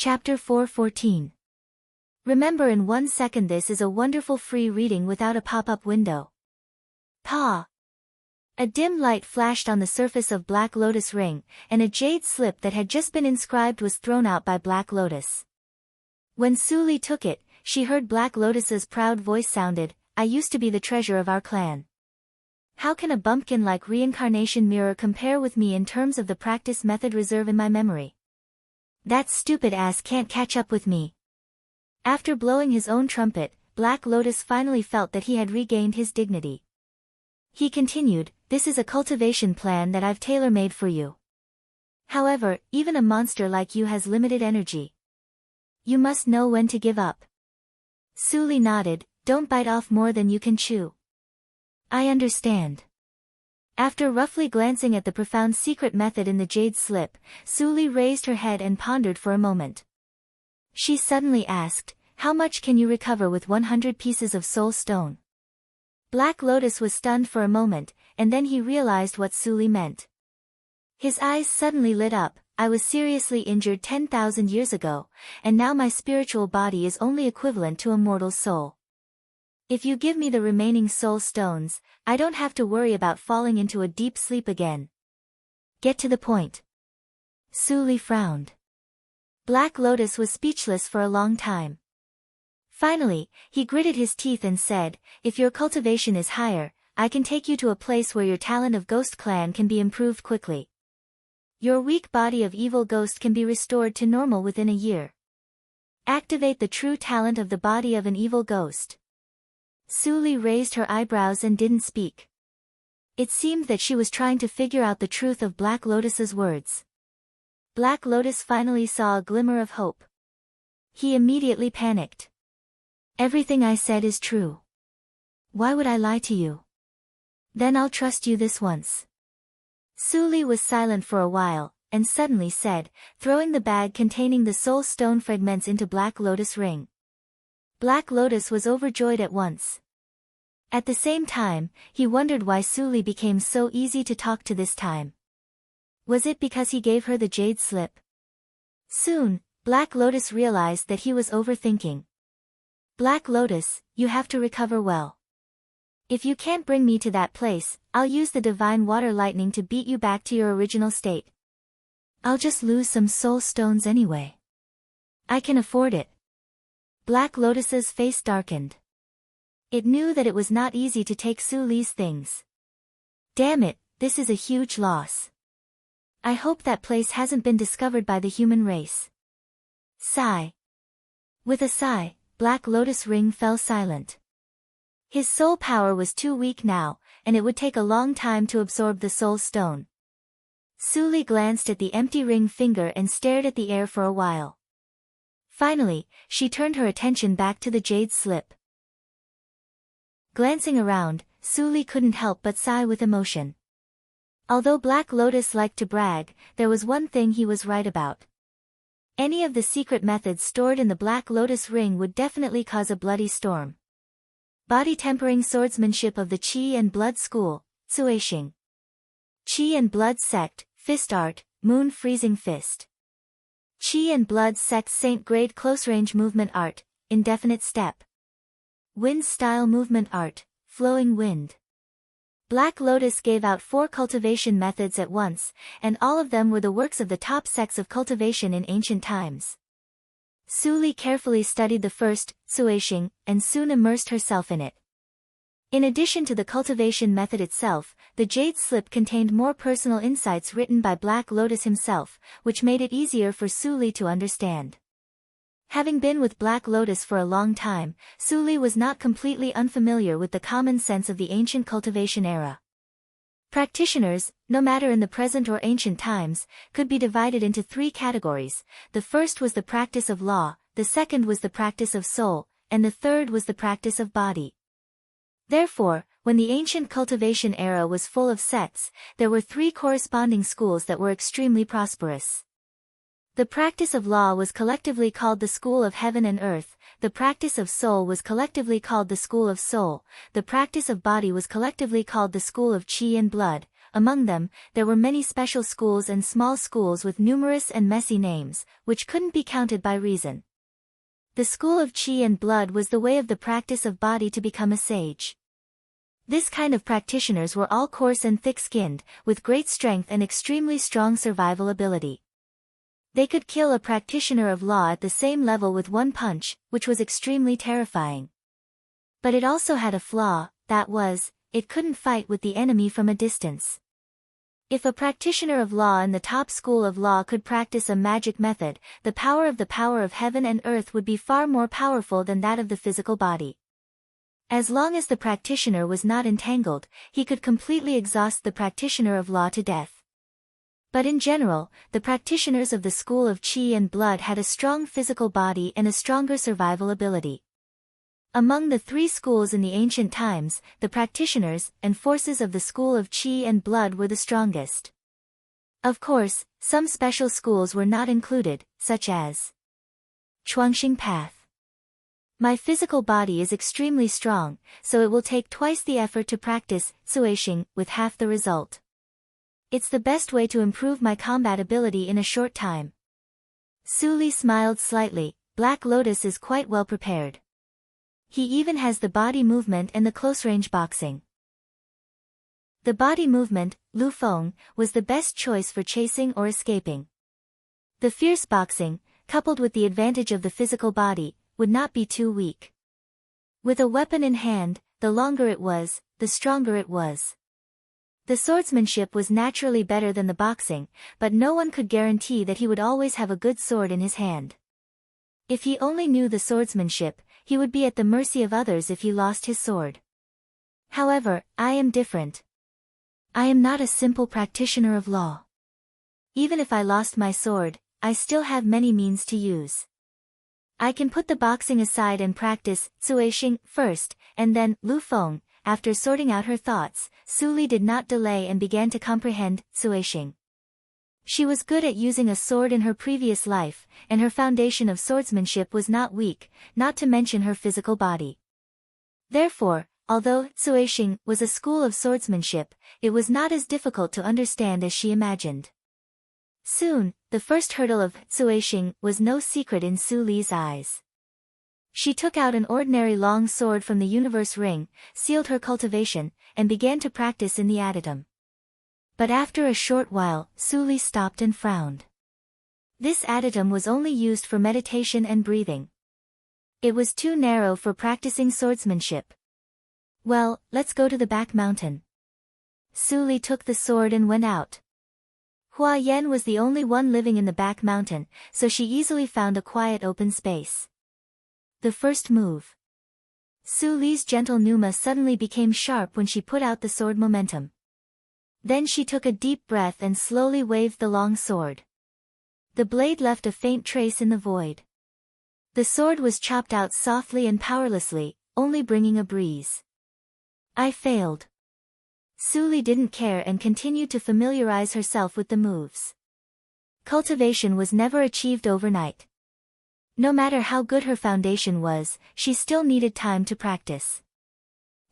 Chapter 4:14. Remember in 1 second. This is a wonderful free reading without a pop-up window. Pa! A dim light flashed on the surface of Black Lotus ring, and a jade slip that had just been inscribed was thrown out by Black Lotus. When Suli took it, she heard Black Lotus's proud voice sounded, "I used to be the treasure of our clan. How can a bumpkin-like reincarnation mirror compare with me in terms of the practice method reserve in my memory? That stupid ass can't catch up with me." After blowing his own trumpet, Black Lotus finally felt that he had regained his dignity. He continued, "This is a cultivation plan that I've tailor-made for you. However, even a monster like you has limited energy. You must know when to give up." Suli nodded, "Don't bite off more than you can chew." "I understand." After roughly glancing at the profound secret method in the jade slip, Suli raised her head and pondered for a moment. She suddenly asked, "How much can you recover with 100 pieces of soul stone?" Black Lotus was stunned for a moment, and then he realized what Suli meant. His eyes suddenly lit up. "I was seriously injured 10,000 years ago, and now my spiritual body is only equivalent to a mortal soul. If you give me the remaining soul stones, I don't have to worry about falling into a deep sleep again. Get to the point." Suli frowned. Black Lotus was speechless for a long time. Finally, he gritted his teeth and said, "If your cultivation is higher, I can take you to a place where your talent of Ghost Clan can be improved quickly. Your weak body of evil ghost can be restored to normal within a year. Activate the true talent of the body of an evil ghost." Suli raised her eyebrows and didn't speak. It seemed that she was trying to figure out the truth of Black Lotus's words. Black Lotus finally saw a glimmer of hope. He immediately panicked. "Everything I said is true. Why would I lie to you? Then I'll trust you this once." Suli was silent for a while, and suddenly said, throwing the bag containing the soul stone fragments into Black Lotus ring. Black Lotus was overjoyed at once. At the same time, he wondered why Suli became so easy to talk to this time. Was it because he gave her the jade slip? Soon, Black Lotus realized that he was overthinking. "Black Lotus, you have to recover well. If you can't bring me to that place, I'll use the divine water lightning to beat you back to your original state. I'll just lose some soul stones anyway. I can afford it." Black Lotus's face darkened. It knew that it was not easy to take Suli's things. "Damn it, this is a huge loss. I hope that place hasn't been discovered by the human race." Sigh. With a sigh, Black Lotus ring fell silent. His soul power was too weak now, and it would take a long time to absorb the soul stone. Suli glanced at the empty ring finger and stared at the air for a while. Finally, she turned her attention back to the jade slip. Glancing around, Suli couldn't help but sigh with emotion. Although Black Lotus liked to brag, there was one thing he was right about. Any of the secret methods stored in the Black Lotus ring would definitely cause a bloody storm. Body tempering swordsmanship of the Qi and Blood School, Suishing. Qi and Blood Sect, Fist Art, Moon Freezing Fist. Qi and Blood Sect Saint Grade Close Range Movement Art, Indefinite Step. Wind Style Movement Art, Flowing Wind. Black Lotus gave out 4 cultivation methods at once, and all of them were the works of the top sects of cultivation in ancient times. Suli carefully studied the first, Suishing, and soon immersed herself in it. In addition to the cultivation method itself, the jade slip contained more personal insights written by Black Lotus himself, which made it easier for Suli to understand. Having been with Black Lotus for a long time, Suli was not completely unfamiliar with the common sense of the ancient cultivation era. Practitioners, no matter in the present or ancient times, could be divided into 3 categories. The first was the practice of law, the second was the practice of soul, and the third was the practice of body. Therefore, when the ancient cultivation era was full of sects, there were 3 corresponding schools that were extremely prosperous. The practice of law was collectively called the School of Heaven and Earth, the practice of soul was collectively called the School of Soul, the practice of body was collectively called the School of Qi and Blood. Among them, there were many special schools and small schools with numerous and messy names, which couldn't be counted by reason. The school of Qi and blood was the way of the practice of body to become a sage. This kind of practitioners were all coarse and thick-skinned, with great strength and extremely strong survival ability. They could kill a practitioner of law at the same level with one punch, which was extremely terrifying. But it also had a flaw, that was, it couldn't fight with the enemy from a distance. If a practitioner of law in the top school of law could practice a magic method, the power of heaven and earth would be far more powerful than that of the physical body. As long as the practitioner was not entangled, he could completely exhaust the practitioner of law to death. But in general, the practitioners of the school of Qi and blood had a strong physical body and a stronger survival ability. Among the three schools in the ancient times, the practitioners and forces of the school of Qi and blood were the strongest. Of course, some special schools were not included, such as Chuangxing Path. My physical body is extremely strong, so it will take twice the effort to practice Suixing with half the result. It's the best way to improve my combat ability in a short time. Su Li smiled slightly. Black Lotus is quite well prepared. He even has the body movement and the close-range boxing. The body movement, Lu Feng, was the best choice for chasing or escaping. The fierce boxing, coupled with the advantage of the physical body, would not be too weak. With a weapon in hand, the longer it was, the stronger it was. The swordsmanship was naturally better than the boxing, but no one could guarantee that he would always have a good sword in his hand. If he only knew the swordsmanship, he would be at the mercy of others if he lost his sword. However, I am different. I am not a simple practitioner of law. Even if I lost my sword, I still have many means to use. I can put the boxing aside and practice Suixing first, and then Lu Feng. After sorting out her thoughts, Su Li did not delay and began to comprehend Suixing. She was good at using a sword in her previous life, and her foundation of swordsmanship was not weak, not to mention her physical body. Therefore, although Suixing was a school of swordsmanship, it was not as difficult to understand as she imagined. Soon, the first hurdle of Suixing was no secret in Su Li's eyes. She took out an ordinary long sword from the universe ring, sealed her cultivation, and began to practice in the adytum. But after a short while, Su Li stopped and frowned. This adytum was only used for meditation and breathing. It was too narrow for practicing swordsmanship. Well, let's go to the back mountain. Su Li took the sword and went out. Hua Yan was the only one living in the back mountain, so she easily found a quiet open space. The first move. Su Li's gentle Numa suddenly became sharp when she put out the sword momentum. Then she took a deep breath and slowly waved the long sword. The blade left a faint trace in the void. The sword was chopped out softly and powerlessly, only bringing a breeze. I failed. Su Li didn't care and continued to familiarize herself with the moves. Cultivation was never achieved overnight. No matter how good her foundation was, she still needed time to practice.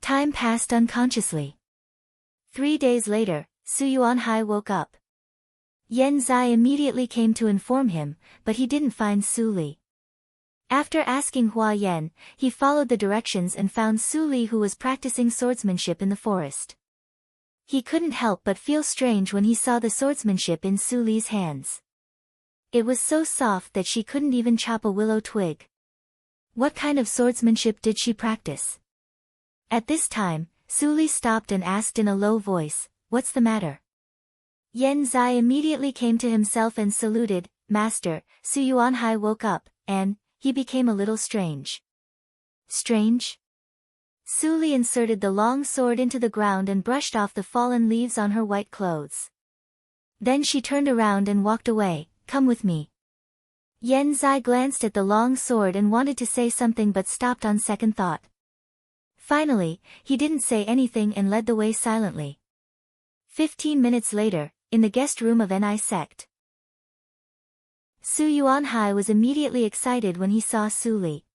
Time passed unconsciously. 3 days later, Su Yuanhai woke up. Yan Zai immediately came to inform him, but he didn't find Su Li. After asking Hua Yan, he followed the directions and found Su Li, who was practicing swordsmanship in the forest. He couldn't help but feel strange when he saw the swordsmanship in Su Li's hands. It was so soft that she couldn't even chop a willow twig. What kind of swordsmanship did she practice? At this time, Su Li stopped and asked in a low voice, "What's the matter?" Yan Zai immediately came to himself and saluted, "Master." Su Yuanhai woke up, and he became a little strange. Strange? Su Li inserted the long sword into the ground and brushed off the fallen leaves on her white clothes. Then she turned around and walked away. "Come with me." Yan Zai glanced at the long sword and wanted to say something but stopped on second thought. Finally, he didn't say anything and led the way silently. 15 minutes later, in the guest room of Ni sect. Su Yuanhai was immediately excited when he saw Su Li.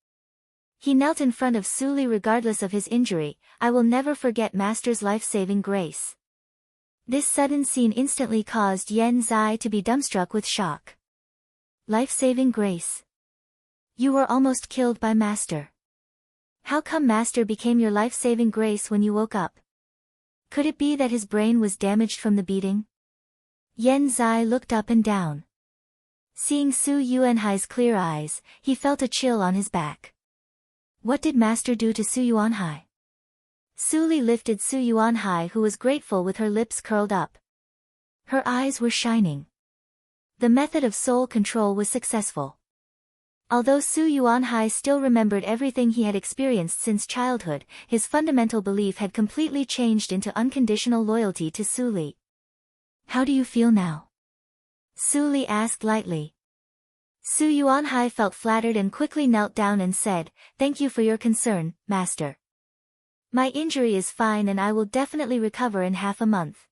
He knelt in front of Su Li regardless of his injury. "I will never forget Master's life-saving grace." This sudden scene instantly caused Yen Zai to be dumbstruck with shock. Life-saving grace. You were almost killed by Master. How come Master became your life-saving grace when you woke up? Could it be that his brain was damaged from the beating? Yen Zai looked up and down. Seeing Su Yuanhai's clear eyes, he felt a chill on his back. What did Master do to Su Yuanhai? Su Li lifted Su Yuanhai, who was grateful with her lips curled up. Her eyes were shining. The method of soul control was successful. Although Su Yuanhai still remembered everything he had experienced since childhood, his fundamental belief had completely changed into unconditional loyalty to Su Li. How do you feel now? Su Li asked lightly. Su Yuanhai felt flattered and quickly knelt down and said, "Thank you for your concern, Master. My injury is fine and I will definitely recover in half a month.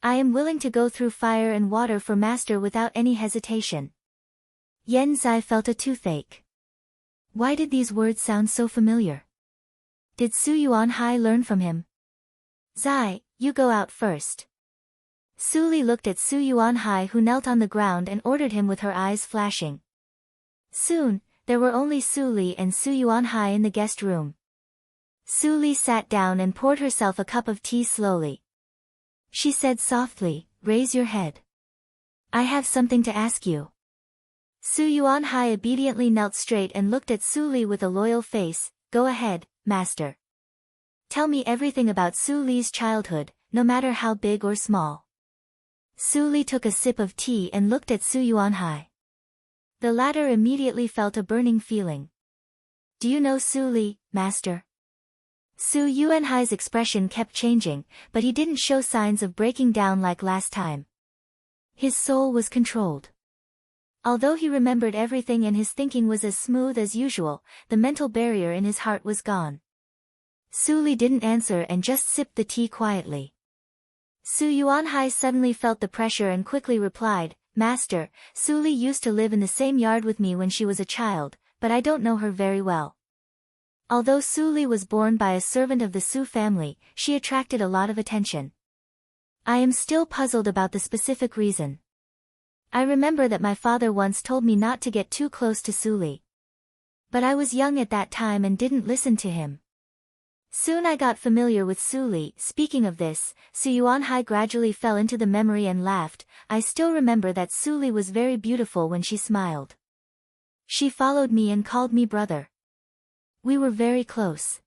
I am willing to go through fire and water for Master without any hesitation." Yen Zai felt a toothache. Why did these words sound so familiar? Did Su Yuanhai learn from him? Zai, you go out first. Su Li looked at Su Yuanhai, who knelt on the ground, and ordered him with her eyes flashing. Soon, there were only Su Li and Su Yuanhai in the guest room. Su Li sat down and poured herself a cup of tea slowly. She said softly, "Raise your head. I have something to ask you." Su Yuanhai obediently knelt straight and looked at Su Li with a loyal face. "Go ahead, Master. Tell me everything about Su Li's childhood, no matter how big or small." Su Li took a sip of tea and looked at Su Yuanhai. The latter immediately felt a burning feeling. "Do you know Su Li, Master?" Su Yuanhai's expression kept changing, but he didn't show signs of breaking down like last time. His soul was controlled. Although he remembered everything and his thinking was as smooth as usual, the mental barrier in his heart was gone. Su Li didn't answer and just sipped the tea quietly. Su Yuanhai suddenly felt the pressure and quickly replied, "Master, Su Li used to live in the same yard with me when she was a child, but I don't know her very well. Although Su Li was born by a servant of the Su family, she attracted a lot of attention. I am still puzzled about the specific reason. I remember that my father once told me not to get too close to Su Li. But I was young at that time and didn't listen to him. Soon I got familiar with Su Li." Speaking of this, Su Yuanhai gradually fell into the memory and laughed. "I still remember that Su Li was very beautiful when she smiled. She followed me and called me brother. We were very close.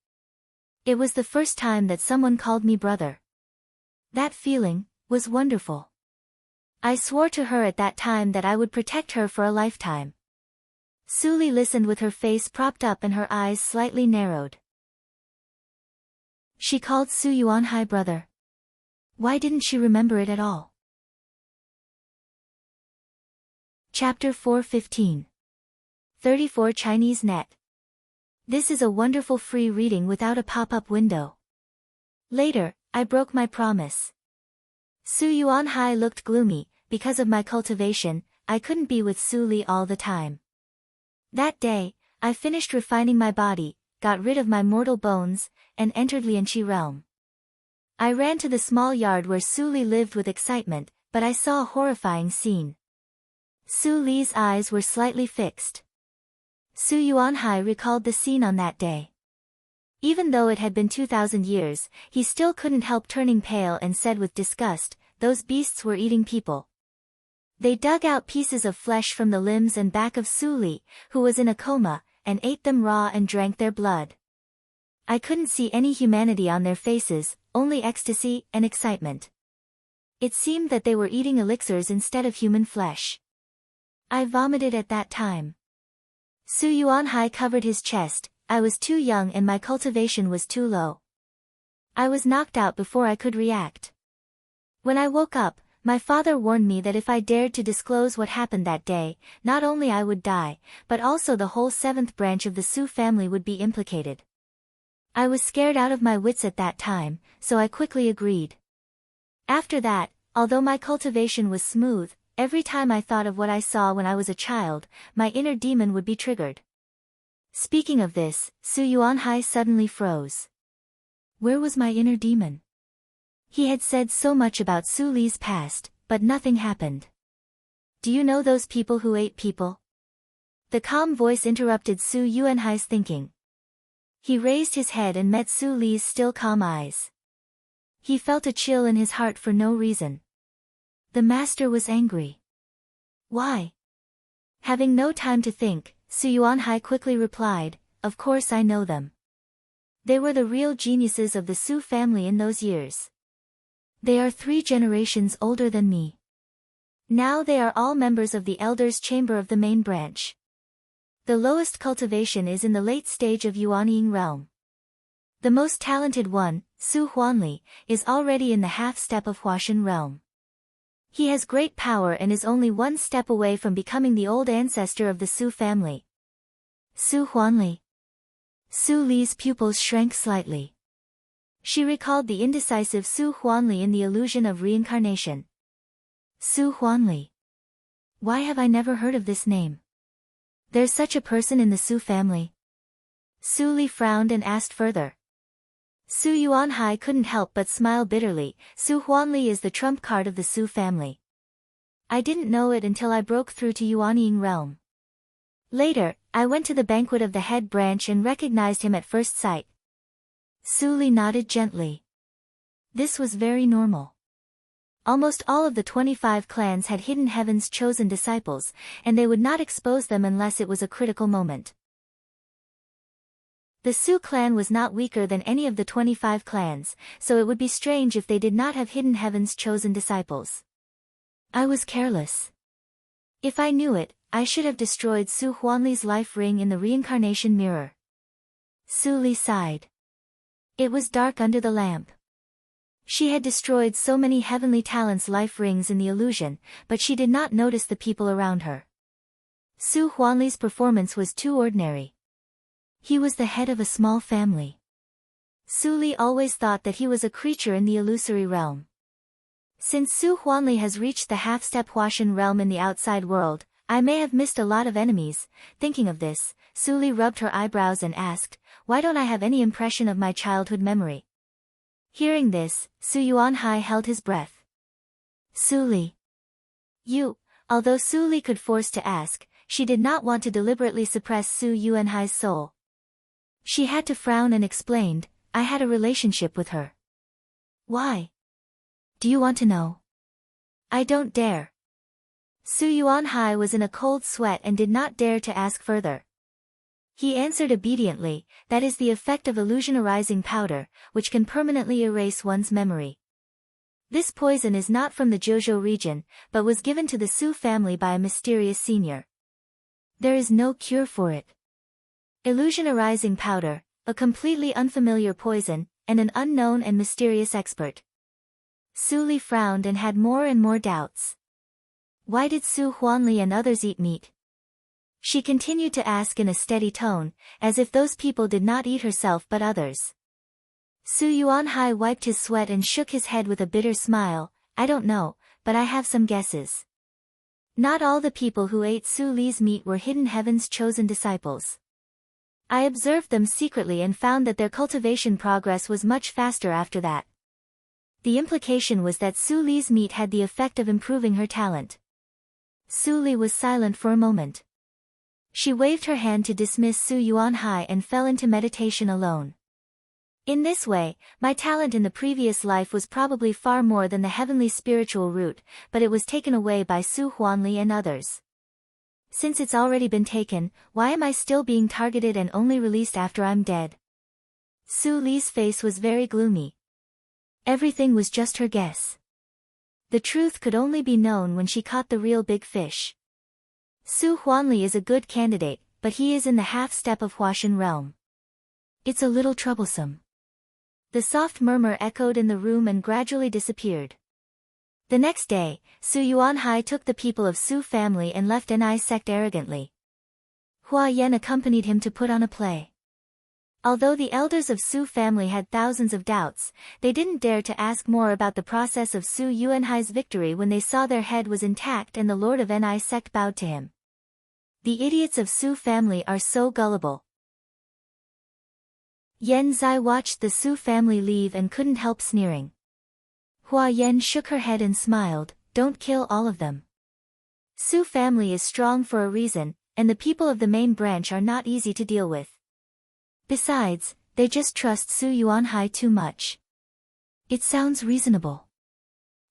It was the first time that someone called me brother. That feeling was wonderful. I swore to her at that time that I would protect her for a lifetime." Su Li listened with her face propped up and her eyes slightly narrowed. She called Su Yuanhai brother. Why didn't she remember it at all? Chapter 4:15. 34 Chinese Net. This is a wonderful free reading without a pop-up window. Later, I broke my promise. Su Yuanhai looked gloomy. Because of my cultivation, I couldn't be with Su Li all the time. That day, I finished refining my body, got rid of my mortal bones, and entered Lianqi realm. I ran to the small yard where Su Li lived with excitement, but I saw a horrifying scene. Su Li's eyes were slightly fixed. Su Yuanhai recalled the scene on that day. Even though it had been 2,000 years, he still couldn't help turning pale and said with disgust, "Those beasts were eating people." They dug out pieces of flesh from the limbs and back of Su Li, who was in a coma, and ate them raw and drank their blood. I couldn't see any humanity on their faces, only ecstasy and excitement. It seemed that they were eating elixirs instead of human flesh. I vomited at that time. Su Yuanhai covered his chest. I was too young and my cultivation was too low. I was knocked out before I could react. When I woke up, my father warned me that if I dared to disclose what happened that day, not only I would die, but also the whole 7th branch of the Su family would be implicated. I was scared out of my wits at that time, so I quickly agreed. After that, although my cultivation was smooth, every time I thought of what I saw when I was a child, my inner demon would be triggered. Speaking of this, Su Yuanhai suddenly froze. Where was my inner demon? He had said so much about Su Li's past, but nothing happened. Do you know those people who ate people? The calm voice interrupted Su Yuanhai's thinking. He raised his head and met Su Li's still calm eyes. He felt a chill in his heart for no reason. The master was angry. Why? Having no time to think, Su Yuanhai quickly replied, "Of course I know them. They were the real geniuses of the Su family in those years. They are 3 generations older than me. Now they are all members of the Elders' Chamber of the main branch. The lowest cultivation is in the late stage of Yuanying realm. The most talented one, Su Huanli, is already in the half-step of Huashan realm. He has great power and is only 1 step away from becoming the old ancestor of the Su family." Su Huanli. Su Li's pupils shrank slightly. She recalled the indecisive Su Huanli in the illusion of reincarnation. Su Huanli. Why have I never heard of this name? There's such a person in the Su family? Su Li frowned and asked further. Su Yuanhai couldn't help but smile bitterly. Su Huanli is the trump card of the Su family. I didn't know it until I broke through to Yuanying realm. Later, I went to the banquet of the head branch and recognized him at first sight. Su Li nodded gently. This was very normal. Almost all of the 25 clans had Hidden Heaven's chosen disciples, and they would not expose them unless it was a critical moment. The Su clan was not weaker than any of the 25 clans, so it would be strange if they did not have Hidden Heaven's chosen disciples. I was careless. If I knew it, I should have destroyed Su Huanli's life ring in the reincarnation mirror. Su Li sighed. It was dark under the lamp. She had destroyed so many heavenly talents' life rings in the illusion, but she did not notice the people around her. Su Huanli's performance was too ordinary. He was the head of a small family. Su Li always thought that he was a creature in the illusory realm. Since Su Huanli has reached the half-step Huashan realm in the outside world, I may have missed a lot of enemies. Thinking of this, Su Li rubbed her eyebrows and asked, why don't I have any impression of my childhood memory? Hearing this, Su Yuanhai held his breath. Su Li. Although Su Li could force to ask, she did not want to deliberately suppress Su Yuanhai's soul. She had to frown and explained, I had a relationship with her. Why? Do you want to know? I don't dare. Su Yuanhai was in a cold sweat and did not dare to ask further. He answered obediently, that is the effect of illusion-arising powder, which can permanently erase one's memory. This poison is not from the Zhozhou region, but was given to the Su family by a mysterious senior. There is no cure for it. Illusion-arising powder, a completely unfamiliar poison, and an unknown and mysterious expert. Su Li frowned and had more and more doubts. Why did Su Huanli and others eat meat? She continued to ask in a steady tone, as if those people did not eat herself but others. Su Yuanhai wiped his sweat and shook his head with a bitter smile, I don't know, but I have some guesses. Not all the people who ate Su Li's meat were Hidden Heaven's chosen disciples. I observed them secretly and found that their cultivation progress was much faster after that. The implication was that Su Li's meat had the effect of improving her talent. Su Li was silent for a moment. She waved her hand to dismiss Su Yuanhai and fell into meditation alone. In this way, my talent in the previous life was probably far more than the heavenly spiritual root, but it was taken away by Su Huanli and others. Since it's already been taken, why am I still being targeted and only released after I'm dead? Su Li's face was very gloomy. Everything was just her guess. The truth could only be known when she caught the real big fish. Su Huanli is a good candidate, but he is in the half-step of Huashan realm. It's a little troublesome. The soft murmur echoed in the room and gradually disappeared. The next day, Su Yuanhai took the people of Su family and left Ni sect arrogantly. Hua Yan accompanied him to put on a play. Although the elders of Su family had thousands of doubts, they didn't dare to ask more about the process of Su Yuanhai's victory when they saw their head was intact and the lord of Ni sect bowed to him. The idiots of Su family are so gullible. Yan Zai watched the Su family leave and couldn't help sneering. Hua Yan shook her head and smiled, don't kill all of them. Su family is strong for a reason, and the people of the main branch are not easy to deal with. Besides, they just trust Su Yuanhai too much. It sounds reasonable.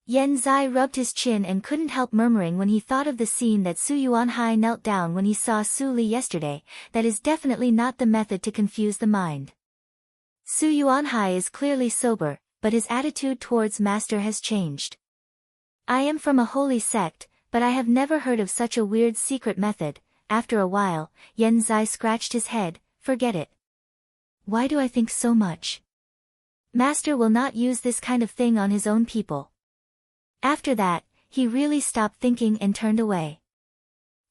Yan Zai rubbed his chin and couldn't help murmuring when he thought of the scene that Su Yuanhai knelt down when he saw Su Li yesterday. That is definitely not the method to confuse the mind. Su Yuanhai is clearly sober, but his attitude towards master has changed. I am from a holy sect, but I have never heard of such a weird secret method. After a while, Yan Zai scratched his head, forget it. Why do I think so much? Master will not use this kind of thing on his own people. After that, he really stopped thinking and turned away.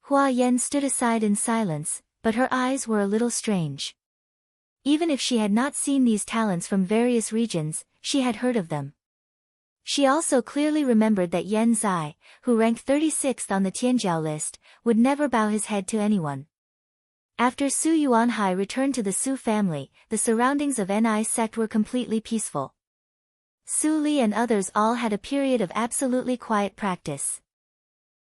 Hua Yan stood aside in silence, but her eyes were a little strange. Even if she had not seen these talents from various regions, she had heard of them. She also clearly remembered that Yan Zai, who ranked 36th on the Tianjiao list, would never bow his head to anyone. After Su Yuanhai returned to the Su family, the surroundings of Ni sect were completely peaceful. Su Li and others all had a period of absolutely quiet practice.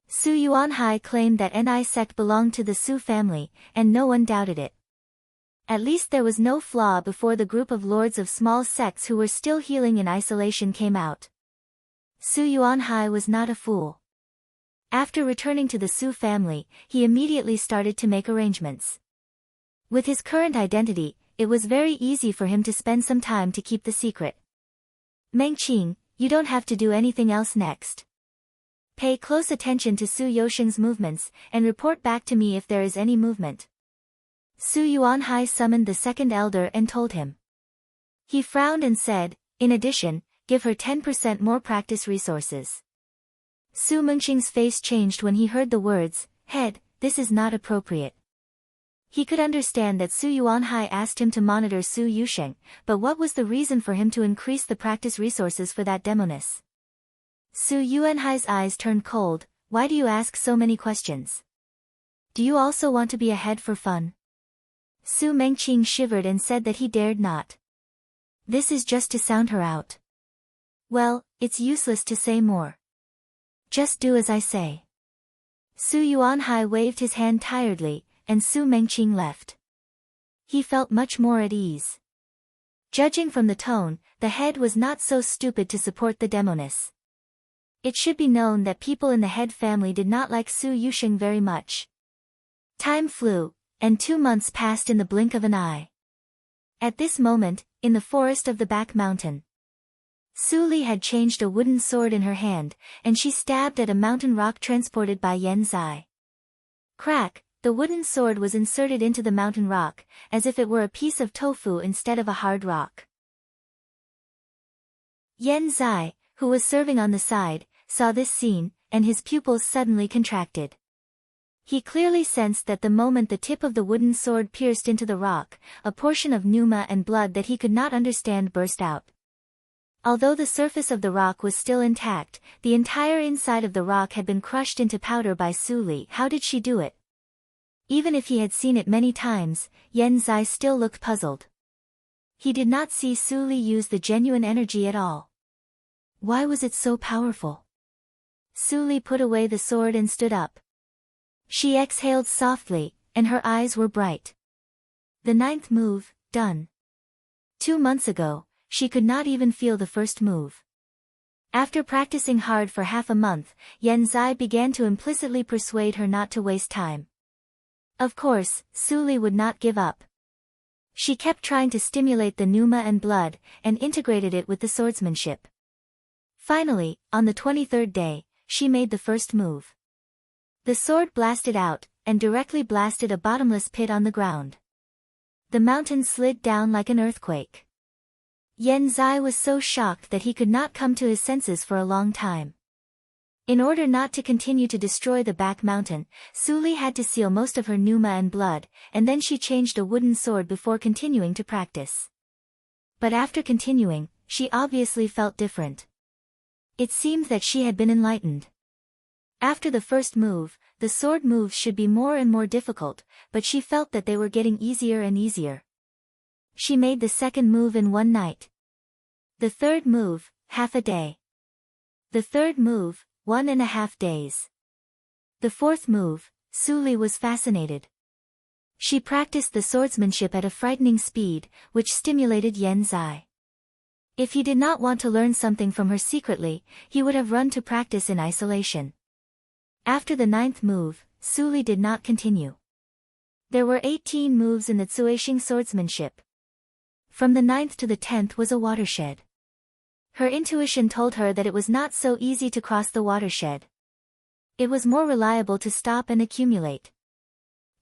Su Yuanhai claimed that Ni sect belonged to the Su family, and no one doubted it. At least there was no flaw before the group of lords of small sects who were still healing in isolation came out. Su Yuanhai was not a fool. After returning to the Su family, he immediately started to make arrangements. With his current identity, it was very easy for him to spend some time to keep the secret. Mengqing, you don't have to do anything else next. Pay close attention to Su Yosheng's movements, and report back to me if there is any movement. Su Yuanhai summoned the second elder and told him. He frowned and said, in addition, give her 10% more practice resources. Su Mengqing's face changed when he heard the words, head, this is not appropriate. He could understand that Su Yuanhai asked him to monitor Su Yusheng, but what was the reason for him to increase the practice resources for that demoness? Su Yuanhai's eyes turned cold, why do you ask so many questions? Do you also want to be a head for fun? Su Mengqing shivered and said that he dared not. This is just to sound her out. Well, it's useless to say more. Just do as I say. Su Yuanhai waved his hand tiredly, and Su Mengqing left. He felt much more at ease. Judging from the tone, the head was not so stupid to support the demoness. It should be known that people in the head family did not like Su Yusheng very much. Time flew, and 2 months passed in the blink of an eye. At this moment, in the forest of the back mountain, Su Li had changed a wooden sword in her hand, and she stabbed at a mountain rock transported by Yan Zai. Crack, the wooden sword was inserted into the mountain rock, as if it were a piece of tofu instead of a hard rock. Yan Zai, who was serving on the side, saw this scene, and his pupils suddenly contracted. He clearly sensed that the moment the tip of the wooden sword pierced into the rock, a portion of pneuma and blood that he could not understand burst out. Although the surface of the rock was still intact, the entire inside of the rock had been crushed into powder by Su Li. How did she do it? Even if he had seen it many times, Yan Zai still looked puzzled. He did not see Su Li use the genuine energy at all. Why was it so powerful? Su Li put away the sword and stood up. She exhaled softly, and her eyes were bright. The 9th move, done. 2 months ago, she could not even feel the first move. After practicing hard for half a month, Yan Zai began to implicitly persuade her not to waste time. Of course, Su Li would not give up. She kept trying to stimulate the pneuma and blood, and integrated it with the swordsmanship. Finally, on the 23rd day, she made the first move. The sword blasted out, and directly blasted a bottomless pit on the ground. The mountain slid down like an earthquake. Yan Zai was so shocked that he could not come to his senses for a long time. In order not to continue to destroy the back mountain, Su Li had to seal most of her pneuma and blood, and then she changed a wooden sword before continuing to practice. But after continuing, she obviously felt different. It seemed that she had been enlightened. After the first move, the sword moves should be more and more difficult, but she felt that they were getting easier and easier. She made the second move in one night. The third move, half a day. The third move, 1.5 days. The fourth move, Su Li was fascinated. She practiced the swordsmanship at a frightening speed, which stimulated Yan Zai. If he did not want to learn something from her secretly, he would have run to practice in isolation. After the ninth move, Su Li did not continue. There were 18 moves in the Tsuishing swordsmanship. From the 9th to the 10th was a watershed. Her intuition told her that it was not so easy to cross the watershed. It was more reliable to stop and accumulate.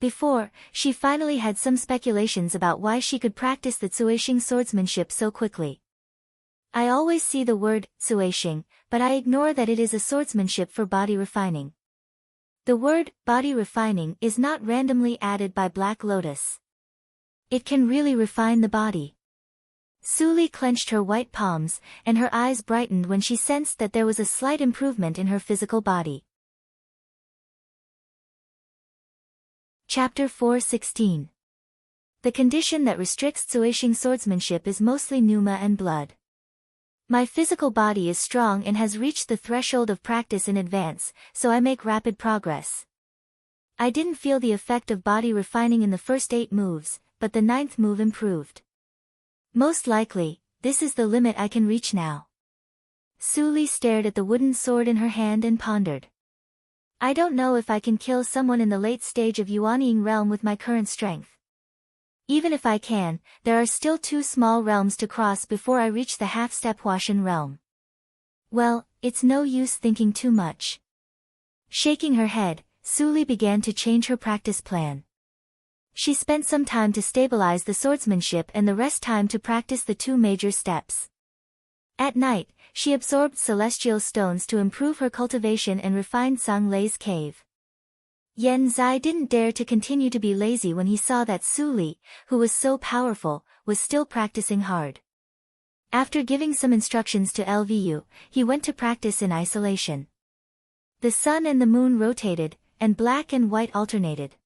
Before, she finally had some speculations about why she could practice the Tsuishing swordsmanship so quickly. I always see the word, Tsuishing, but I ignore that it is a swordsmanship for body refining. The word, body refining, is not randomly added by Black Lotus. It can really refine the body. Su Li clenched her white palms, and her eyes brightened when she sensed that there was a slight improvement in her physical body. Chapter 4:16. The condition that restricts Tsuishing swordsmanship is mostly pneuma and blood. My physical body is strong and has reached the threshold of practice in advance, so I make rapid progress. I didn't feel the effect of body refining in the first 8 moves, but the 9th move improved. Most likely, this is the limit I can reach now. Su Li stared at the wooden sword in her hand and pondered. I don't know if I can kill someone in the late stage of Yuanying realm with my current strength. Even if I can, there are still 2 small realms to cross before I reach the half-step Huashan realm. Well, it's no use thinking too much. Shaking her head, Su Li began to change her practice plan. She spent some time to stabilize the swordsmanship and the rest time to practice the 2 major steps. At night, she absorbed celestial stones to improve her cultivation and refined Sang Lei's cave. Yan Zai didn't dare to continue to be lazy when he saw that Su Li, who was so powerful, was still practicing hard. After giving some instructions to Lvu, he went to practice in isolation. The sun and the moon rotated, and black and white alternated.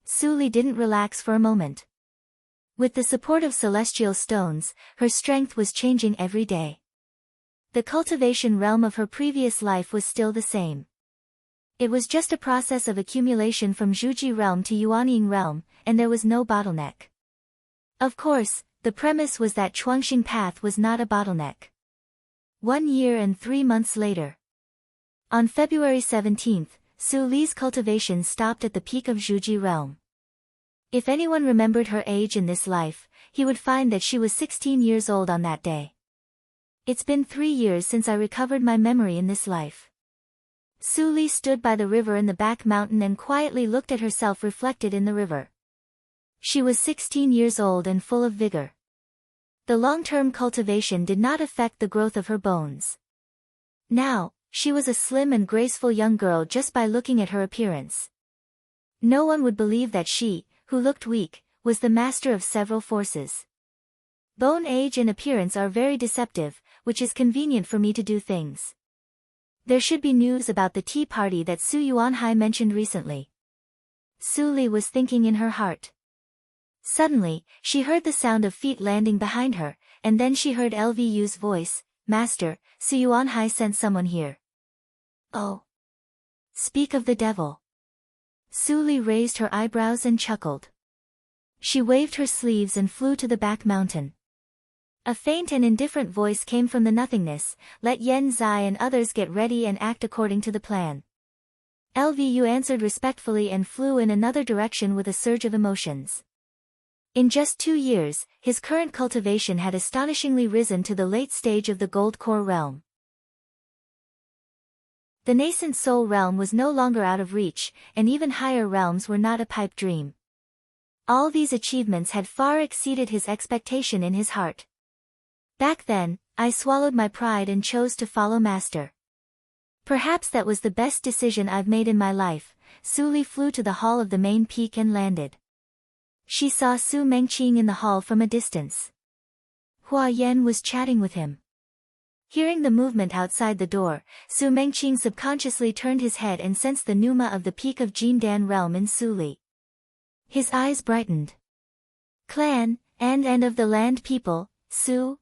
Su Li didn't relax for a moment. With the support of celestial stones, her strength was changing every day. The cultivation realm of her previous life was still the same. It was just a process of accumulation from Zhuji realm to Yuanying realm, and there was no bottleneck. Of course, the premise was that Chuangxing path was not a bottleneck. 1 year and 3 months later. On February 17th, Su Li's cultivation stopped at the peak of Zhuji realm. If anyone remembered her age in this life, he would find that she was 16 years old on that day. It's been 3 years since I recovered my memory in this life. Su Li stood by the river in the back mountain and quietly looked at herself reflected in the river. She was 16 years old and full of vigor. The long-term cultivation did not affect the growth of her bones. Now, she was a slim and graceful young girl just by looking at her appearance. No one would believe that she, who looked weak, was the master of several forces. Bone age and appearance are very deceptive, which is convenient for me to do things. There should be news about the tea party that Su Yuanhai mentioned recently. Su Li was thinking in her heart. Suddenly, she heard the sound of feet landing behind her, and then she heard Lvu's voice, "Master, Su Yuanhai sent someone here." "Oh. Speak of the devil." Su Li raised her eyebrows and chuckled. She waved her sleeves and flew to the back mountain. A faint and indifferent voice came from the nothingness, "Let Yan Zai and others get ready and act according to the plan." Lvu answered respectfully and flew in another direction with a surge of emotions. In just 2 years, his current cultivation had astonishingly risen to the late stage of the Gold Core realm. The nascent soul realm was no longer out of reach, and even higher realms were not a pipe dream. All these achievements had far exceeded his expectation in his heart. Back then, I swallowed my pride and chose to follow Master. Perhaps that was the best decision I've made in my life. Su Li flew to the hall of the main peak and landed. She saw Su Mengqing in the hall from a distance. Hua Yan was chatting with him. Hearing the movement outside the door, Su Mengqing subconsciously turned his head and sensed the pneuma of the peak of Jindan realm in Su Li. His eyes brightened. Clan, and of the land people, Su,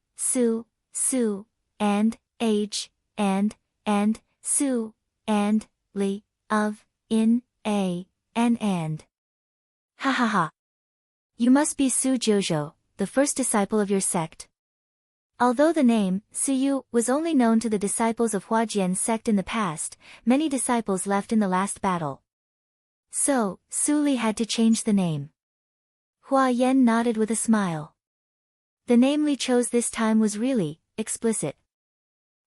and age, and and, Su, and, Li, of, in, a, and. Ha ha ha. You must be Su Jojo, the first disciple of your sect. Although the name, Suyu, was only known to the disciples of Huajian's sect in the past, many disciples left in the last battle. So, Su Li had to change the name. Hua Yan nodded with a smile. The name Li chose this time was really explicit.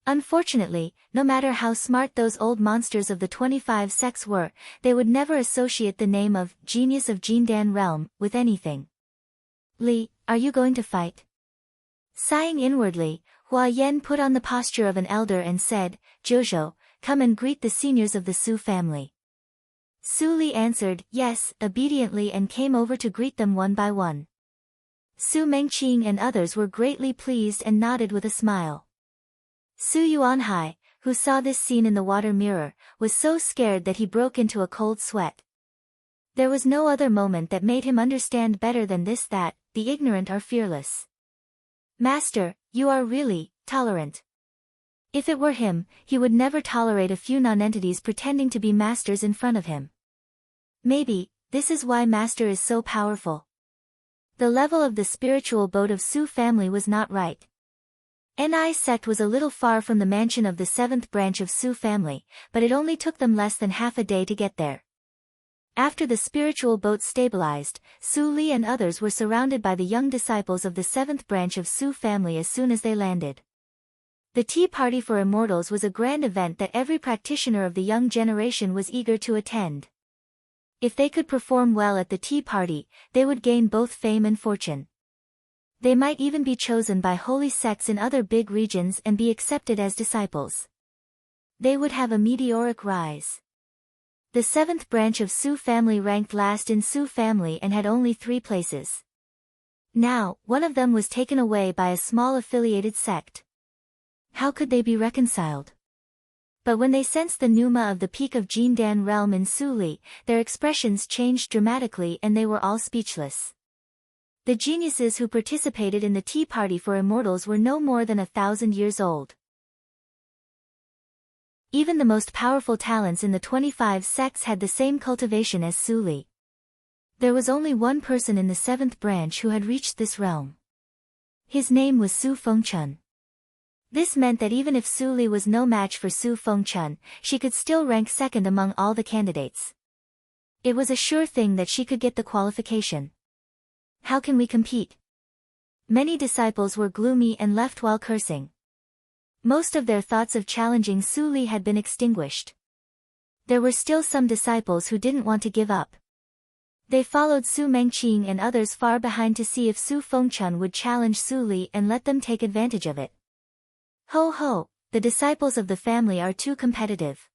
Unfortunately, no matter how smart those old monsters of the 25 sects were, they would never associate the name of Genius of Jindan Realm with anything. Li, are you going to fight? Sighing inwardly, Hua Yan put on the posture of an elder and said, Jojo, come and greet the seniors of the Su family. Su Li answered, yes, obediently and came over to greet them one by one. Su Mengqing and others were greatly pleased and nodded with a smile. Su Yuanhai, who saw this scene in the water mirror, was so scared that he broke into a cold sweat. There was no other moment that made him understand better than this that, the ignorant are fearless. Master, you are really tolerant. If it were him, he would never tolerate a few nonentities pretending to be masters in front of him. Maybe, this is why Master is so powerful. The level of the spiritual boat of Su family was not right. Ni sect was a little far from the mansion of the 7th branch of Su family, but it only took them less than half a day to get there. After the spiritual boat stabilized, Su Li and others were surrounded by the young disciples of the 7th branch of Su family as soon as they landed. The tea party for immortals was a grand event that every practitioner of the young generation was eager to attend. If they could perform well at the tea party, they would gain both fame and fortune. They might even be chosen by holy sects in other big regions and be accepted as disciples. They would have a meteoric rise. The 7th branch of Su family ranked last in Su family and had only 3 places. Now, one of them was taken away by a small affiliated sect. How could they be reconciled? But when they sensed the pneuma of the peak of Jindan realm in Su Li, their expressions changed dramatically and they were all speechless. The geniuses who participated in the tea party for immortals were no more than 1,000 years old. Even the most powerful talents in the 25 sects had the same cultivation as Su Li. There was only one person in the 7th branch who had reached this realm. His name was Su Fengchun. This meant that even if Su Li was no match for Su Fengchun, she could still rank second among all the candidates. It was a sure thing that she could get the qualification. How can we compete? Many disciples were gloomy and left while cursing. Most of their thoughts of challenging Su Li had been extinguished. There were still some disciples who didn't want to give up. They followed Su Mengqing and others far behind to see if Su Fengchun would challenge Su Li and let them take advantage of it. Ho ho, the disciples of the family are too competitive.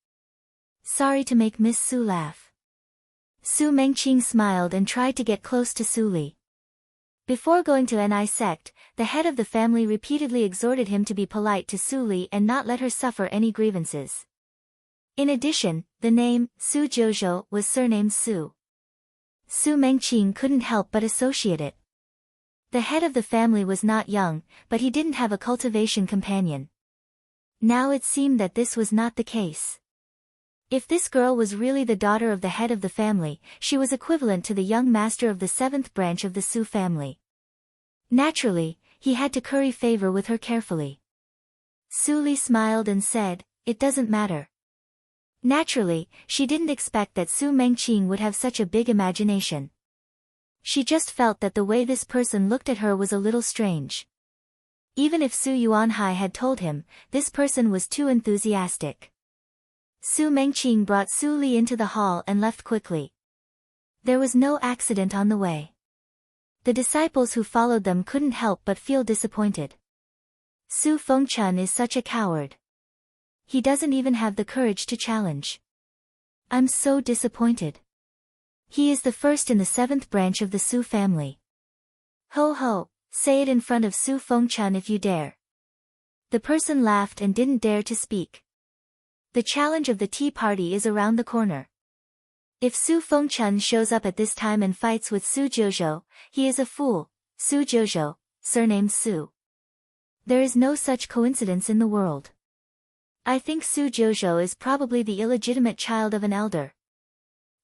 Sorry to make Miss Su laugh. Su Mengqing smiled and tried to get close to Su Li. Before going to Ni sect, the head of the family repeatedly exhorted him to be polite to Su Li and not let her suffer any grievances. In addition, the name, Su Jojo, was surnamed Su. Su Mengqing couldn't help but associate it. The head of the family was not young, but he didn't have a cultivation companion. Now it seemed that this was not the case. If this girl was really the daughter of the head of the family, she was equivalent to the young master of the 7th branch of the Su family. Naturally, he had to curry favor with her carefully. Su Li smiled and said, "It doesn't matter." Naturally, she didn't expect that Su Mengqing would have such a big imagination. She just felt that the way this person looked at her was a little strange. Even if Su Yuanhai had told him, this person was too enthusiastic. Su Mengqing brought Su Li into the hall and left quickly. There was no accident on the way. The disciples who followed them couldn't help but feel disappointed. Su Fengchun is such a coward. He doesn't even have the courage to challenge. I'm so disappointed. He is the first in the 7th branch of the Su family. Ho ho, say it in front of Su Fengchun if you dare. The person laughed and didn't dare to speak. The challenge of the tea party is around the corner. If Su Fengchun shows up at this time and fights with Su Jojo, he is a fool. Su Jojo, surnamed Su. There is no such coincidence in the world. I think Su Jojo is probably the illegitimate child of an elder.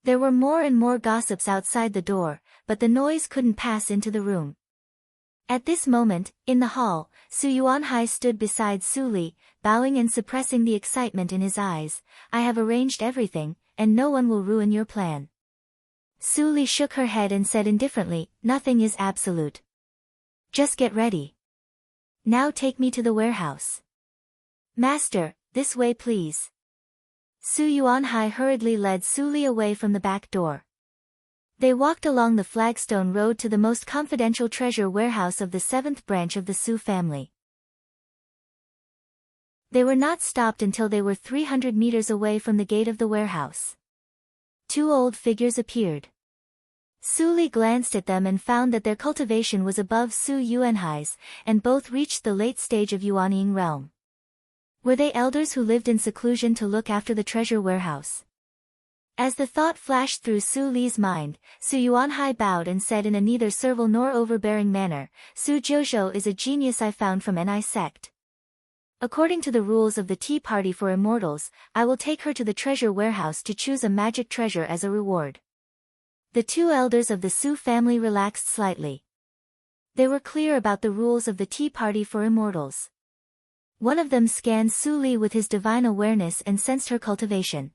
There were more and more gossips outside the door, but the noise couldn't pass into the room. At this moment, in the hall, Su Yuanhai stood beside Su Li, bowing and suppressing the excitement in his eyes. I have arranged everything, and no one will ruin your plan. Su Li shook her head and said indifferently, nothing is absolute. Just get ready. Now take me to the warehouse. Master, this way please. Su Yuanhai hurriedly led Su Li away from the back door. They walked along the flagstone road to the most confidential treasure warehouse of the 7th branch of the Su family. They were not stopped until they were 300 meters away from the gate of the warehouse. Two old figures appeared. Su Li glanced at them and found that their cultivation was above Su Yuanhai's, and both reached the late stage of Yuanying realm. Were they elders who lived in seclusion to look after the treasure warehouse? As the thought flashed through Su Li's mind, Su Yuanhai bowed and said in a neither servile nor overbearing manner, Su Jojo is a genius I found from Ni sect. According to the rules of the Tea Party for Immortals, I will take her to the treasure warehouse to choose a magic treasure as a reward. The two elders of the Su family relaxed slightly. They were clear about the rules of the Tea Party for Immortals. One of them scanned Su Li with his divine awareness and sensed her cultivation.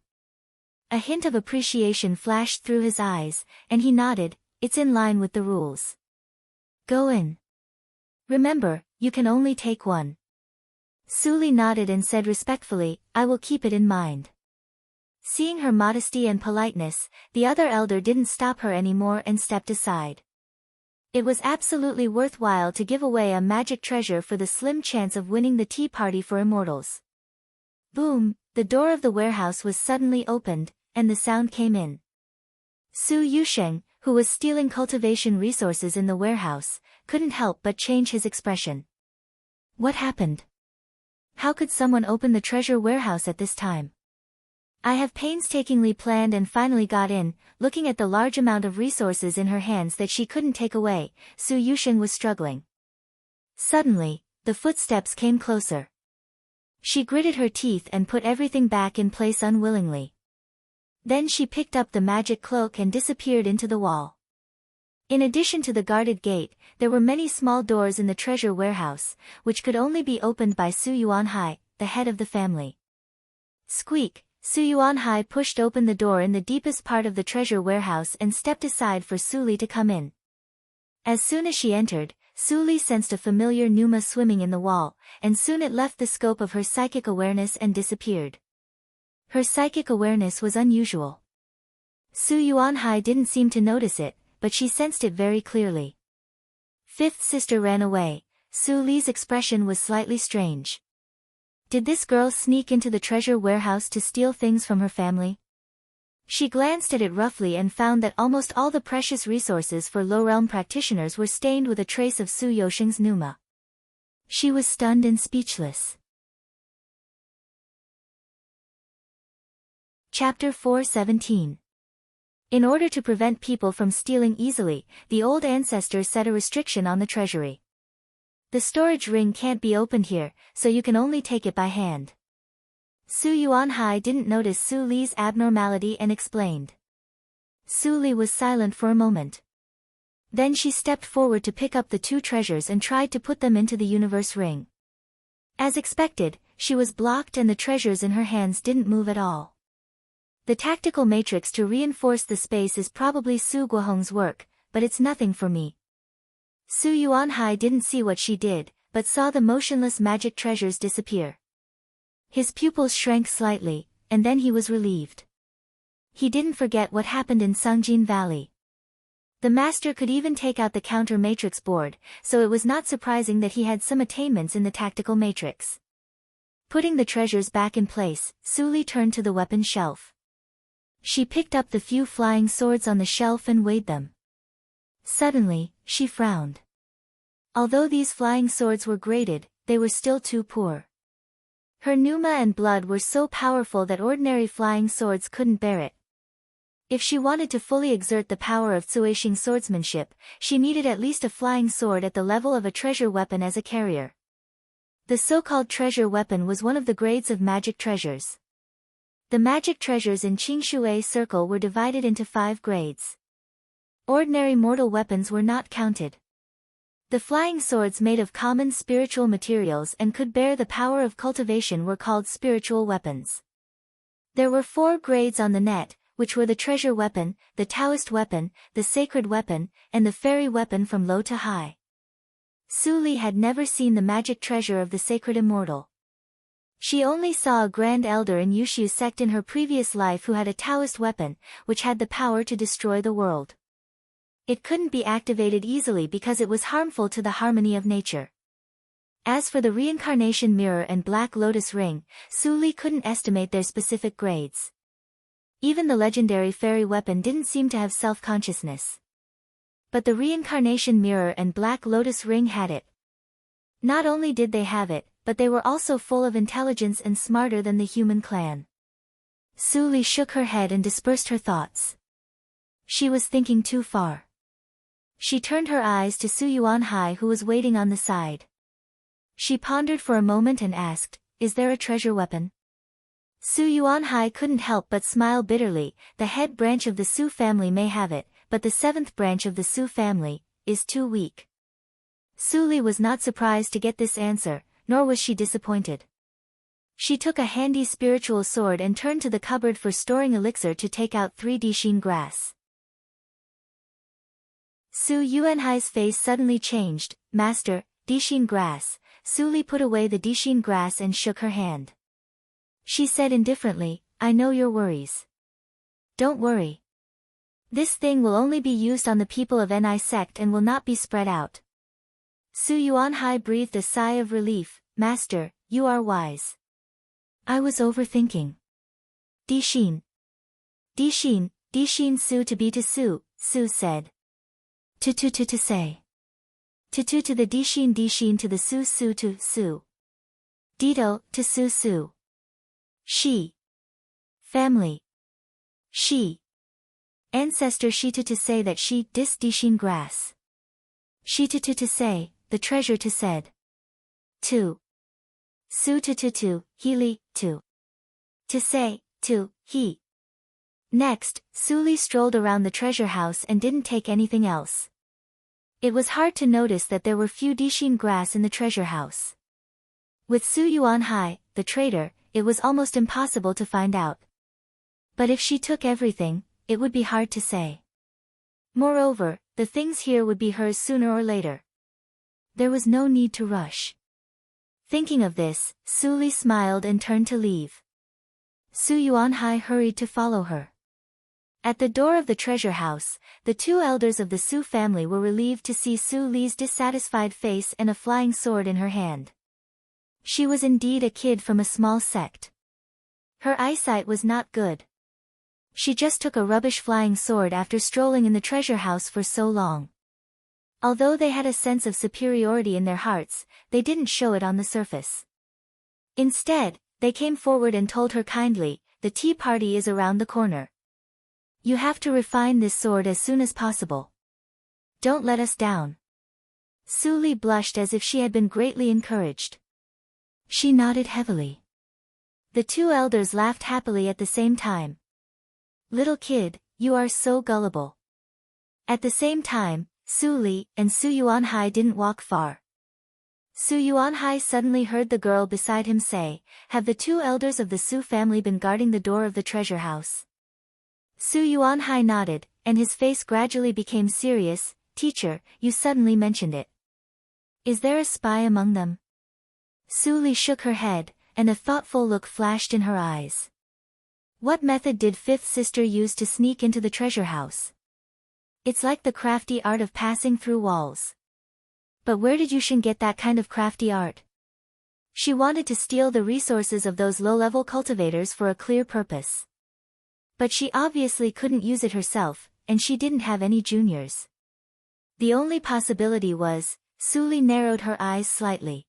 A hint of appreciation flashed through his eyes, and he nodded, it's in line with the rules. Go in. Remember, you can only take one. Su Li nodded and said respectfully, I will keep it in mind. Seeing her modesty and politeness, the other elder didn't stop her anymore and stepped aside. It was absolutely worthwhile to give away a magic treasure for the slim chance of winning the Tea Party for Immortals. Boom, the door of the warehouse was suddenly opened, and the sound came in. Su Yusheng, who was stealing cultivation resources in the warehouse, couldn't help but change his expression. What happened? How could someone open the treasure warehouse at this time? I have painstakingly planned and finally got in. Looking at the large amount of resources in her hands that she couldn't take away, Su Yusheng was struggling. Suddenly, the footsteps came closer. She gritted her teeth and put everything back in place unwillingly. Then she picked up the magic cloak and disappeared into the wall. In addition to the guarded gate, there were many small doors in the treasure warehouse, which could only be opened by Su Yuanhai, the head of the family. Squeak, Su Yuanhai pushed open the door in the deepest part of the treasure warehouse and stepped aside for Su Li to come in. As soon as she entered, Su Li sensed a familiar pneuma swimming in the wall, and soon it left the scope of her psychic awareness and disappeared. Her psychic awareness was unusual. Su Yuanhai didn't seem to notice it, but she sensed it very clearly. Fifth sister ran away. Su Li's expression was slightly strange. Did this girl sneak into the treasure warehouse to steal things from her family? She glanced at it roughly and found that almost all the precious resources for low-realm practitioners were stained with a trace of Su Yusheng's pneuma. She was stunned and speechless. Chapter 4:17. In order to prevent people from stealing easily, the old ancestors set a restriction on the treasury. The storage ring can't be opened here, so you can only take it by hand. Su Yuanhai didn't notice Su Li's abnormality and explained. Su Li was silent for a moment. Then she stepped forward to pick up the two treasures and tried to put them into the universe ring. As expected, she was blocked and the treasures in her hands didn't move at all. The tactical matrix to reinforce the space is probably Su Guohong's work, but it's nothing for me. Su Yuanhai didn't see what she did, but saw the motionless magic treasures disappear. His pupils shrank slightly, and then he was relieved. He didn't forget what happened in Songjin Valley. The master could even take out the counter matrix board, so it was not surprising that he had some attainments in the tactical matrix. Putting the treasures back in place, Su Li turned to the weapon shelf. She picked up the few flying swords on the shelf and weighed them. Suddenly, she frowned. Although these flying swords were graded, they were still too poor. Her pneuma and blood were so powerful that ordinary flying swords couldn't bear it. If she wanted to fully exert the power of Tsueshing swordsmanship, she needed at least a flying sword at the level of a treasure weapon as a carrier. The so-called treasure weapon was one of the grades of magic treasures. The magic treasures in Qingshui Circle were divided into 5 grades. Ordinary mortal weapons were not counted. The flying swords made of common spiritual materials and could bear the power of cultivation were called spiritual weapons. There were 4 grades on the net, which were the treasure weapon, the Taoist weapon, the sacred weapon, and the fairy weapon from low to high. Su Li had never seen the magic treasure of the sacred immortal. She only saw a grand elder in Yushu sect in her previous life who had a Taoist weapon, which had the power to destroy the world. It couldn't be activated easily because it was harmful to the harmony of nature. As for the reincarnation mirror and black lotus ring, Su Li couldn't estimate their specific grades. Even the legendary fairy weapon didn't seem to have self-consciousness. But the reincarnation mirror and black lotus ring had it. Not only did they have it, but they were also full of intelligence and smarter than the human clan. Su Li shook her head and dispersed her thoughts. She was thinking too far. She turned her eyes to Su Yuanhai who was waiting on the side. She pondered for a moment and asked, "Is there a treasure weapon?" Su Yuanhai couldn't help but smile bitterly. The head branch of the Su family may have it, but the 7th branch of the Su family is too weak. Su Li was not surprised to get this answer, nor was she disappointed. She took a handy spiritual sword and turned to the cupboard for storing elixir to take out 3 Dishin grass. Su Yuanhai's face suddenly changed. "Master, Dishin grass." Su Li put away the Dishin grass and shook her hand. She said indifferently, "I know your worries. Don't worry. This thing will only be used on the people of Ni sect and will not be spread out." Su Yuanhai breathed a sigh of relief. "Master, you are wise. I was overthinking." Dishin. Dishin, Dishin Su to be to Su, Su said. To say. To the Dishin Dishin to the Su Su to Su. Dito, to Su Su. She. Family. She. Ancestor she to say that she dis Dishin grass. She to say, the treasure to said. To. Su to, Healy, to. To say, to, he. Next, Su Li strolled around the treasure house and didn't take anything else. It was hard to notice that there were few Dishin grass in the treasure house. With Su Yuanhai, the trader, it was almost impossible to find out. But if she took everything, it would be hard to say. Moreover, the things here would be hers sooner or later. There was no need to rush. Thinking of this, Su Li smiled and turned to leave. Su Yuanhai hurried to follow her. At the door of the treasure house, the 2 elders of the Su family were relieved to see Su Li's dissatisfied face and a flying sword in her hand. She was indeed a kid from a small sect. Her eyesight was not good. She just took a rubbish flying sword after strolling in the treasure house for so long. Although they had a sense of superiority in their hearts, they didn't show it on the surface. Instead, they came forward and told her kindly, "The tea party is around the corner. You have to refine this sword as soon as possible. Don't let us down." Su Li blushed as if she had been greatly encouraged. She nodded heavily. The 2 elders laughed happily at the same time. "Little kid, you are so gullible." At the same time, Su Li and Su Yuanhai didn't walk far. Su Yuanhai suddenly heard the girl beside him say, "Have the 2 elders of the Su family been guarding the door of the treasure house?" Su Yuanhai nodded, and his face gradually became serious. "Teacher, you suddenly mentioned it. Is there a spy among them?" Su Li shook her head, and a thoughtful look flashed in her eyes. "What method did 5th sister use to sneak into the treasure house?" "It's like the crafty art of passing through walls." "But where did Yushin get that kind of crafty art?" "She wanted to steal the resources of those low-level cultivators for a clear purpose. But she obviously couldn't use it herself, and she didn't have any juniors. The only possibility was," Su Li narrowed her eyes slightly.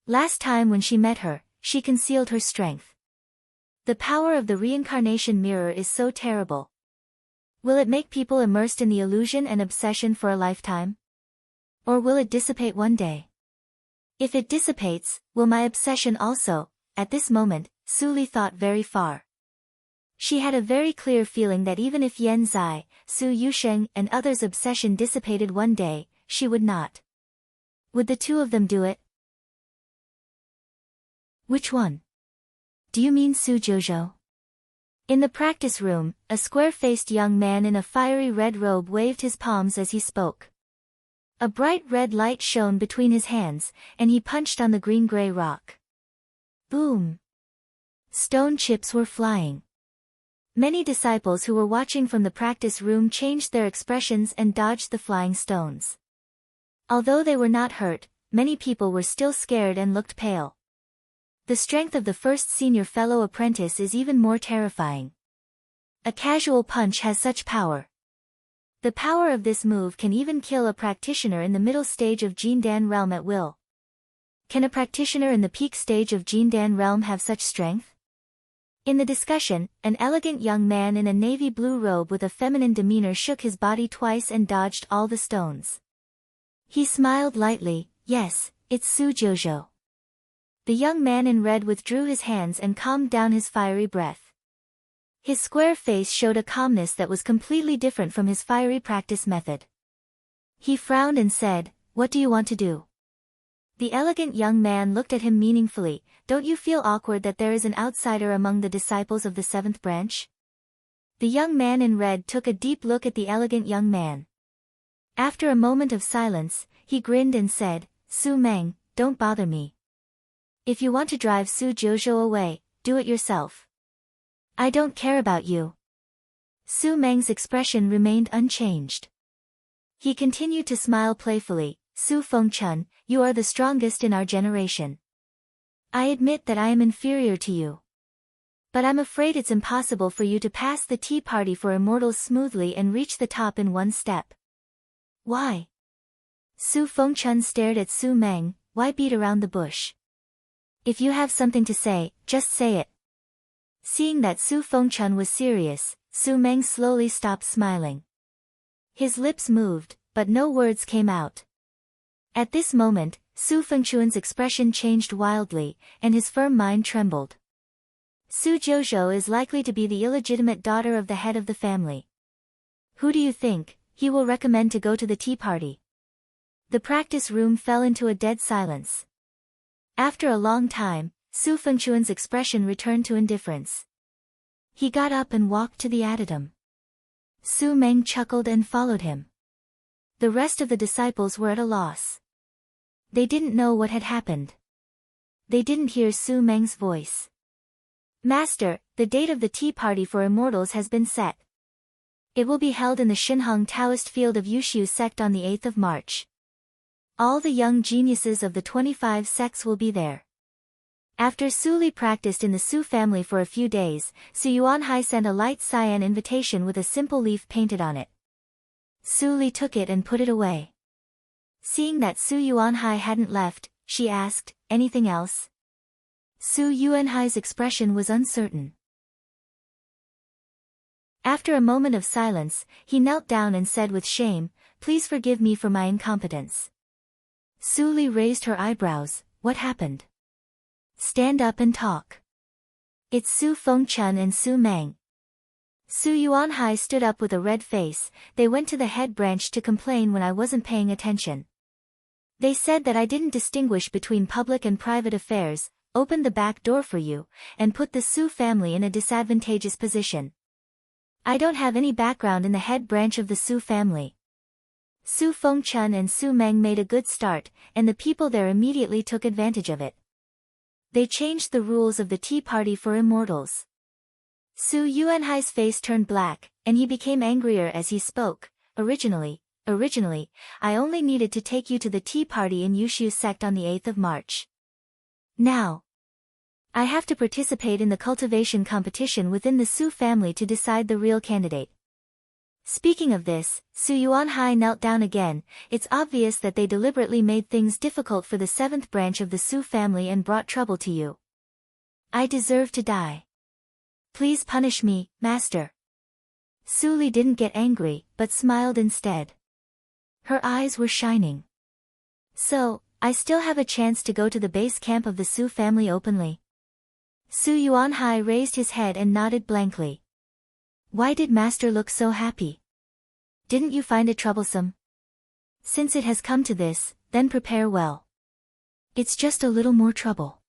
"Last time when she met her, she concealed her strength. The power of the reincarnation mirror is so terrible. Will it make people immersed in the illusion and obsession for a lifetime? Or will it dissipate one day? If it dissipates, will my obsession also? At this moment, Su Li thought very far. She had a very clear feeling that even if Yan Zai, Su Yusheng and others' obsession dissipated one day, she would not. Would the two of them do it? Which one? Do you mean Su Jojo? In the practice room, a square-faced young man in a fiery red robe waved his palms as he spoke. A bright red light shone between his hands, and he punched on the green-gray rock. Boom! Stone chips were flying. Many disciples who were watching from the practice room changed their expressions and dodged the flying stones. Although they were not hurt, many people were still scared and looked pale. The strength of the first senior fellow apprentice is even more terrifying. A casual punch has such power. The power of this move can even kill a practitioner in the middle stage of Jindan realm at will. Can a practitioner in the peak stage of Jindan realm have such strength? In the discussion, an elegant young man in a navy blue robe with a feminine demeanor shook his body twice and dodged all the stones. He smiled lightly. Yes, it's Su Jojo. The young man in red withdrew his hands and calmed down his fiery breath. His square face showed a calmness that was completely different from his fiery practice method. He frowned and said, "What do you want to do?" The elegant young man looked at him meaningfully. "Don't you feel awkward that there is an outsider among the disciples of the seventh branch?" The young man in red took a deep look at the elegant young man. After a moment of silence, he grinned and said, "Su Meng, don't bother me. If you want to drive Su Jojo away, do it yourself. I don't care about you." Su Meng's expression remained unchanged. He continued to smile playfully. "Su Fengchun, you are the strongest in our generation. I admit that I am inferior to you. But I'm afraid it's impossible for you to pass the tea party for immortals smoothly and reach the top in one step." "Why?" Su Fengchun stared at Su Meng. "Why beat around the bush? If you have something to say, just say it." Seeing that Su Fengchun was serious, Su Meng slowly stopped smiling. His lips moved, but no words came out. At this moment, Su Fengchun's expression changed wildly, and his firm mind trembled. Su Jojo is likely to be the illegitimate daughter of the head of the family. Who do you think he will recommend to go to the tea party? The practice room fell into a dead silence. After a long time, Su Fengchun's expression returned to indifference. He got up and walked to the adytum. Su Meng chuckled and followed him. The rest of the disciples were at a loss. They didn't know what had happened. They didn't hear Su Meng's voice. "Master, the date of the tea party for immortals has been set. It will be held in the Shinhong Taoist field of Yushu sect on the 8th of March. All the young geniuses of the 25 sects will be there." After Su Li practiced in the Su family for a few days, Su Yuanhai sent a light cyan invitation with a simple leaf painted on it. Su Li took it and put it away. Seeing that Su Yuanhai hadn't left, she asked, "Anything else?" Su Yuanhai's expression was uncertain. After a moment of silence, he knelt down and said with shame, "Please forgive me for my incompetence." Su Li raised her eyebrows. "What happened? Stand up and talk." "It's Su Fengchun and Su Meng." Su Yuanhai stood up with a red face. "They went to the head branch to complain when I wasn't paying attention. They said that I didn't distinguish between public and private affairs, opened the back door for you, and put the Su family in a disadvantageous position. I don't have any background in the head branch of the Su family." Su Fengchun and Su Meng made a good start, and the people there immediately took advantage of it. They changed the rules of the tea party for immortals. Su Yuanhai's face turned black, and he became angrier as he spoke. Originally, I only needed to take you to the tea party in Yushu sect on the 8th of March. Now, I have to participate in the cultivation competition within the Su family to decide the real candidate." Speaking of this, Su Yuanhai knelt down again. "It's obvious that they deliberately made things difficult for the 7th branch of the Su family and brought trouble to you. I deserve to die. Please punish me, master." Su Li didn't get angry, but smiled instead. Her eyes were shining. "So, I still have a chance to go to the base camp of the Su family openly. Su Yuanhai raised his head and nodded blankly. Why did Master look so happy? Didn't you find it troublesome? Since it has come to this, then prepare well. It's just a little more trouble.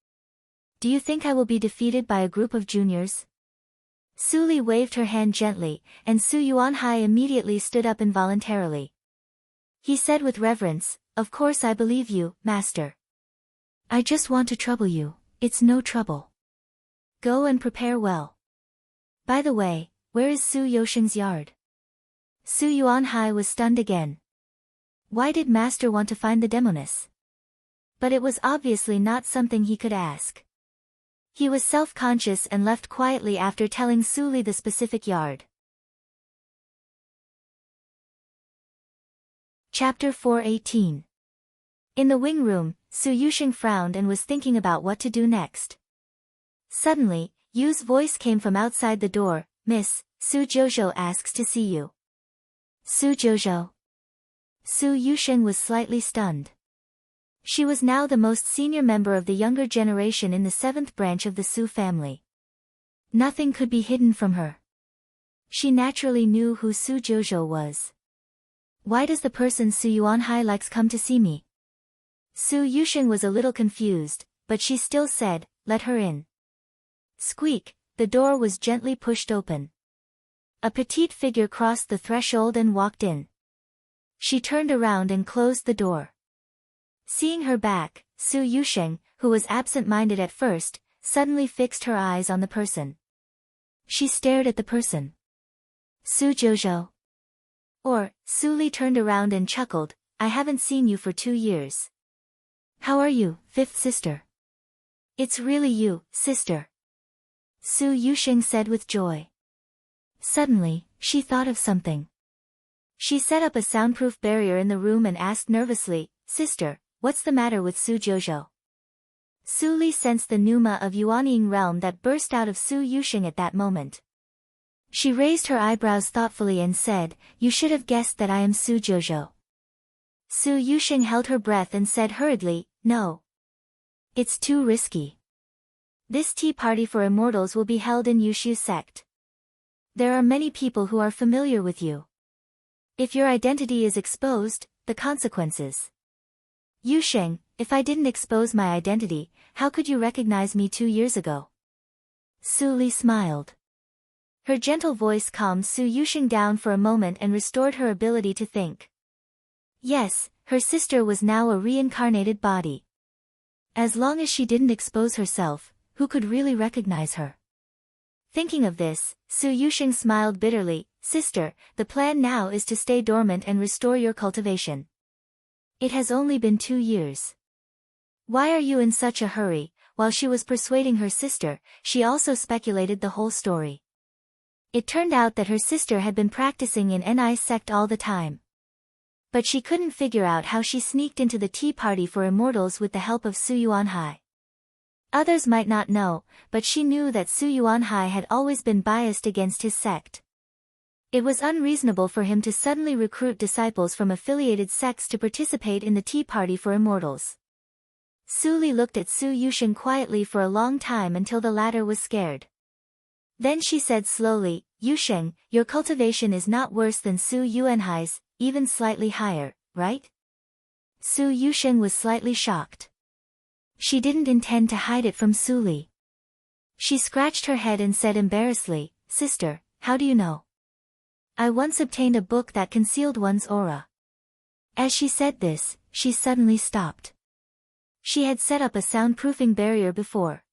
Do you think I will be defeated by a group of juniors? Su Li waved her hand gently, and Su Yuanhai immediately stood up involuntarily. He said with reverence, Of course I believe you, Master. I just want to trouble you, it's no trouble. Go and prepare well. By the way, where is Su Yosheng's yard? Su Yuanhai was stunned again. Why did Master want to find the demoness? But it was obviously not something he could ask. He was self-conscious and left quietly after telling Su Li the specific yard. Chapter 4:18. In the wing room, Su Yusheng frowned and was thinking about what to do next. Suddenly, Yu's voice came from outside the door, Miss, Su Jojo asks to see you. Su Jojo? Su Yusheng was slightly stunned. She was now the most senior member of the younger generation in the 7th branch of the Su family. Nothing could be hidden from her. She naturally knew who Su Jojo was. Why does the person Su Yuanhai likes come to see me? Su Yusheng was a little confused, but she still said, let her in. Squeak, the door was gently pushed open. A petite figure crossed the threshold and walked in. She turned around and closed the door. Seeing her back, Su Yusheng, who was absent-minded at first, suddenly fixed her eyes on the person. She stared at the person. Su Jojo. Su Li turned around and chuckled, I haven't seen you for 2 years. How are you, 5th sister? It's really you, sister. Su Yusheng said with joy. Suddenly, she thought of something. She set up a soundproof barrier in the room and asked nervously, Sister, what's the matter with Su Jojo? Su Li sensed the pneuma of Yuanying realm that burst out of Su Yusheng at that moment. She raised her eyebrows thoughtfully and said, You should have guessed that I am Su Jojo. Su Yusheng held her breath and said hurriedly, No. It's too risky. This tea party for immortals will be held in Yushu sect. There are many people who are familiar with you. If your identity is exposed, the consequences. Yusheng, if I didn't expose my identity, how could you recognize me 2 years ago? Su Li smiled. Her gentle voice calmed Su Yusheng down for a moment and restored her ability to think. Yes, her sister was now a reincarnated body. As long as she didn't expose herself, who could really recognize her? Thinking of this, Su Yusheng smiled bitterly, Sister, the plan now is to stay dormant and restore your cultivation. It has only been 2 years. Why are you in such a hurry? While she was persuading her sister, she also speculated the whole story. It turned out that her sister had been practicing in Ni's sect all the time. But she couldn't figure out how she sneaked into the tea party for immortals with the help of Su Yuanhai. Others might not know, but she knew that Su Yuanhai had always been biased against his sect. It was unreasonable for him to suddenly recruit disciples from affiliated sects to participate in the tea party for immortals. Su Li looked at Su Yusheng quietly for a long time until the latter was scared. Then she said slowly, Yusheng, your cultivation is not worse than Su Yuanhai's, even slightly higher, right? Su Yusheng was slightly shocked. She didn't intend to hide it from Su Li. She scratched her head and said embarrassedly, Sister, how do you know? I once obtained a book that concealed one's aura. As she said this, she suddenly stopped. She had set up a soundproofing barrier before.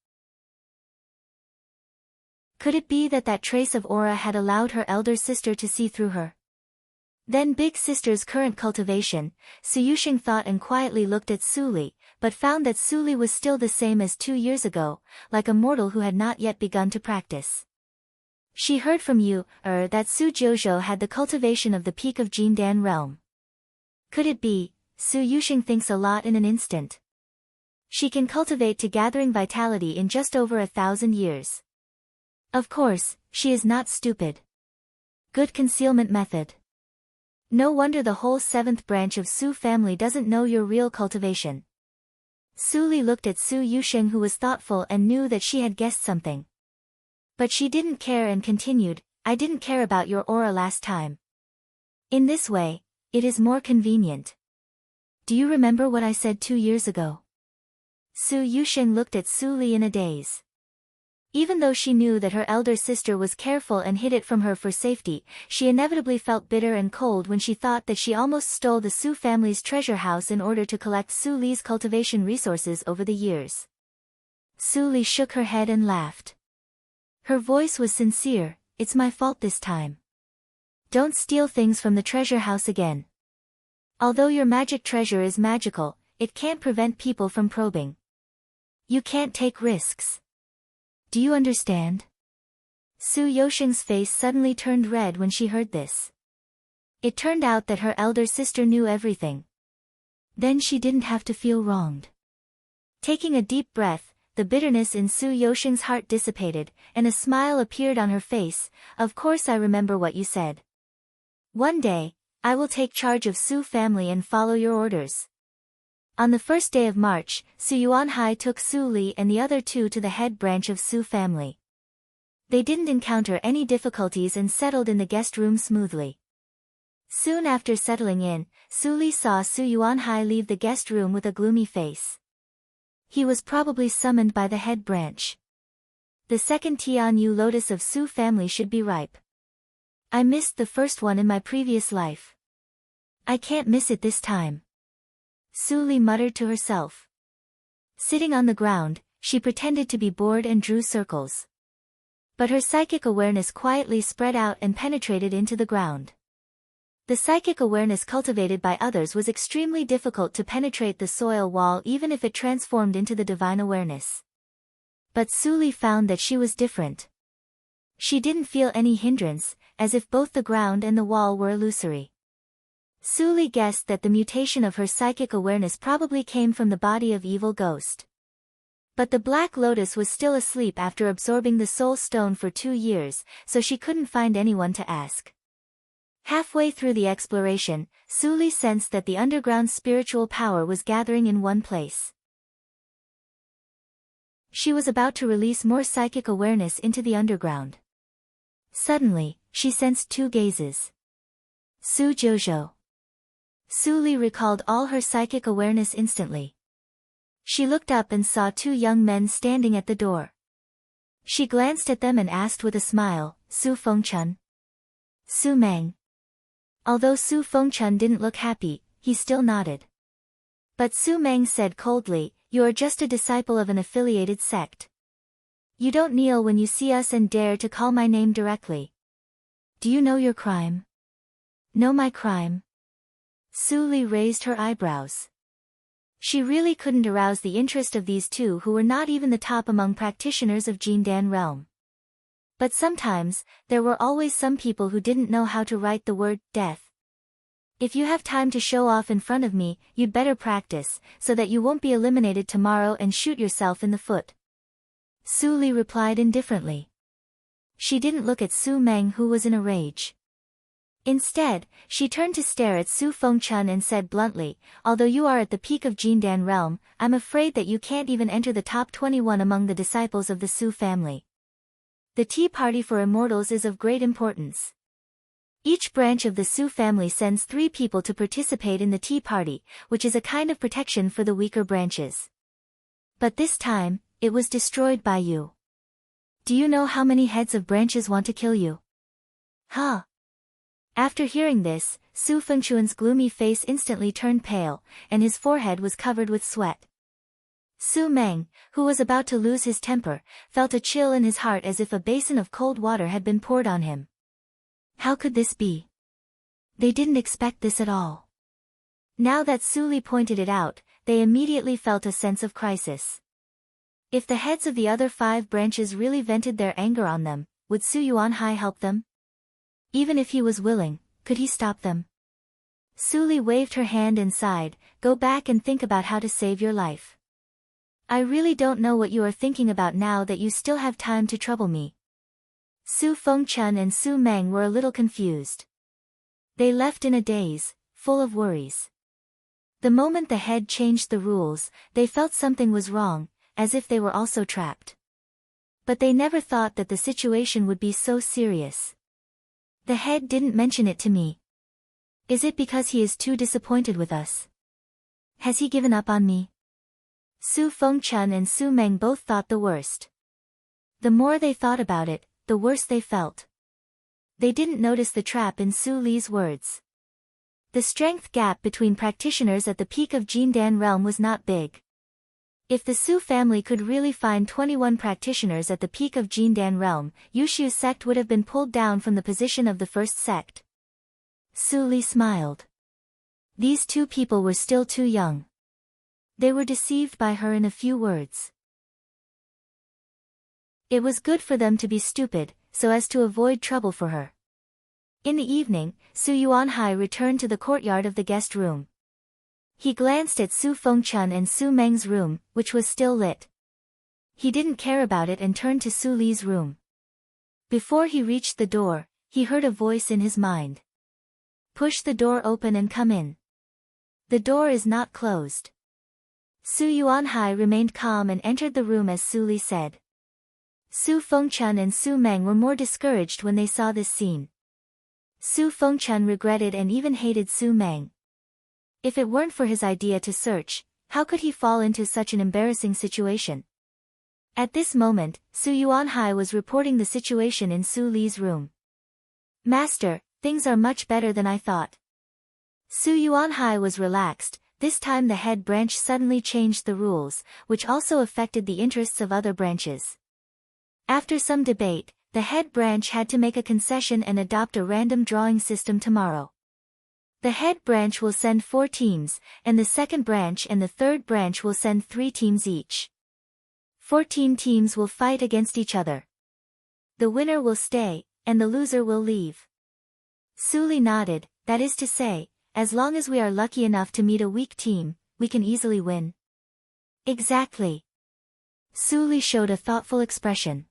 Could it be that that trace of aura had allowed her elder sister to see through her? Then big sister's current cultivation, Su Yusheng thought and quietly looked at Su Li, but found that Su Li was still the same as 2 years ago, like a mortal who had not yet begun to practice. She heard from you, that Su Jojo had the cultivation of the peak of Jindan realm. Could it be? Su Yusheng thinks a lot in an instant. She can cultivate to gathering vitality in just over 1,000 years. Of course, she is not stupid. Good concealment method. No wonder the whole 7th branch of Su family doesn't know your real cultivation. Su Li looked at Su Yusheng, who was thoughtful and knew that she had guessed something. But she didn't care and continued, I didn't care about your aura last time. In this way, it is more convenient. Do you remember what I said 2 years ago? Su Yusheng looked at Su Li in a daze. Even though she knew that her elder sister was careful and hid it from her for safety, she inevitably felt bitter and cold when she thought that she almost stole the Su family's treasure house in order to collect Su Li's cultivation resources over the years. Su Li shook her head and laughed. Her voice was sincere, it's my fault this time. Don't steal things from the treasure house again. Although your magic treasure is magical, it can't prevent people from probing. You can't take risks. Do you understand? Su Yusheng's face suddenly turned red when she heard this. It turned out that her elder sister knew everything. Then she didn't have to feel wronged. Taking a deep breath, the bitterness in Su Yusheng's heart dissipated, and a smile appeared on her face. Of course I remember what you said. One day, I will take charge of Su family and follow your orders. On the first day of March, Su Yuanhai took Su Li and the other two to the head branch of Su family. They didn't encounter any difficulties and settled in the guest room smoothly. Soon after settling in, Su Li saw Su Yuanhai leave the guest room with a gloomy face. He was probably summoned by the head branch. The second Tianyu lotus of Su family should be ripe. I missed the first one in my previous life. I can't miss it this time. Su Li muttered to herself. Sitting on the ground, she pretended to be bored and drew circles. But her psychic awareness quietly spread out and penetrated into the ground. The psychic awareness cultivated by others was extremely difficult to penetrate the soil wall even if it transformed into the divine awareness. But Su Li found that she was different. She didn't feel any hindrance, as if both the ground and the wall were illusory. Su Li guessed that the mutation of her psychic awareness probably came from the body of evil ghost. But the Black Lotus was still asleep after absorbing the soul stone for 2 years, so she couldn't find anyone to ask. Halfway through the exploration, Su Li sensed that the underground spiritual power was gathering in one place. She was about to release more psychic awareness into the underground. Suddenly, she sensed 2 gazes. Su Jojo. Su Li recalled all her psychic awareness instantly. She looked up and saw 2 young men standing at the door. She glanced at them and asked with a smile, Su Fengchun? Su Meng. Although Su Fengchun didn't look happy, he still nodded. But Su Meng said coldly, you are just a disciple of an affiliated sect. You don't kneel when you see us and dare to call my name directly. Do you know your crime? Know my crime? Su Li raised her eyebrows. She really couldn't arouse the interest of these 2 who were not even the top among practitioners of Jindan realm. But sometimes, there were always some people who didn't know how to write the word death. If you have time to show off in front of me, you'd better practice, so that you won't be eliminated tomorrow and shoot yourself in the foot. Su Li replied indifferently. She didn't look at Su Meng, who was in a rage. Instead, she turned to stare at Su Fengchun and said bluntly, although you are at the peak of Jindan realm, I'm afraid that you can't even enter the top 21 among the disciples of the Su family. The tea party for immortals is of great importance. Each branch of the Su family sends 3 people to participate in the tea party, which is a kind of protection for the weaker branches. But this time, it was destroyed by you. Do you know how many heads of branches want to kill you? Huh? After hearing this, Su Fengchun's gloomy face instantly turned pale, and his forehead was covered with sweat. Su Meng, who was about to lose his temper, felt a chill in his heart as if a basin of cold water had been poured on him. How could this be? They didn't expect this at all. Now that Su Li pointed it out, they immediately felt a sense of crisis. If the heads of the other 5 branches really vented their anger on them, would Su Yuanhai help them? Even if he was willing, could he stop them? Su Li waved her hand and sighed, go back and think about how to save your life. I really don't know what you are thinking about now that you still have time to trouble me. Su Fengchun and Su Meng were a little confused. They left in a daze, full of worries. The moment the head changed the rules, they felt something was wrong, as if they were also trapped. But they never thought that the situation would be so serious. The head didn't mention it to me. Is it because he is too disappointed with us? Has he given up on me? Su Fengchun and Su Meng both thought the worst. The more they thought about it, the worse they felt. They didn't notice the trap in Su Li's words. The strength gap between practitioners at the peak of Jindan realm was not big. If the Su family could really find 21 practitioners at the peak of Jindan realm, Yushu's sect would have been pulled down from the position of the first sect. Su Li smiled. These two people were still too young. They were deceived by her in a few words. It was good for them to be stupid, so as to avoid trouble for her. In the evening, Su Yuanhai returned to the courtyard of the guest room. He glanced at Su Fengchun and Su Meng's room, which was still lit. He didn't care about it and turned to Su Li's room. Before he reached the door, he heard a voice in his mind. Push the door open and come in. The door is not closed. Su Yuanhai remained calm and entered the room as Su Li said. Su Fengchun and Su Meng were more discouraged when they saw this scene. Su Fengchun regretted and even hated Su Meng. If it weren't for his idea to search, how could he fall into such an embarrassing situation? At this moment, Su Yuanhai was reporting the situation in Su Li's room. Master, things are much better than I thought. Su Yuanhai was relaxed. This time the head branch suddenly changed the rules, which also affected the interests of other branches. After some debate, the head branch had to make a concession and adopt a random drawing system tomorrow. The head branch will send 4 teams, and the second branch and the third branch will send 3 teams each. 14 teams will fight against each other. The winner will stay, and the loser will leave. Su Li nodded, that is to say, as long as we are lucky enough to meet a weak team, we can easily win. Exactly. Su Li showed a thoughtful expression.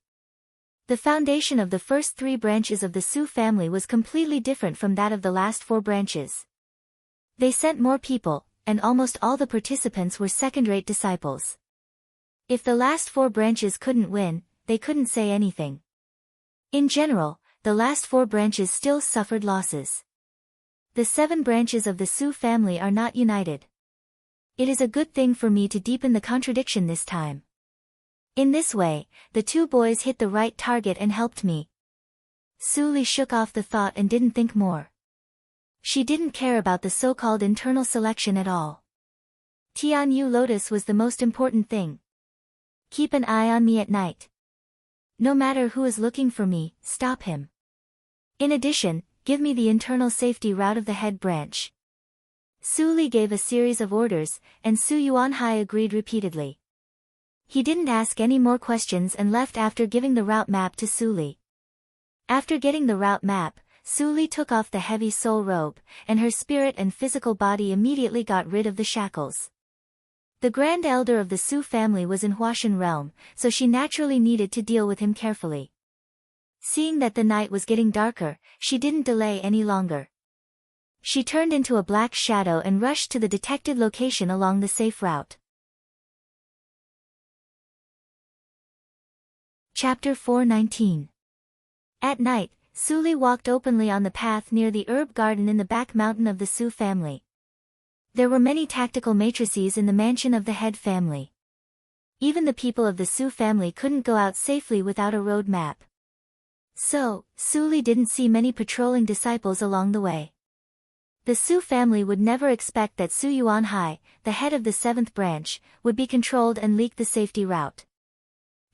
The foundation of the first 3 branches of the Su family was completely different from that of the last 4 branches. They sent more people, and almost all the participants were second-rate disciples. If the last 4 branches couldn't win, they couldn't say anything. In general, the last 4 branches still suffered losses. The 7 branches of the Su family are not united. It is a good thing for me to deepen the contradiction this time. In this way, the 2 boys hit the right target and helped me. Su Li shook off the thought and didn't think more. She didn't care about the so-called internal selection at all. Tianyu Lotus was the most important thing. Keep an eye on me at night. No matter who is looking for me, stop him. In addition, give me the internal safety route of the head branch. Su Li gave a series of orders, and Su Yuanhai agreed repeatedly. He didn't ask any more questions and left after giving the route map to Su Li. After getting the route map, Su Li took off the heavy soul robe, and her spirit and physical body immediately got rid of the shackles. The Grand Elder of the Su family was in Huashan realm, so she naturally needed to deal with him carefully. Seeing that the night was getting darker, she didn't delay any longer. She turned into a black shadow and rushed to the detected location along the safe route. Chapter 419. At night, Su Li walked openly on the path near the herb garden in the back mountain of the Su family. There were many tactical matrices in the mansion of the head family. Even the people of the Su family couldn't go out safely without a road map. So, Su Li didn't see many patrolling disciples along the way. The Su family would never expect that Su Yuanhai, the head of the 7th branch, would be controlled and leak the safety route.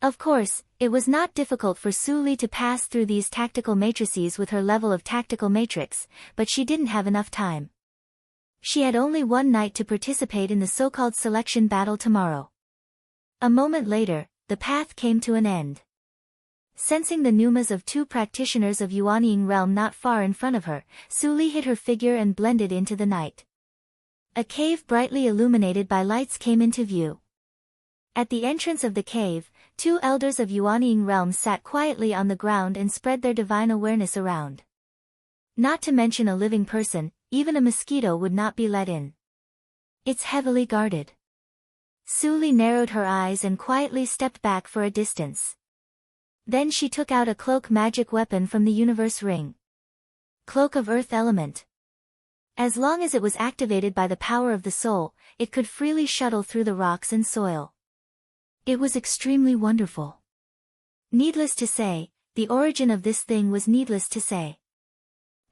Of course, it was not difficult for Su Li to pass through these tactical matrices with her level of tactical matrix, but she didn't have enough time. She had only one night to participate in the so-called selection battle tomorrow. A moment later, the path came to an end. Sensing the pneumas of 2 practitioners of Yuanying realm not far in front of her, Su Li hid her figure and blended into the night. A cave brightly illuminated by lights came into view. At the entrance of the cave, 2 elders of Yuanying realm sat quietly on the ground and spread their divine awareness around. Not to mention a living person, even a mosquito would not be let in. It's heavily guarded. Su Li narrowed her eyes and quietly stepped back for a distance. Then she took out a cloak magic weapon from the universe ring. Cloak of Earth Element. As long as it was activated by the power of the soul, it could freely shuttle through the rocks and soil. It was extremely wonderful. Needless to say, the origin of this thing was needless to say.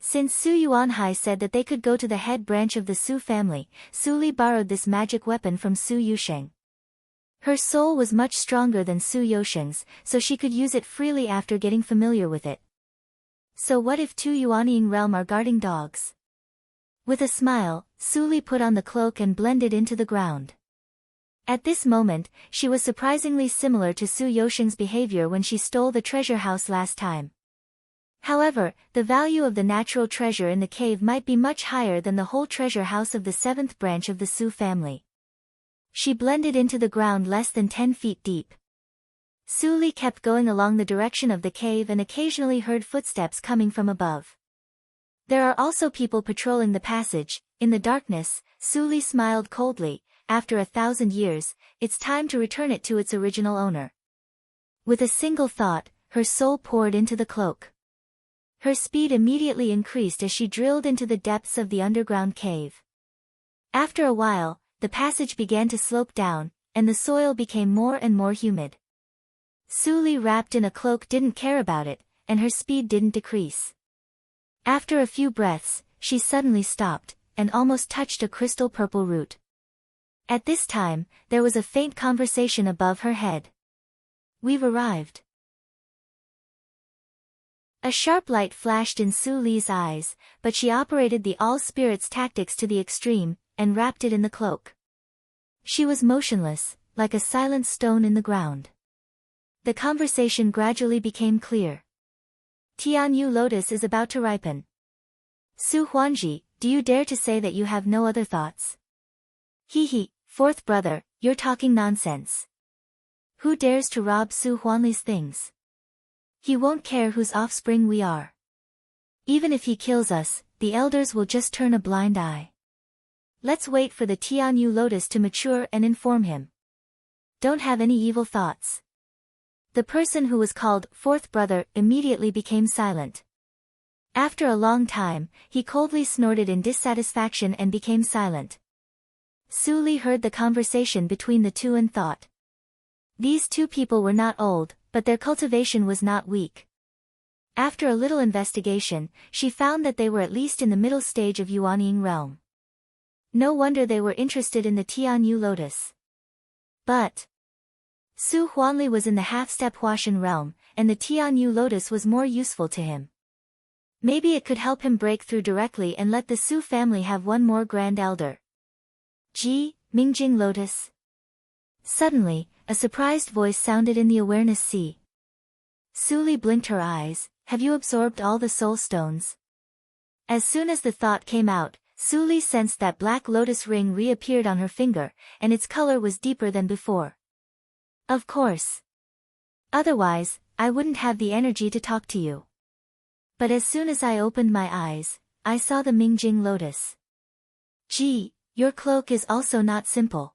Since Su Yuanhai said that they could go to the head branch of the Su family, Su Li borrowed this magic weapon from Su Yusheng. Her soul was much stronger than Su Yusheng's, so she could use it freely after getting familiar with it. So what if 2 Yuanying realm are guarding dogs? With a smile, Su Li put on the cloak and blended into the ground. At this moment, she was surprisingly similar to Su Yusheng's behavior when she stole the treasure house last time. However, the value of the natural treasure in the cave might be much higher than the whole treasure house of the 7th branch of the Su family. She blended into the ground less than 10 feet deep. Su Li kept going along the direction of the cave and occasionally heard footsteps coming from above. There are also people patrolling the passage. In the darkness, Su Li smiled coldly. After 1,000 years, it's time to return it to its original owner. With a single thought, her soul poured into the cloak. Her speed immediately increased as she drilled into the depths of the underground cave. After a while, the passage began to slope down, and the soil became more and more humid. Su Li, wrapped in a cloak, didn't care about it, and her speed didn't decrease. After a few breaths, she suddenly stopped, and almost touched a crystal purple root. At this time, there was a faint conversation above her head. We've arrived. A sharp light flashed in Su Li's eyes, but she operated the all-spirits tactics to the extreme, and wrapped it in the cloak. She was motionless, like a silent stone in the ground. The conversation gradually became clear. Tianyu lotus is about to ripen. Su Huanji, do you dare to say that you have no other thoughts? He, 4th brother, you're talking nonsense. Who dares to rob Su Huanli's things? He won't care whose offspring we are. Even if he kills us, the elders will just turn a blind eye. Let's wait for the Tianyu lotus to mature and inform him. Don't have any evil thoughts. The person who was called 4th brother immediately became silent. After a long time, he coldly snorted in dissatisfaction and became silent. Su Li heard the conversation between the two and thought. These two people were not old, but their cultivation was not weak. After a little investigation, she found that they were at least in the middle stage of Yuanying realm. No wonder they were interested in the Tianyu lotus. But Su Huanli was in the half-step Huashan realm, and the Tianyu lotus was more useful to him. Maybe it could help him break through directly and let the Su family have one more grand elder. Mingjing lotus. Suddenly, a surprised voice sounded in the awareness sea. Su Li blinked her eyes. Have you absorbed all the soul stones? As soon as the thought came out, Su Li sensed that black lotus ring reappeared on her finger, and its color was deeper than before. Of course. Otherwise, I wouldn't have the energy to talk to you. But as soon as I opened my eyes, I saw the Mingjing lotus. Your cloak is also not simple.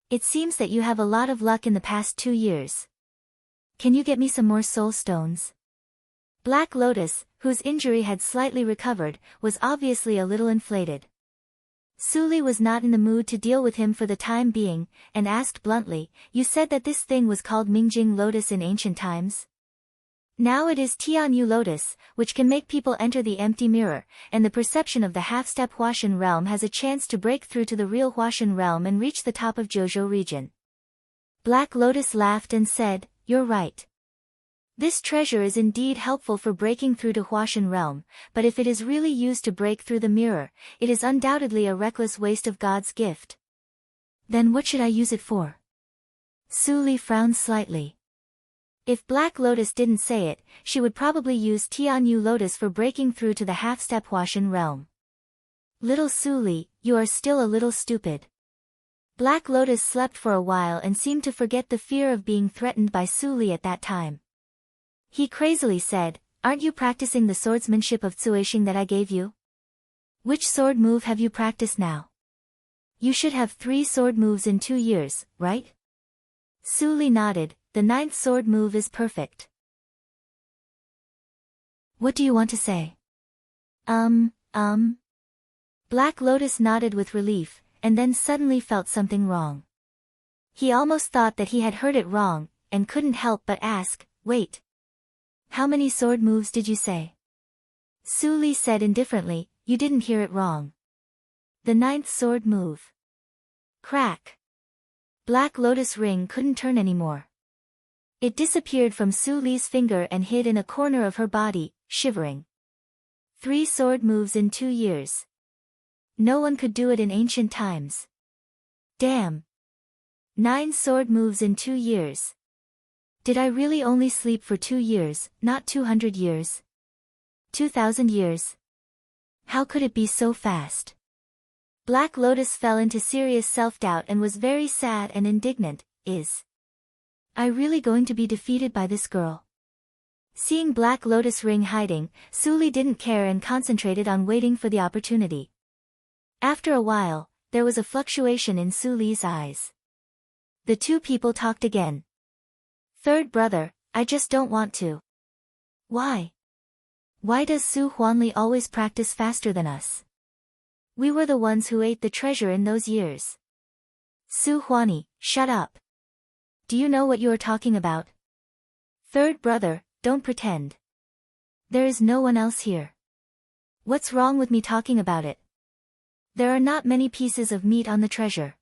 It seems that you have a lot of luck in the past 2 years. Can you get me some more soul stones? Black Lotus, whose injury had slightly recovered, was obviously a little inflated. Su Li was not in the mood to deal with him for the time being, and asked bluntly, you said that this thing was called Mingjing lotus in ancient times? Now it is Tianyu lotus, which can make people enter the empty mirror, and the perception of the half-step Huashan realm has a chance to break through to the real Huashan realm and reach the top of Jouzhou region. Black Lotus laughed and said, you're right. This treasure is indeed helpful for breaking through to Huashan realm, but if it is really used to break through the mirror, it is undoubtedly a reckless waste of God's gift. Then what should I use it for? Su Li frowned slightly. If Black Lotus didn't say it, she would probably use Tianyu lotus for breaking through to the half-step Huashan realm. Little Su Li, you are still a little stupid. Black Lotus slept for a while and seemed to forget the fear of being threatened by Su Li at that time. He crazily said, aren't you practicing the swordsmanship of Tsuishing that I gave you? Which sword move have you practiced now? You should have 3 sword moves in 2 years, right? Su Li nodded. The 9th sword move is perfect. What do you want to say? Black Lotus nodded with relief, and then suddenly felt something wrong. He almost thought that he had heard it wrong, and couldn't help but ask, wait. How many sword moves did you say? Su Li said indifferently, you didn't hear it wrong. The 9th sword move. Crack. Black Lotus ring couldn't turn anymore. It disappeared from Su Li's finger and hid in a corner of her body, shivering. 3 sword moves in 2 years. No one could do it in ancient times. Damn. 9 sword moves in 2 years. Did I really only sleep for 2 years, not 200 years? 2,000 years? How could it be so fast? Black Lotus fell into serious self-doubt and was very sad and indignant. Is I really going to be defeated by this girl? Seeing Black Lotus ring hiding, Su Li didn't care and concentrated on waiting for the opportunity. After a while, there was a fluctuation in Su Li's eyes. The 2 people talked again. Third brother, I just don't want to. Why? Why does Su Huanli always practice faster than us? We were the ones who ate the treasure in those years. Su Huani, shut up. Do you know what you are talking about? Third brother, don't pretend. There is no one else here. What's wrong with me talking about it? There are not many pieces of meat on the treasure.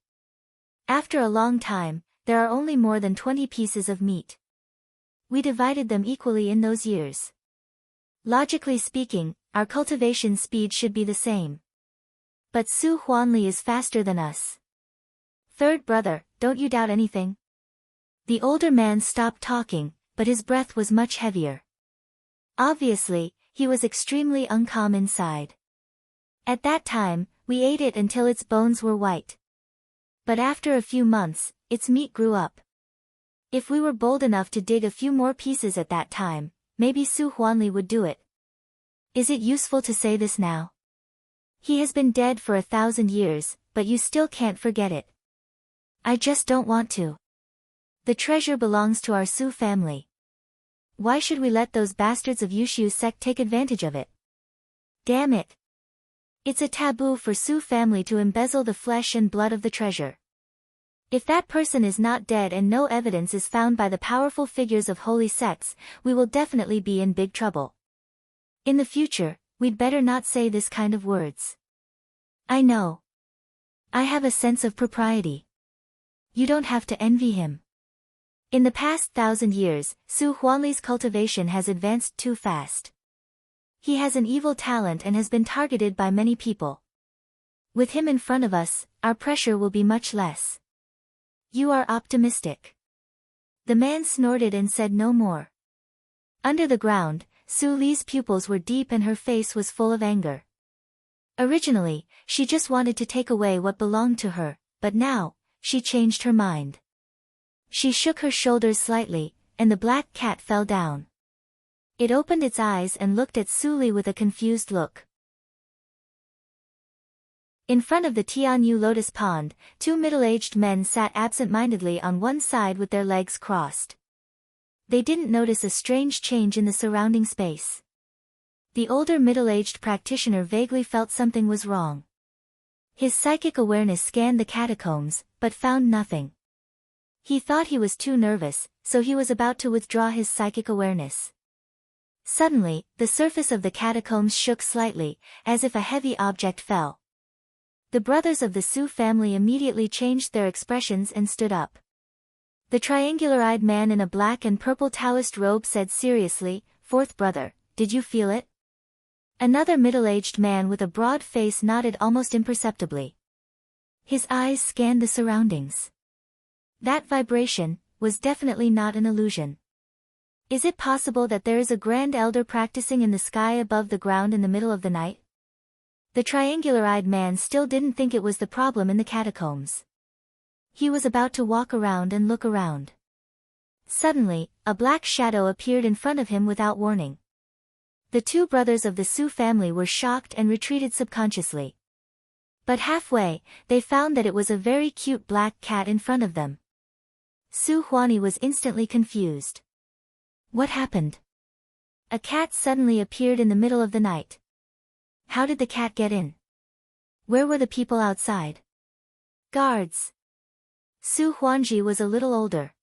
After a long time, there are only more than 20 pieces of meat. We divided them equally in those years. Logically speaking, our cultivation speed should be the same. But Su Huanli is faster than us. Third brother, don't you doubt anything? The older man stopped talking, but his breath was much heavier. Obviously, he was extremely uncalm inside. At that time, we ate it until its bones were white. But after a few months, its meat grew up. If we were bold enough to dig a few more pieces at that time, maybe Su Huanli would do it. Is it useful to say this now? He has been dead for 1,000 years, but you still can't forget it. I just don't want to. The treasure belongs to our Su family. Why should we let those bastards of Yushu's sect take advantage of it? Damn it. It's a taboo for Su family to embezzle the flesh and blood of the treasure. If that person is not dead and no evidence is found by the powerful figures of holy sects, we will definitely be in big trouble. In the future, we'd better not say this kind of words. I know. I have a sense of propriety. You don't have to envy him. In the past 1,000 years, Su Huanli's cultivation has advanced too fast. He has an evil talent and has been targeted by many people. With him in front of us, our pressure will be much less. You are optimistic. The man snorted and said no more. Under the ground, Su Li's pupils were deep and her face was full of anger. Originally, she just wanted to take away what belonged to her, but now, she changed her mind. She shook her shoulders slightly, and the black cat fell down. It opened its eyes and looked at Su Li with a confused look. In front of the Tianyu lotus pond, 2 middle-aged men sat absent-mindedly on one side with their legs crossed. They didn't notice a strange change in the surrounding space. The older middle-aged practitioner vaguely felt something was wrong. His psychic awareness scanned the catacombs, but found nothing. He thought he was too nervous, so he was about to withdraw his psychic awareness. Suddenly, the surface of the catacombs shook slightly, as if a heavy object fell. The brothers of the Su family immediately changed their expressions and stood up. The triangular-eyed man in a black and purple Taoist robe said seriously, "Fourth brother, did you feel it?" Another middle-aged man with a broad face nodded almost imperceptibly. His eyes scanned the surroundings. That vibration was definitely not an illusion. Is it possible that there is a grand elder practicing in the sky above the ground in the middle of the night? The triangular-eyed man still didn't think it was the problem in the catacombs. He was about to walk around and look around. Suddenly, a black shadow appeared in front of him without warning. The 2 brothers of the Su family were shocked and retreated subconsciously. But halfway, they found that it was a very cute black cat in front of them. Su Huani was instantly confused. What happened? A cat suddenly appeared in the middle of the night. How did the cat get in? Where were the people outside? Guards. Su Huanji was a little older.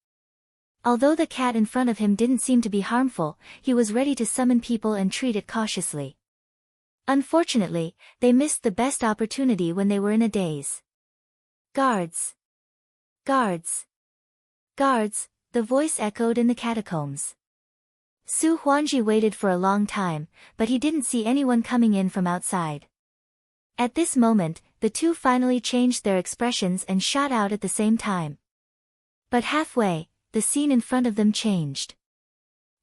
Although the cat in front of him didn't seem to be harmful, he was ready to summon people and treat it cautiously. Unfortunately, they missed the best opportunity when they were in a daze. Guards. Guards. Guards, the voice echoed in the catacombs. Su Huanji waited for a long time, but he didn't see anyone coming in from outside. At this moment, the two finally changed their expressions and shot out at the same time. But halfway, the scene in front of them changed.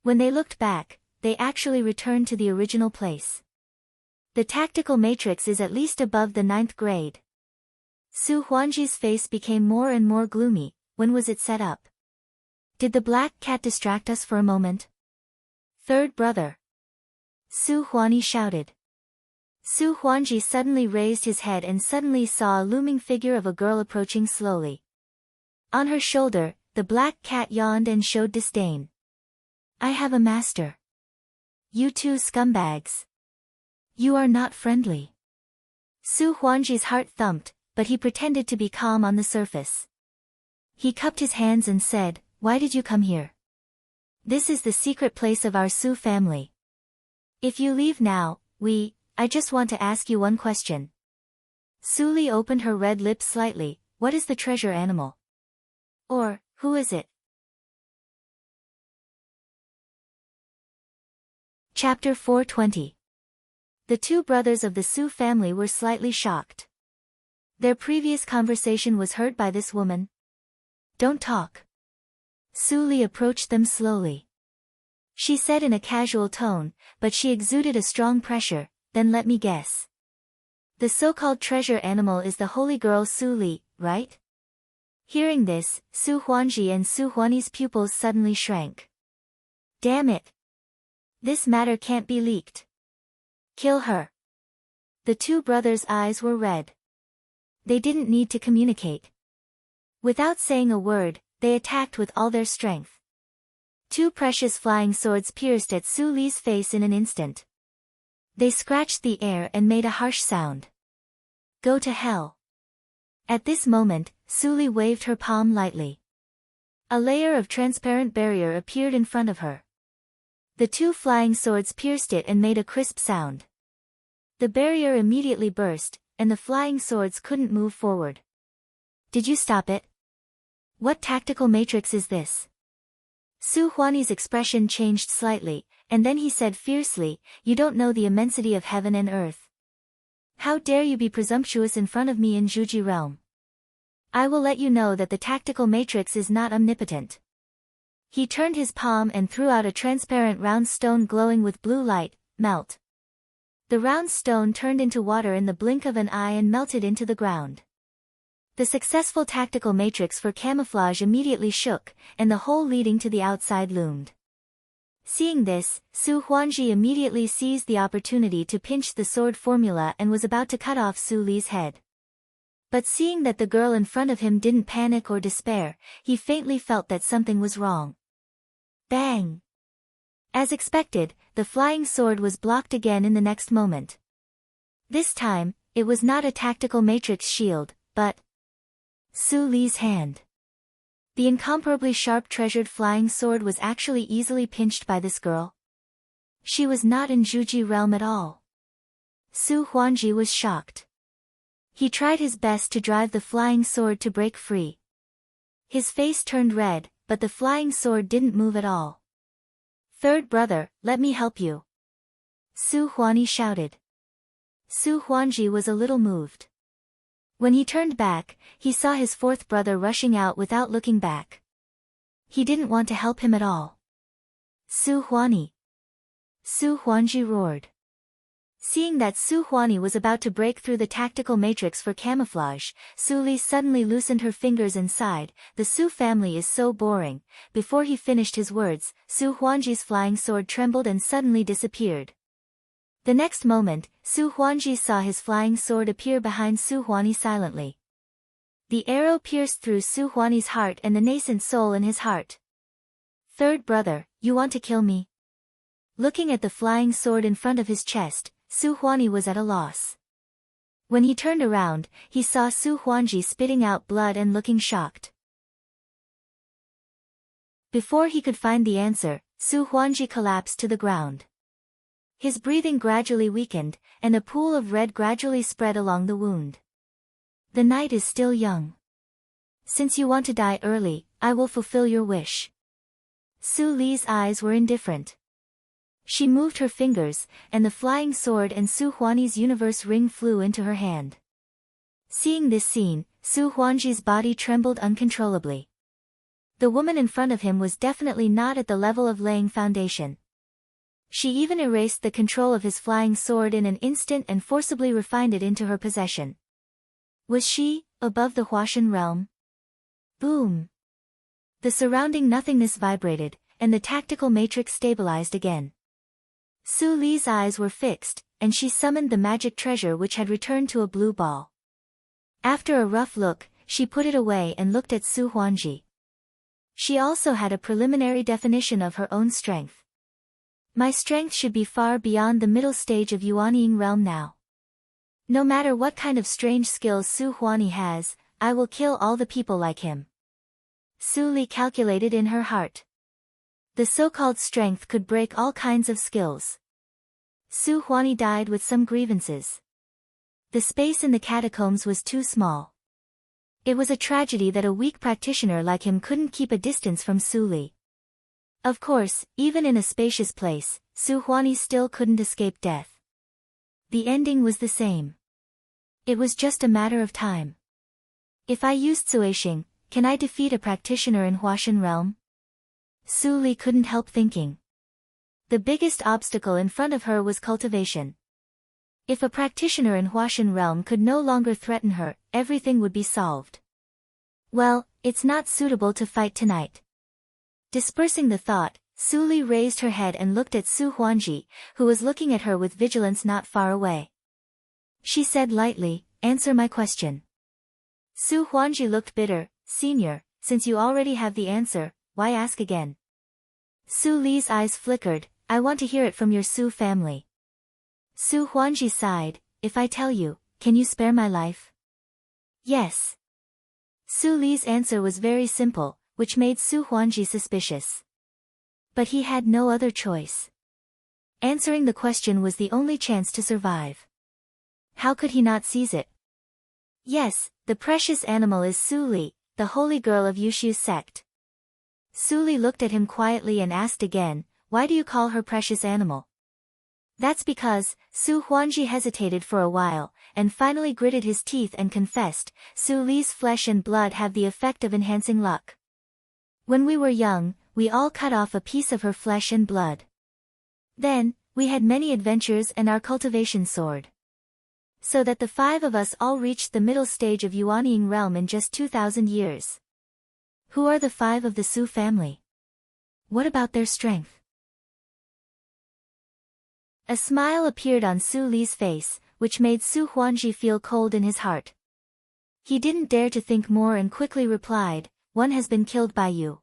When they looked back, they actually returned to the original place. The tactical matrix is at least above the 9th grade. Su Huanji's face became more and more gloomy. When was it set up? Did the black cat distract us for a moment? Third brother. Su Huani shouted. Su Huanji suddenly raised his head and suddenly saw a looming figure of a girl approaching slowly. On her shoulder, the black cat yawned and showed disdain. I have a master. You two scumbags. You are not friendly. Su Huanji's heart thumped, but he pretended to be calm on the surface. He cupped his hands and said, Why did you come here? This is the secret place of our Su family. If you leave now, I just want to ask you one question. Su Li opened her red lips slightly. What is the treasure animal? Or, who is it? Chapter 420. The two brothers of the Su family were slightly shocked. Their previous conversation was heard by this woman. Don't talk. Su Li approached them slowly. She said in a casual tone, but she exuded a strong pressure, then let me guess. The so-called treasure animal is the holy girl Su Li, right? Hearing this, Su Huanji and Su Huani's pupils suddenly shrank. Damn it! This matter can't be leaked. Kill her. The two brothers' eyes were red. They didn't need to communicate. Without saying a word, they attacked with all their strength. Two precious flying swords pierced at Su Li's face in an instant. They scratched the air and made a harsh sound. Go to hell. At this moment, Su Li waved her palm lightly. A layer of transparent barrier appeared in front of her. The two flying swords pierced it and made a crisp sound. The barrier immediately burst, and the flying swords couldn't move forward. Did you stop it? What tactical matrix is this? Su Huani's expression changed slightly, and then he said fiercely, You don't know the immensity of heaven and earth. How dare you be presumptuous in front of me in Zhuji realm? I will let you know that the tactical matrix is not omnipotent. He turned his palm and threw out a transparent round stone glowing with blue light. Melt. The round stone turned into water in the blink of an eye and melted into the ground. The successful tactical matrix for camouflage immediately shook, and the hole leading to the outside loomed. Seeing this, Su Huanji immediately seized the opportunity to pinch the sword formula and was about to cut off Su Li's head. But seeing that the girl in front of him didn't panic or despair, he faintly felt that something was wrong. Bang! As expected, the flying sword was blocked again in the next moment. This time, it was not a tactical matrix shield, but Su Li's hand. The incomparably sharp treasured flying sword was actually easily pinched by this girl. She was not in Zhuji realm at all. Su Huanji was shocked. He tried his best to drive the flying sword to break free. His face turned red, but the flying sword didn't move at all. Third brother, let me help you. Su Huani shouted. Su Huanji was a little moved. When he turned back, he saw his fourth brother rushing out without looking back. He didn't want to help him at all. Su Huani! Su Huanji roared. Seeing that Su Huani was about to break through the tactical matrix for camouflage, Su Li suddenly loosened her fingers and sighed, the Su family is so boring. Before he finished his words, Su Huanji's flying sword trembled and suddenly disappeared. The next moment, Su Huanji saw his flying sword appear behind Su Huani silently. The arrow pierced through Su Huani's heart and the nascent soul in his heart. Third brother, you want to kill me? Looking at the flying sword in front of his chest, Su Huani was at a loss. When he turned around, he saw Su Huanji spitting out blood and looking shocked. Before he could find the answer, Su Huanji collapsed to the ground. His breathing gradually weakened, and a pool of red gradually spread along the wound. The night is still young. Since you want to die early, I will fulfill your wish. Su Li's eyes were indifferent. She moved her fingers, and the flying sword and Su Huani's universe ring flew into her hand. Seeing this scene, Su Huanji's body trembled uncontrollably. The woman in front of him was definitely not at the level of laying foundation. She even erased the control of his flying sword in an instant and forcibly refined it into her possession. Was she, above the Huashan realm? Boom! The surrounding nothingness vibrated, and the tactical matrix stabilized again. Su Li's eyes were fixed, and she summoned the magic treasure which had returned to a blue ball. After a rough look, she put it away and looked at Su Huanji. She also had a preliminary definition of her own strength. My strength should be far beyond the middle stage of Yuanying realm now. No matter what kind of strange skills Su Huani has, I will kill all the people like him. Su Li calculated in her heart. The so-called strength could break all kinds of skills. Su Huani died with some grievances. The space in the catacombs was too small. It was a tragedy that a weak practitioner like him couldn't keep a distance from Su Li. Of course, even in a spacious place, Su Huani still couldn't escape death. The ending was the same. It was just a matter of time. If I used Suishing, can I defeat a practitioner in Huashan realm? Su Li couldn't help thinking. The biggest obstacle in front of her was cultivation. If a practitioner in Huashan realm could no longer threaten her, everything would be solved. Well, it's not suitable to fight tonight. Dispersing the thought, Su Li raised her head and looked at Su Huanji, who was looking at her with vigilance not far away. She said lightly, "Answer my question." Su Huanji looked bitter. "Senior, since you already have the answer, why ask again?" Su Li's eyes flickered. "I want to hear it from your Su family." Su Huanji sighed. "If I tell you, can you spare my life?" "Yes." Su Li's answer was very simple, which made Su Huanji suspicious. But he had no other choice. Answering the question was the only chance to survive. How could he not seize it? Yes, the precious animal is Su Li, the holy girl of Yushu's sect. Su Li looked at him quietly and asked again, "Why do you call her precious animal?" "That's because," Su Huanji hesitated for a while, and finally gritted his teeth and confessed, "Su Li's flesh and blood have the effect of enhancing luck. When we were young, we all cut off a piece of her flesh and blood. Then, we had many adventures and our cultivation soared. So that the 5 of us all reached the middle stage of Yuanying realm in just 2,000 years. Who are the 5 of the Su family? What about their strength?" A smile appeared on Su Li's face, which made Su Huanji feel cold in his heart. He didn't dare to think more and quickly replied, "One has been killed by you.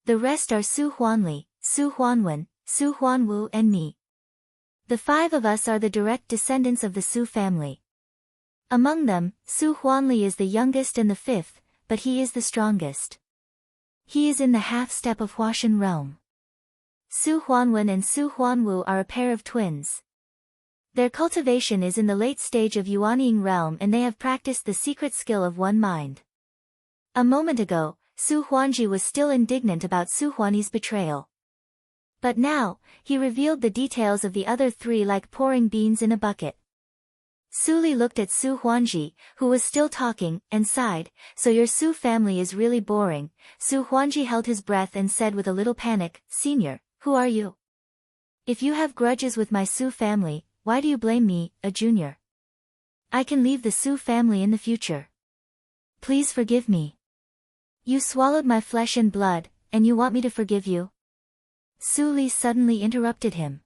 The rest are Su Huanli, Su Huanwen, Su Huanwu and me. The 5 of us are the direct descendants of the Su family. Among them, Su Huanli is the youngest and the 5th, but he is the strongest. He is in the half-step of Huashan realm. Su Huanwen and Su Huanwu are a pair of twins. Their cultivation is in the late stage of Yuanying realm and they have practiced the secret skill of one mind." A moment ago, Su Huanji was still indignant about Su Huani's betrayal. But now, he revealed the details of the other 3 like pouring beans in a bucket. Su Li looked at Su Huanji, who was still talking, and sighed, "So your Su family is really boring." Su Huanji held his breath and said with a little panic, "Senior, who are you? If you have grudges with my Su family, why do you blame me, a junior? I can leave the Su family in the future. Please forgive me. You swallowed my flesh and blood, and you want me to forgive you?" Su Li suddenly interrupted him.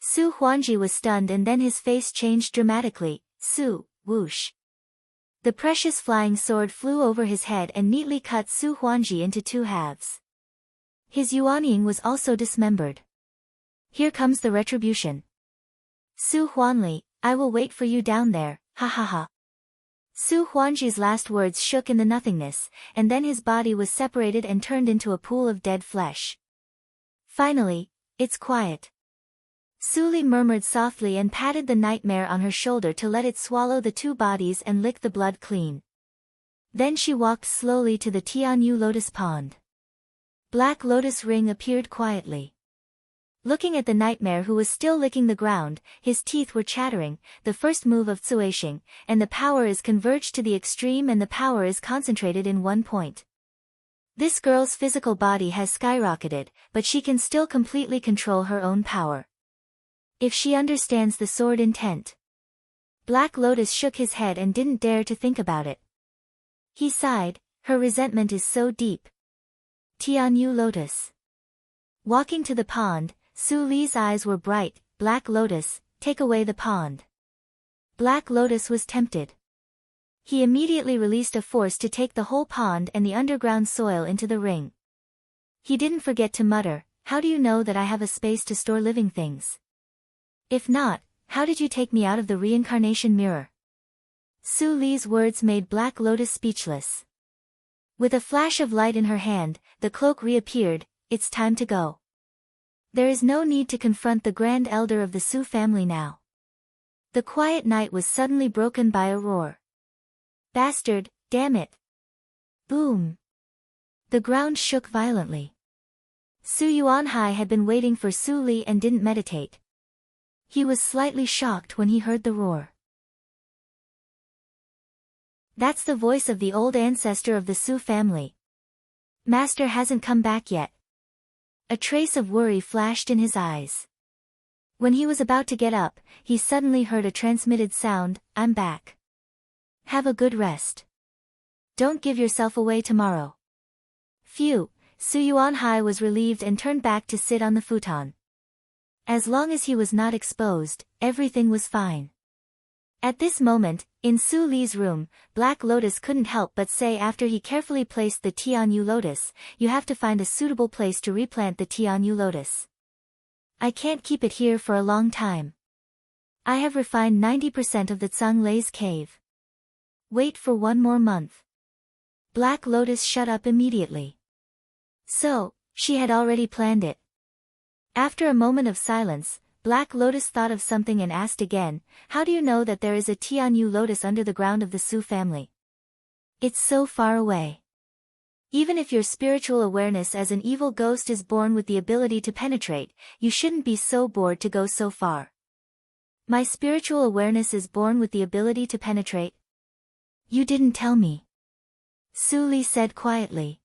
Su Huangji was stunned and then his face changed dramatically. Su, whoosh. The precious flying sword flew over his head and neatly cut Su Huangji into two halves. His Yuanying was also dismembered. Here comes the retribution. Su Huanli, I will wait for you down there, ha ha ha. Su Huangji's last words shook in the nothingness, and then his body was separated and turned into a pool of dead flesh. Finally, it's quiet. Su Li murmured softly and patted the nightmare on her shoulder to let it swallow the two bodies and lick the blood clean. Then she walked slowly to the Tianyu lotus pond. Black Lotus Ring appeared quietly. Looking at the nightmare who was still licking the ground, his teeth were chattering, the first move of Tsueshing, and the power is converged to the extreme and the power is concentrated in one point. This girl's physical body has skyrocketed, but she can still completely control her own power. If she understands the sword intent. Black Lotus shook his head and didn't dare to think about it. He sighed, her resentment is so deep. Tianyu Lotus. Walking to the pond, Su Li's eyes were bright. Black Lotus, take away the pond. Black Lotus was tempted. He immediately released a force to take the whole pond and the underground soil into the ring. He didn't forget to mutter, how do you know that I have a space to store living things? If not, how did you take me out of the reincarnation mirror? Su Li's words made Black Lotus speechless. With a flash of light in her hand, the cloak reappeared. It's time to go. There is no need to confront the grand elder of the Su family now. The quiet night was suddenly broken by a roar. Bastard, damn it. Boom. The ground shook violently. Su Yuanhai had been waiting for Su Li and didn't meditate. He was slightly shocked when he heard the roar. That's the voice of the old ancestor of the Su family. Master hasn't come back yet. A trace of worry flashed in his eyes. When he was about to get up, he suddenly heard a transmitted sound, I'm back. Have a good rest. Don't give yourself away tomorrow. Phew, Su Yuanhai was relieved and turned back to sit on the futon. As long as he was not exposed, everything was fine. At this moment, in Su Li's room, Black Lotus couldn't help but say after he carefully placed the Tianyu lotus, you have to find a suitable place to replant the Tianyu lotus. I can't keep it here for a long time. I have refined 90% of the Tsanglei's cave. Wait for 1 more month. Black Lotus shut up immediately. So, she had already planned it. After a moment of silence, Black Lotus thought of something and asked again, how do you know that there is a Tianyu lotus under the ground of the Su family? It's so far away. Even if your spiritual awareness as an evil ghost is born with the ability to penetrate, you shouldn't be so bored to go so far. My spiritual awareness is born with the ability to penetrate? You didn't tell me. Su Li said quietly.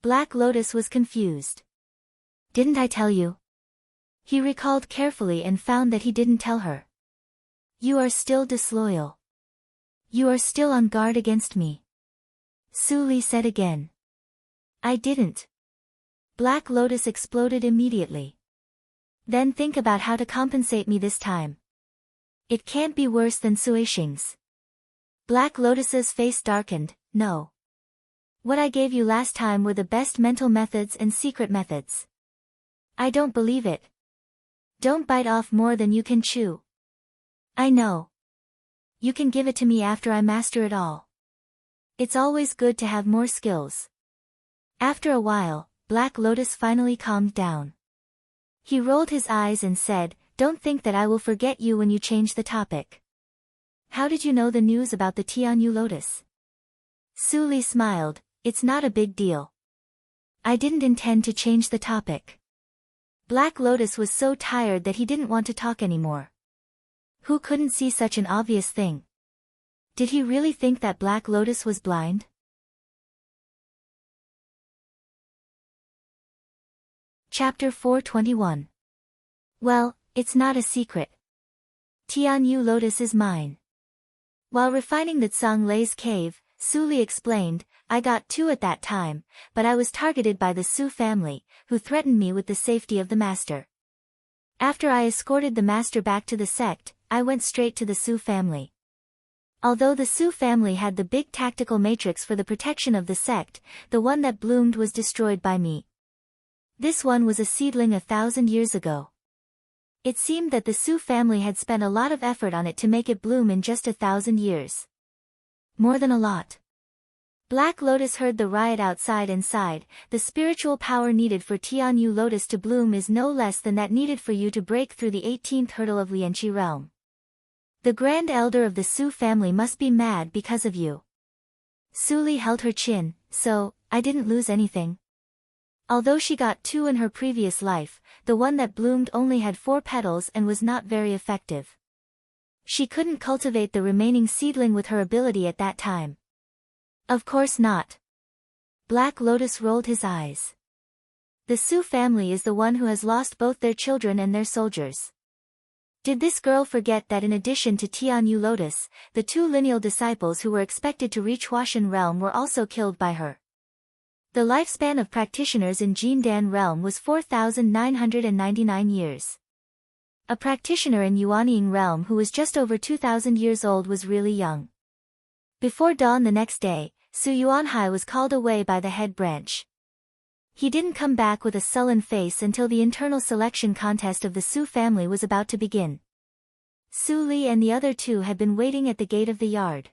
Black Lotus was confused. Didn't I tell you? He recalled carefully and found that he didn't tell her. You are still disloyal. You are still on guard against me. Su Li said again. I didn't. Black Lotus exploded immediately. Then think about how to compensate me this time. It can't be worse than Suishing's. Black Lotus's face darkened, no. What I gave you last time were the best mental methods and secret methods. I don't believe it. Don't bite off more than you can chew. I know. You can give it to me after I master it all. It's always good to have more skills. After a while, Black Lotus finally calmed down. He rolled his eyes and said, don't think that I will forget you when you change the topic. How did you know the news about the Tianyu lotus? Su Li smiled, it's not a big deal. I didn't intend to change the topic. Black Lotus was so tired that he didn't want to talk anymore. Who couldn't see such an obvious thing? Did he really think that Black Lotus was blind? Chapter 421. Well, it's not a secret. Tianyu lotus is mine. While refining the Tsanglei's cave, Su Li explained, I got 2 at that time, but I was targeted by the Su family, who threatened me with the safety of the master. After I escorted the master back to the sect, I went straight to the Su family. Although the Su family had the big tactical matrix for the protection of the sect, the one that bloomed was destroyed by me. This one was a seedling 1,000 years ago. It seemed that the Su family had spent a lot of effort on it to make it bloom in just 1,000 years. More than a lot. Black Lotus heard the riot outside and sighed. The spiritual power needed for Tianyu Lotus to bloom is no less than that needed for you to break through the 18th hurdle of Lianqi realm. The Grand Elder of the Su family must be mad because of you. Su Li held her chin. So, I didn't lose anything. Although she got 2 in her previous life, the one that bloomed only had 4 petals and was not very effective. She couldn't cultivate the remaining seedling with her ability at that time. Of course not. Black Lotus rolled his eyes. The Su family is the one who has lost both their children and their soldiers. Did this girl forget that in addition to Tianyu Lotus, the 2 lineal disciples who were expected to reach Huashan realm were also killed by her? The lifespan of practitioners in Jindan realm was 4,999 years. A practitioner in Yuanying realm who was just over 2,000 years old was really young. Before dawn the next day, Su Yuanhai was called away by the head branch. He didn't come back with a sullen face until the internal selection contest of the Su family was about to begin. Su Li and the other 2 had been waiting at the gate of the yard.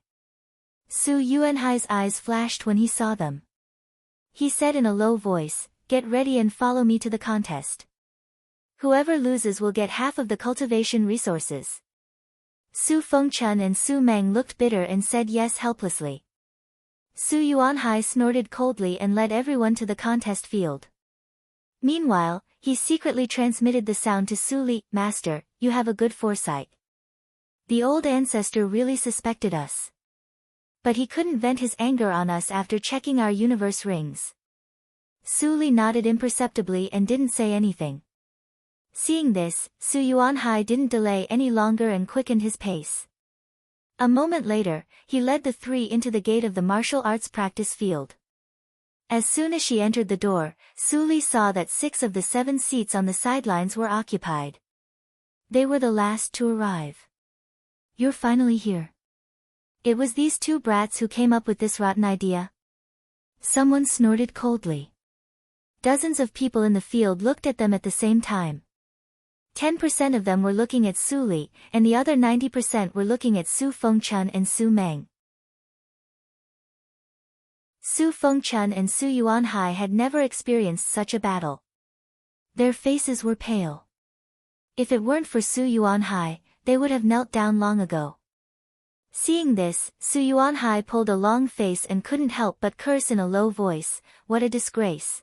Su Yuanhai's eyes flashed when he saw them. He said in a low voice, "Get ready and follow me to the contest. Whoever loses will get half of the cultivation resources." Su Fengchun and Su Meng looked bitter and said yes helplessly. Su Yuanhai snorted coldly and led everyone to the contest field. Meanwhile, he secretly transmitted the sound to Su Li. "Master, you have a good foresight. The old ancestor really suspected us. But he couldn't vent his anger on us after checking our universe rings." Su Li nodded imperceptibly and didn't say anything. Seeing this, Su Yuanhai didn't delay any longer and quickened his pace. A moment later, he led the 3 into the gate of the martial arts practice field. As soon as she entered the door, Su Li saw that 6 of the 7 seats on the sidelines were occupied. They were the last to arrive. "You're finally here." It was these 2 brats who came up with this rotten idea. Someone snorted coldly. Dozens of people in the field looked at them at the same time. 10% of them were looking at Su Li, and the other 90% were looking at Su Fengchun and Su Meng. Su Fengchun and Su Yuanhai had never experienced such a battle. Their faces were pale. If it weren't for Su Yuanhai, they would have knelt down long ago. Seeing this, Su Yuanhai pulled a long face and couldn't help but curse in a low voice, "What a disgrace.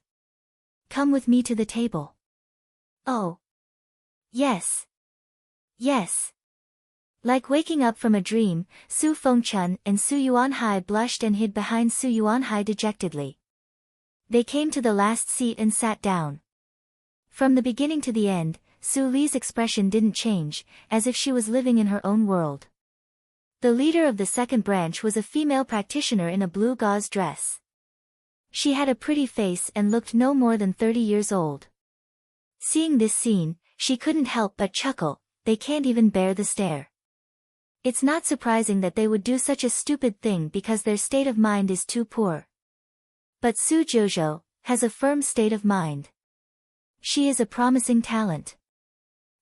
Come with me to the table." "Oh. Yes. Yes." Like waking up from a dream, Su Fengchun and Su Yuanhai blushed and hid behind Su Yuanhai dejectedly. They came to the last seat and sat down. From the beginning to the end, Su Li's expression didn't change, as if she was living in her own world. The leader of the second branch was a female practitioner in a blue gauze dress. She had a pretty face and looked no more than 30 years old. Seeing this scene, she couldn't help but chuckle. They can't even bear the stare. It's not surprising that they would do such a stupid thing because their state of mind is too poor. But Su Jojo has a firm state of mind. She is a promising talent.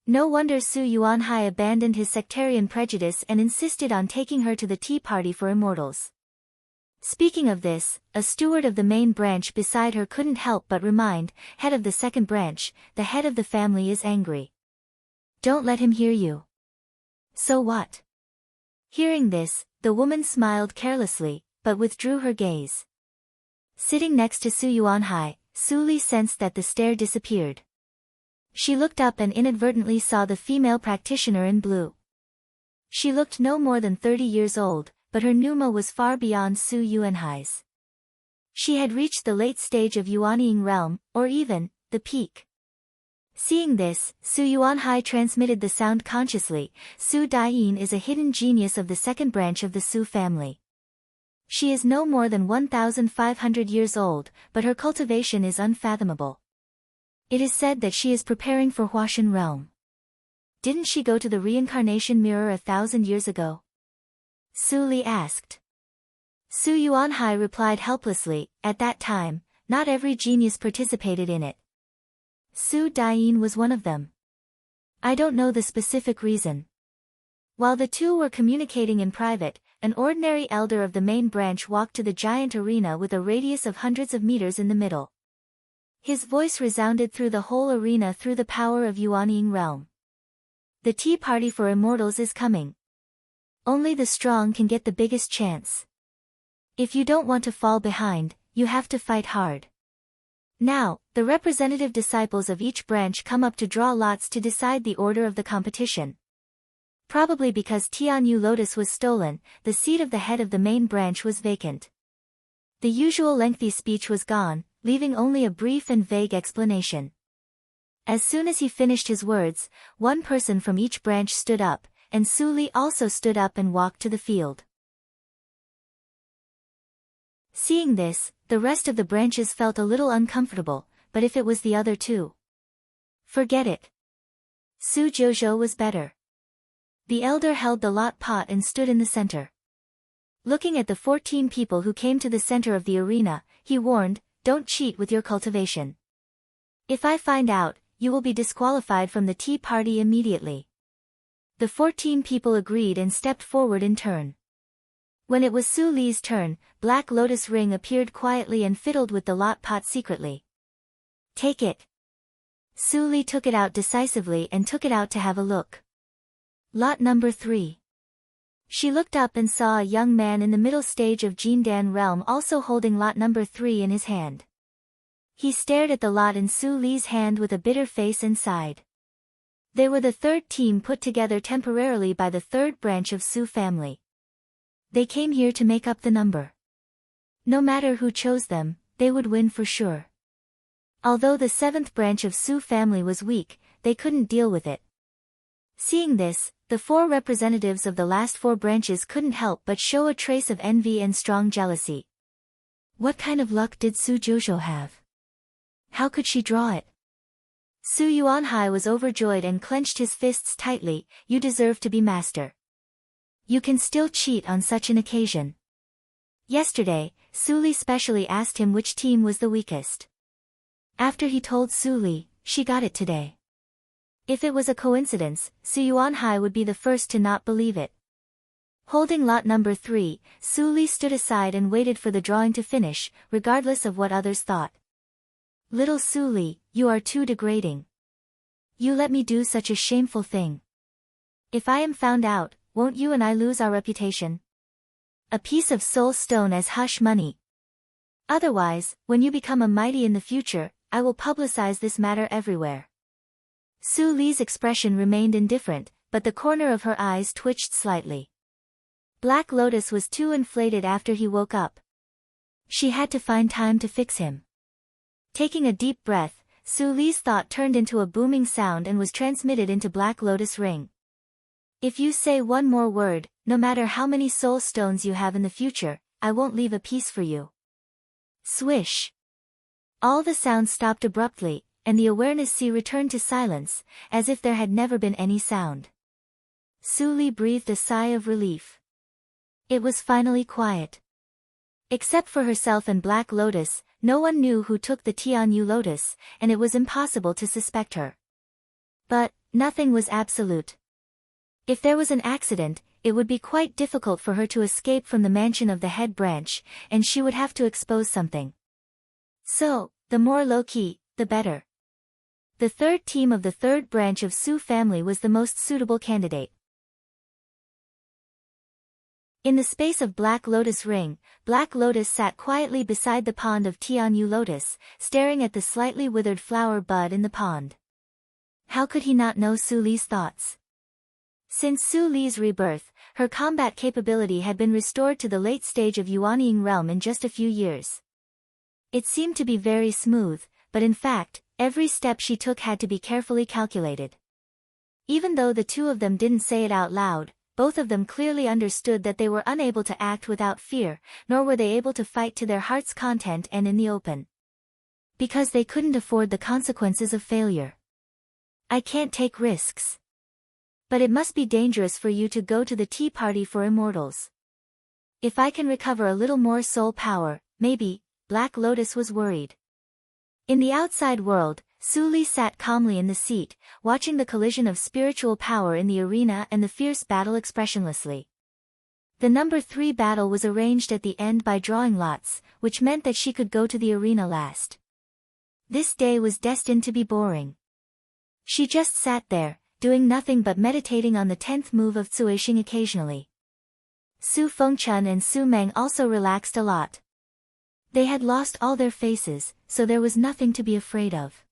No wonder Su Yuanhai abandoned his sectarian prejudice and insisted on taking her to the tea party for immortals. Speaking of this, a steward of the main branch beside her couldn't help but remind, "Head of the second branch, the head of the family is angry. Don't let him hear you." "So what?" Hearing this, the woman smiled carelessly, but withdrew her gaze. Sitting next to Su Yuanhai, Su Li sensed that the stare disappeared. She looked up and inadvertently saw the female practitioner in blue. She looked no more than 30 years old, but her pneuma was far beyond Su Yuanhai's. She had reached the late stage of Yuanying realm, or even, the peak. Seeing this, Su Yuanhai transmitted the sound consciously. Su Daiyin is a hidden genius of the second branch of the Su family. She is no more than 1,500 years old, but her cultivation is unfathomable. It is said that she is preparing for Huashan realm. Didn't she go to the reincarnation mirror 1,000 years ago? Su Li asked. Su Yuanhai replied helplessly, at that time, not every genius participated in it. Su Daiyin was one of them. I don't know the specific reason. While the two were communicating in private, an ordinary elder of the main branch walked to the giant arena with a radius of hundreds of meters in the middle. His voice resounded through the whole arena through the power of Yuanying realm. The tea party for immortals is coming. Only the strong can get the biggest chance. If you don't want to fall behind, you have to fight hard. Now, the representative disciples of each branch come up to draw lots to decide the order of the competition. Probably because Tianyu Lotus was stolen, the seat of the head of the main branch was vacant. The usual lengthy speech was gone, leaving only a brief and vague explanation. As soon as he finished his words, one person from each branch stood up, and Su Li also stood up and walked to the field. Seeing this, the rest of the branches felt a little uncomfortable, but if it was the other two, forget it. Su Jouzhou was better. The elder held the lot pot and stood in the center. Looking at the 14 people who came to the center of the arena, he warned, don't cheat with your cultivation. If I find out, you will be disqualified from the tea party immediately. The 14 people agreed and stepped forward in turn. When it was Su Li's turn, Black Lotus Ring appeared quietly and fiddled with the lot pot secretly. Take it. Su Li took it out decisively and took it out to have a look. Lot number 3. She looked up and saw a young man in the middle stage of Jindan realm also holding lot number 3 in his hand. He stared at the lot in Su Li's hand with a bitter face and sighed. They were the third team put together temporarily by the third branch of Su family. They came here to make up the number. No matter who chose them, they would win for sure. Although the seventh branch of Su family was weak, they couldn't deal with it. Seeing this, the 4 representatives of the last 4 branches couldn't help but show a trace of envy and strong jealousy. What kind of luck did Su Jouzhou have? How could she draw it? Su Yuanhai was overjoyed and clenched his fists tightly. You deserve to be master. You can still cheat on such an occasion. Yesterday, Su Li specially asked him which team was the weakest. After he told Su Li, she got it today. If it was a coincidence, Su Yuanhai would be the first to not believe it. Holding lot number 3, Su Li stood aside and waited for the drawing to finish, regardless of what others thought. Little Su Li, you are too degrading. You let me do such a shameful thing. If I am found out, won't you and I lose our reputation? A piece of soul stone as hush money. Otherwise, when you become a mighty in the future, I will publicize this matter everywhere. Su Li's expression remained indifferent, but the corner of her eyes twitched slightly. Black Lotus was too inflated after he woke up. She had to find time to fix him. Taking a deep breath, Su Li's thought turned into a booming sound and was transmitted into Black Lotus Ring. If you say one more word, no matter how many soul stones you have in the future, I won't leave a piece for you. Swish. All the sounds stopped abruptly, and the awareness sea returned to silence, as if there had never been any sound. Su Li breathed a sigh of relief. It was finally quiet. Except for herself and Black Lotus, no one knew who took the Tianyu Lotus, and it was impossible to suspect her. But, nothing was absolute. If there was an accident, it would be quite difficult for her to escape from the mansion of the head branch, and she would have to expose something. So, the more low-key, the better. The third team of the third branch of Su family was the most suitable candidate. In the space of Black Lotus Ring, Black Lotus sat quietly beside the pond of Tianyu Lotus, staring at the slightly withered flower bud in the pond. How could he not know Su Li's thoughts? Since Su Li's rebirth, her combat capability had been restored to the late stage of Yuanying realm in just a few years. It seemed to be very smooth, but in fact, every step she took had to be carefully calculated. Even though the two of them didn't say it out loud, both of them clearly understood that they were unable to act without fear, nor were they able to fight to their heart's content and in the open. Because they couldn't afford the consequences of failure. I can't take risks. But it must be dangerous for you to go to the tea party for immortals. If I can recover a little more soul power, maybe. Black Lotus was worried. In the outside world, Su Li sat calmly in the seat, watching the collision of spiritual power in the arena and the fierce battle expressionlessly. The number 3 battle was arranged at the end by drawing lots, which meant that she could go to the arena last. This day was destined to be boring. She just sat there, doing nothing but meditating on the 10th move of Tsuishing occasionally. Su Fengchun and Su Meng also relaxed a lot. They had lost all their faces, so there was nothing to be afraid of.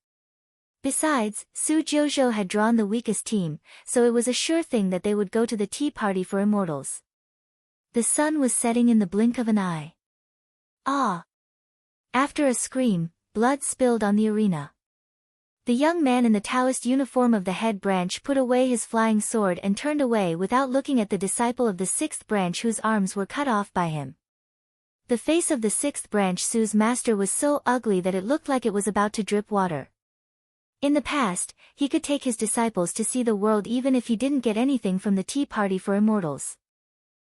Besides, Su Jiuzhou had drawn the weakest team, so it was a sure thing that they would go to the tea party for immortals. The sun was setting in the blink of an eye. Ah! After a scream, blood spilled on the arena. The young man in the Taoist uniform of the head branch put away his flying sword and turned away without looking at the disciple of the 6th branch whose arms were cut off by him. The face of the 6th branch Su's master was so ugly that it looked like it was about to drip water. In the past, he could take his disciples to see the world even if he didn't get anything from the tea party for immortals.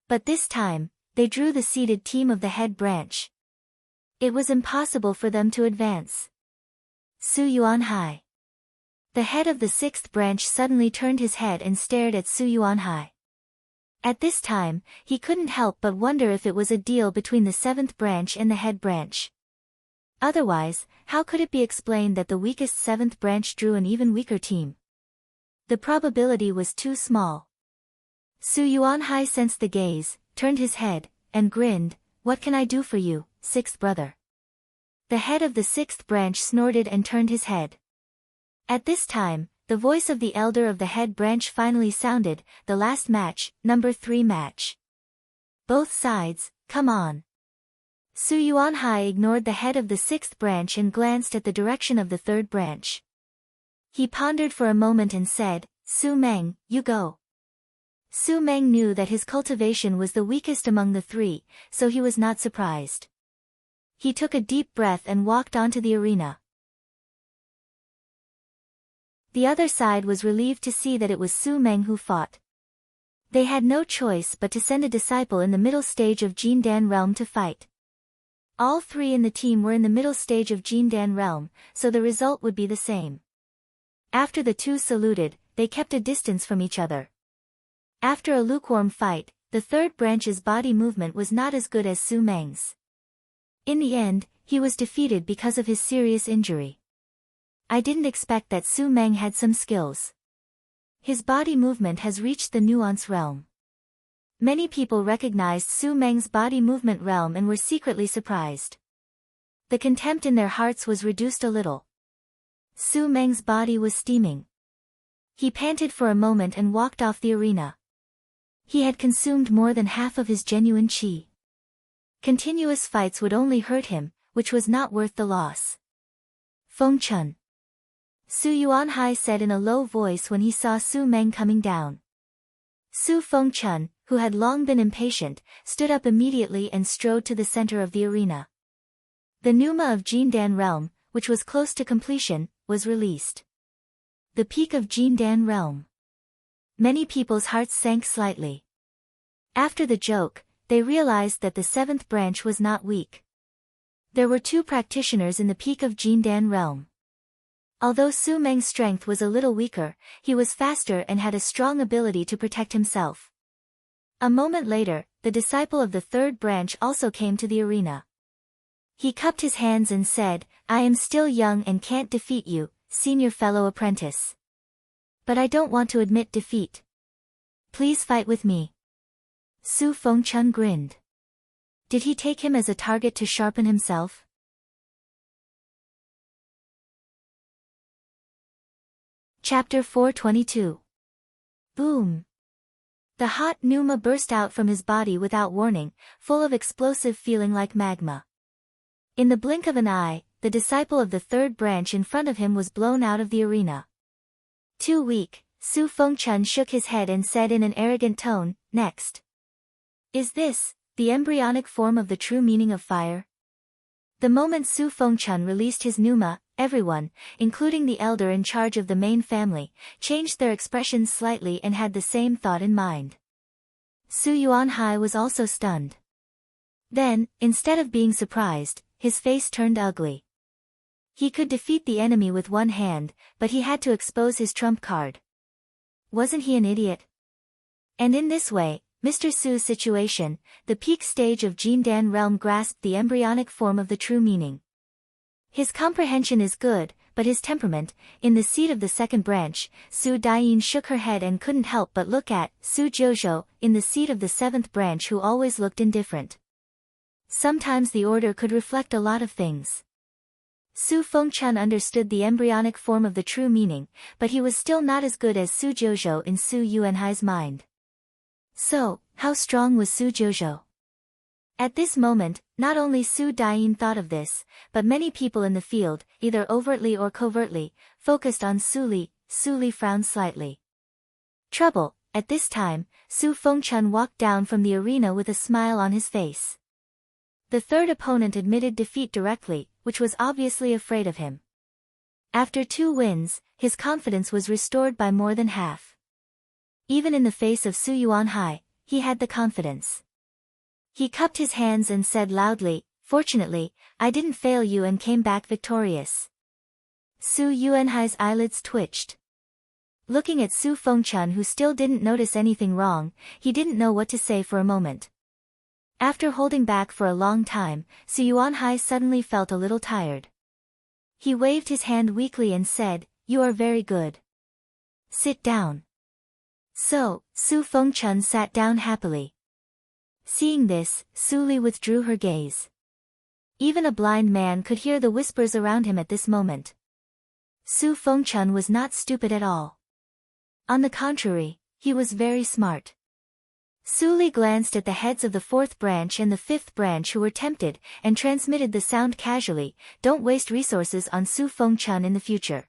But this time, they drew the seated team of the head branch. It was impossible for them to advance. Su Yuanhai. The head of the 6th branch suddenly turned his head and stared at Su Yuanhai. At this time, he couldn't help but wonder if it was a deal between the 7th branch and the head branch. Otherwise, how could it be explained that the weakest 7th branch drew an even weaker team? The probability was too small. Su Yuanhai sensed the gaze, turned his head, and grinned. "What can I do for you, 6th brother?" The head of the 6th branch snorted and turned his head. At this time, the voice of the elder of the head branch finally sounded. "The last match, number 3 match. Both sides, come on." Su Yuanhai ignored the head of the 6th branch and glanced at the direction of the 3rd branch. He pondered for a moment and said, "Su Meng, you go." Su Meng knew that his cultivation was the weakest among the 3, so he was not surprised. He took a deep breath and walked onto the arena. The other side was relieved to see that it was Su Meng who fought. They had no choice but to send a disciple in the middle stage of Jindan realm to fight. All 3 in the team were in the middle stage of Jindan realm, so the result would be the same. After the 2 saluted, they kept a distance from each other. After a lukewarm fight, the 3rd branch's body movement was not as good as Su Meng's. In the end, he was defeated because of his serious injury. I didn't expect that Su Meng had some skills. His body movement has reached the nuance realm. Many people recognized Su Meng's body movement realm and were secretly surprised. The contempt in their hearts was reduced a little. Su Meng's body was steaming. He panted for a moment and walked off the arena. He had consumed more than half of his genuine qi. Continuous fights would only hurt him, which was not worth the loss. "Fengchun," Su Yuanhai said in a low voice when he saw Su Meng coming down. Su Fengchun, who had long been impatient, stood up immediately and strode to the center of the arena. The Pneuma of Jindan realm, which was close to completion, was released. The peak of Jindan realm. Many people's hearts sank slightly. After the joke, they realized that the 7th branch was not weak. There were 2 practitioners in the peak of Jindan realm. Although Su Meng's strength was a little weaker, he was faster and had a strong ability to protect himself. A moment later, the disciple of the 3rd branch also came to the arena. He cupped his hands and said, "I am still young and can't defeat you, senior fellow apprentice. But I don't want to admit defeat. Please fight with me." Su Fengchun grinned. Did he take him as a target to sharpen himself? Chapter 422. Boom! The hot pneuma burst out from his body without warning, full of explosive feeling like magma. In the blink of an eye, the disciple of the 3rd branch in front of him was blown out of the arena. Too weak, Su Fengchun shook his head and said in an arrogant tone, "Next. Is this the embryonic form of the true meaning of fire?" The moment Su Fengchun released his pneuma, everyone, including the elder in charge of the main family, changed their expressions slightly and had the same thought in mind. Su Yuanhai was also stunned. Then, instead of being surprised, his face turned ugly. He could defeat the enemy with one hand, but he had to expose his trump card. Wasn't he an idiot? And in this way, Mr. Su's situation, the peak stage of Jindan realm, grasped the embryonic form of the true meaning. His comprehension is good, but his temperament, in the seat of the second branch, Su Daiyin shook her head and couldn't help but look at Su Jojo, in the seat of the seventh branch, who always looked indifferent. Sometimes the order could reflect a lot of things. Su Fengchun understood the embryonic form of the true meaning, but he was still not as good as Su Jojo in Su Yuanhai's mind. So, how strong was Su Jojo? At this moment, not only Su Daiyin thought of this, but many people in the field, either overtly or covertly, focused on Su Li. Su Li frowned slightly. Trouble. At this time, Su Fengchun walked down from the arena with a smile on his face. The third opponent admitted defeat directly, which was obviously afraid of him. After 2 wins, his confidence was restored by more than half. Even in the face of Su Yuanhai, he had the confidence. He cupped his hands and said loudly, "Fortunately, I didn't fail you and came back victorious." Su Yuanhai's eyelids twitched. Looking at Su Fengchun, who still didn't notice anything wrong, he didn't know what to say for a moment. After holding back for a long time, Su Yuanhai suddenly felt a little tired. He waved his hand weakly and said, "You are very good. Sit down." So, Su Fengchun sat down happily. Seeing this, Su Li withdrew her gaze. Even a blind man could hear the whispers around him at this moment. Su Fengchun was not stupid at all. On the contrary, he was very smart. Su Li glanced at the heads of the 4th branch and the 5th branch, who were tempted, and transmitted the sound casually, "Don't waste resources on Su Fengchun in the future."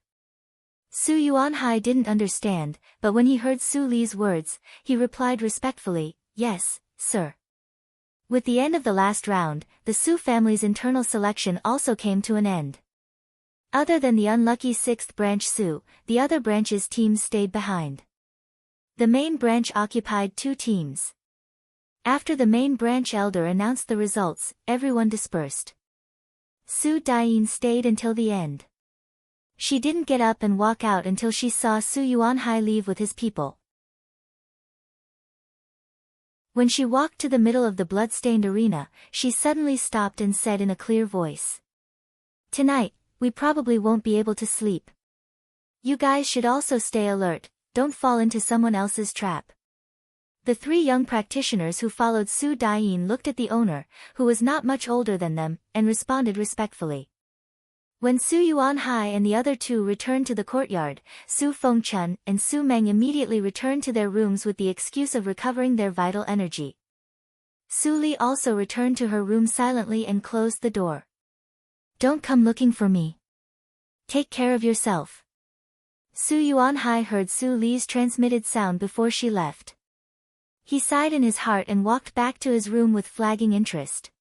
Su Yuanhai didn't understand, but when he heard Su Li's words, he replied respectfully, "Yes, sir." With the end of the last round, the Su family's internal selection also came to an end. Other than the unlucky 6th branch Su, the other branches' teams stayed behind. The main branch occupied 2 teams. After the main branch elder announced the results, everyone dispersed. Su Daiyin stayed until the end. She didn't get up and walk out until she saw Su Yuanhai leave with his people. When she walked to the middle of the blood-stained arena, she suddenly stopped and said in a clear voice, "Tonight, we probably won't be able to sleep. You guys should also stay alert. Don't fall into someone else's trap." The 3 young practitioners who followed Su Daiyin looked at the owner, who was not much older than them, and responded respectfully. When Su Yuanhai and the other 2 returned to the courtyard, Su Fengchun and Su Meng immediately returned to their rooms with the excuse of recovering their vital energy. Su Li also returned to her room silently and closed the door. "Don't come looking for me. Take care of yourself." Su Yuanhai heard Su Li's transmitted sound before she left. He sighed in his heart and walked back to his room with flagging interest.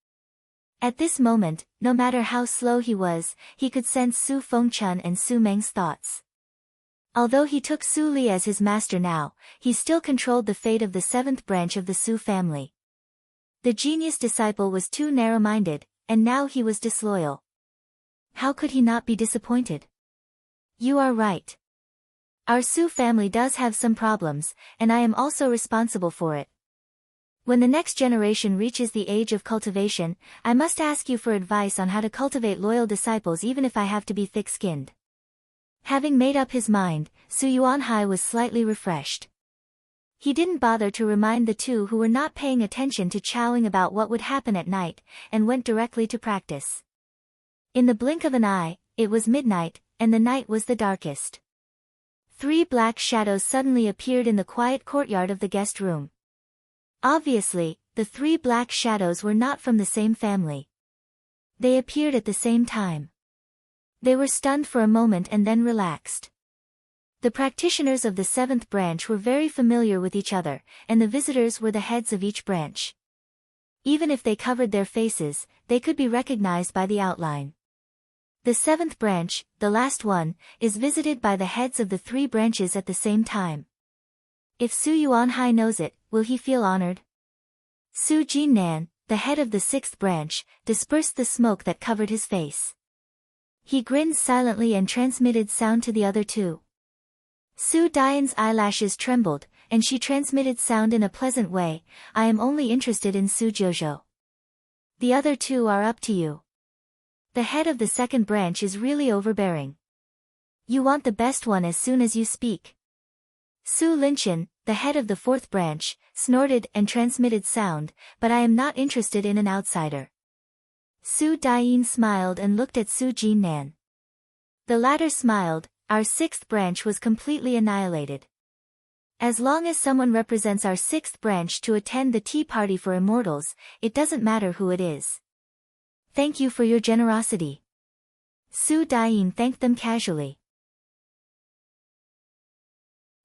At this moment, no matter how slow he was, he could sense Su Fengchun and Su Meng's thoughts. Although he took Su Li as his master now, he still controlled the fate of the 7th branch of the Su family. The genius disciple was too narrow-minded, and now he was disloyal. How could he not be disappointed? "You are right. Our Su family does have some problems, and I am also responsible for it. When the next generation reaches the age of cultivation, I must ask you for advice on how to cultivate loyal disciples, even if I have to be thick-skinned." Having made up his mind, Su Yuanhai was slightly refreshed. He didn't bother to remind the 2 who were not paying attention to chowing about what would happen at night, and went directly to practice. In the blink of an eye, it was midnight, and the night was the darkest. 3 black shadows suddenly appeared in the quiet courtyard of the guest room. Obviously, the 3 black shadows were not from the same family. They appeared at the same time. They were stunned for a moment and then relaxed. The practitioners of the 7th branch were very familiar with each other, and the visitors were the heads of each branch. Even if they covered their faces, they could be recognized by the outline. The seventh branch, the last one, is visited by the heads of the three branches at the same time. If Su Yuanhai knows it, will he feel honored? Su Jinnan, the head of the sixth branch, dispersed the smoke that covered his face. He grinned silently and transmitted sound to the other two. Su Dian's eyelashes trembled, and she transmitted sound in a pleasant way. I am only interested in Su Jojo. The other two are up to you. The head of the second branch is really overbearing. You want the best one as soon as you speak. Su Linchen, the head of the fourth branch, snorted and transmitted sound, but I am not interested in an outsider. Su Dian smiled and looked at Su Jinnan. The latter smiled. Our sixth branch was completely annihilated. As long as someone represents our sixth branch to attend the tea party for immortals, it doesn't matter who it is. Thank you for your generosity. Su Dian thanked them casually.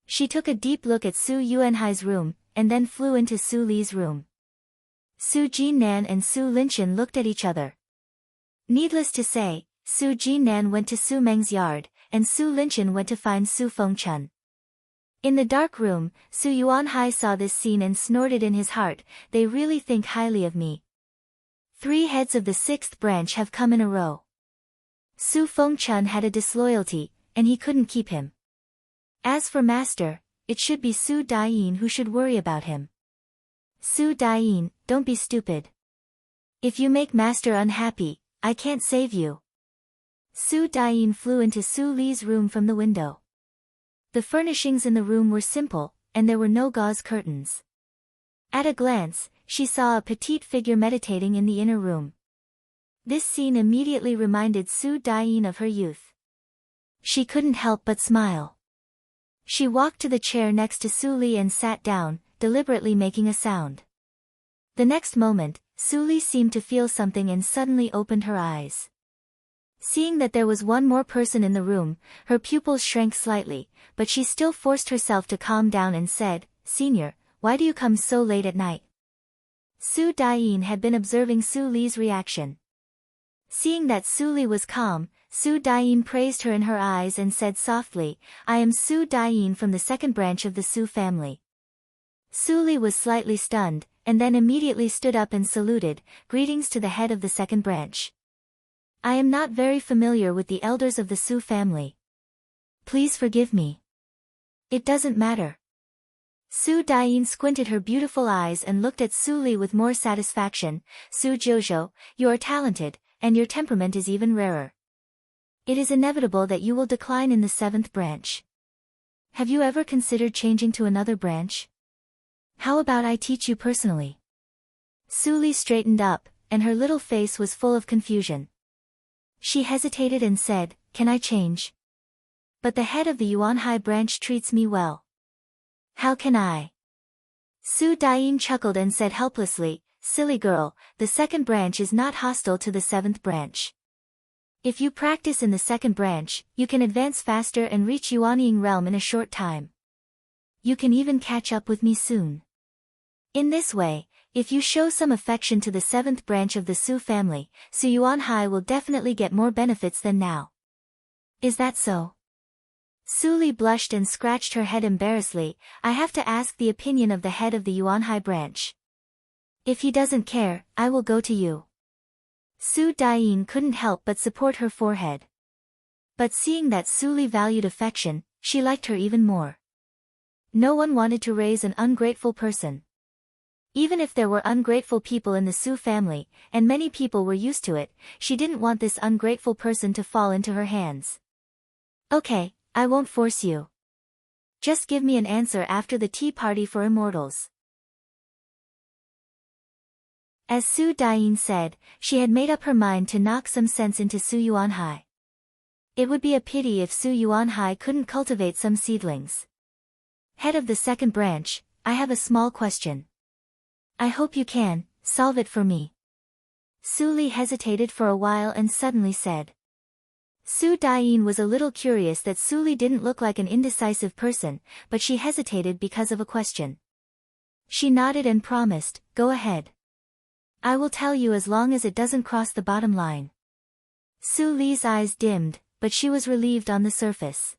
She took a deep look at Su Yuanhai's room, and then flew into Su Li's room. Su Jinnan and Su Linchen looked at each other. Needless to say, Su Jinnan went to Su Meng's yard, and Su Linchen went to find Su Fengchun. In the dark room, Su Yuanhai saw this scene and snorted in his heart, they really think highly of me. 3 heads of the sixth branch have come in a row. Su Fengchun had a disloyalty, and he couldn't keep him. As for master, it should be Su Dian who should worry about him. Su Dian, don't be stupid. If you make master unhappy, I can't save you. Su Dian flew into Su Li's room from the window. The furnishings in the room were simple, and there were no gauze curtains. At a glance, she saw a petite figure meditating in the inner room. This scene immediately reminded Su Dian of her youth. She couldn't help but smile. She walked to the chair next to Su Li and sat down, deliberately making a sound. The next moment, Su Li seemed to feel something and suddenly opened her eyes. Seeing that there was one more person in the room, her pupils shrank slightly, but she still forced herself to calm down and said, "Senior, why do you come so late at night?" Su Dian had been observing Su Li's reaction. Seeing that Su Li was calm, Su Dian praised her in her eyes and said softly, "I am Su Dian from the second branch of the Su family." Su Li was slightly stunned, and then immediately stood up and saluted, "Greetings to the head of the second branch. I am not very familiar with the elders of the Su family. Please forgive me." "It doesn't matter." Su Dian squinted her beautiful eyes and looked at Su Li with more satisfaction. "Su Jojo, you are talented, and your temperament is even rarer. It is inevitable that you will decline in the seventh branch. Have you ever considered changing to another branch? How about I teach you personally?" Su Li straightened up, and her little face was full of confusion. She hesitated and said, "Can I change? But the head of the Yuanhai branch treats me well. How can I?" Su Dian chuckled and said helplessly, "Silly girl, the second branch is not hostile to the seventh branch. If you practice in the second branch, you can advance faster and reach Yuanying realm in a short time. You can even catch up with me soon. In this way, if you show some affection to the seventh branch of the Su family, Su Yuanhai will definitely get more benefits than now. Is that so?" Su Li blushed and scratched her head embarrassedly. "I have to ask the opinion of the head of the Yuanhai branch. If he doesn't care, I will go to you." Su Dian couldn't help but support her forehead. But seeing that Su Li valued affection, she liked her even more. No one wanted to raise an ungrateful person. Even if there were ungrateful people in the Su family, and many people were used to it, she didn't want this ungrateful person to fall into her hands. "Okay, I won't force you. Just give me an answer after the tea party for immortals." As Su Dian said, she had made up her mind to knock some sense into Su Yuanhai. It would be a pity if Su Yuanhai couldn't cultivate some seedlings. "Head of the second branch, I have a small question. I hope you can solve it for me." Su Li hesitated for a while and suddenly said. Su Dian was a little curious that Su Li didn't look like an indecisive person, but she hesitated because of a question. She nodded and promised, "Go ahead. I will tell you as long as it doesn't cross the bottom line." Su Li's eyes dimmed, but she was relieved on the surface.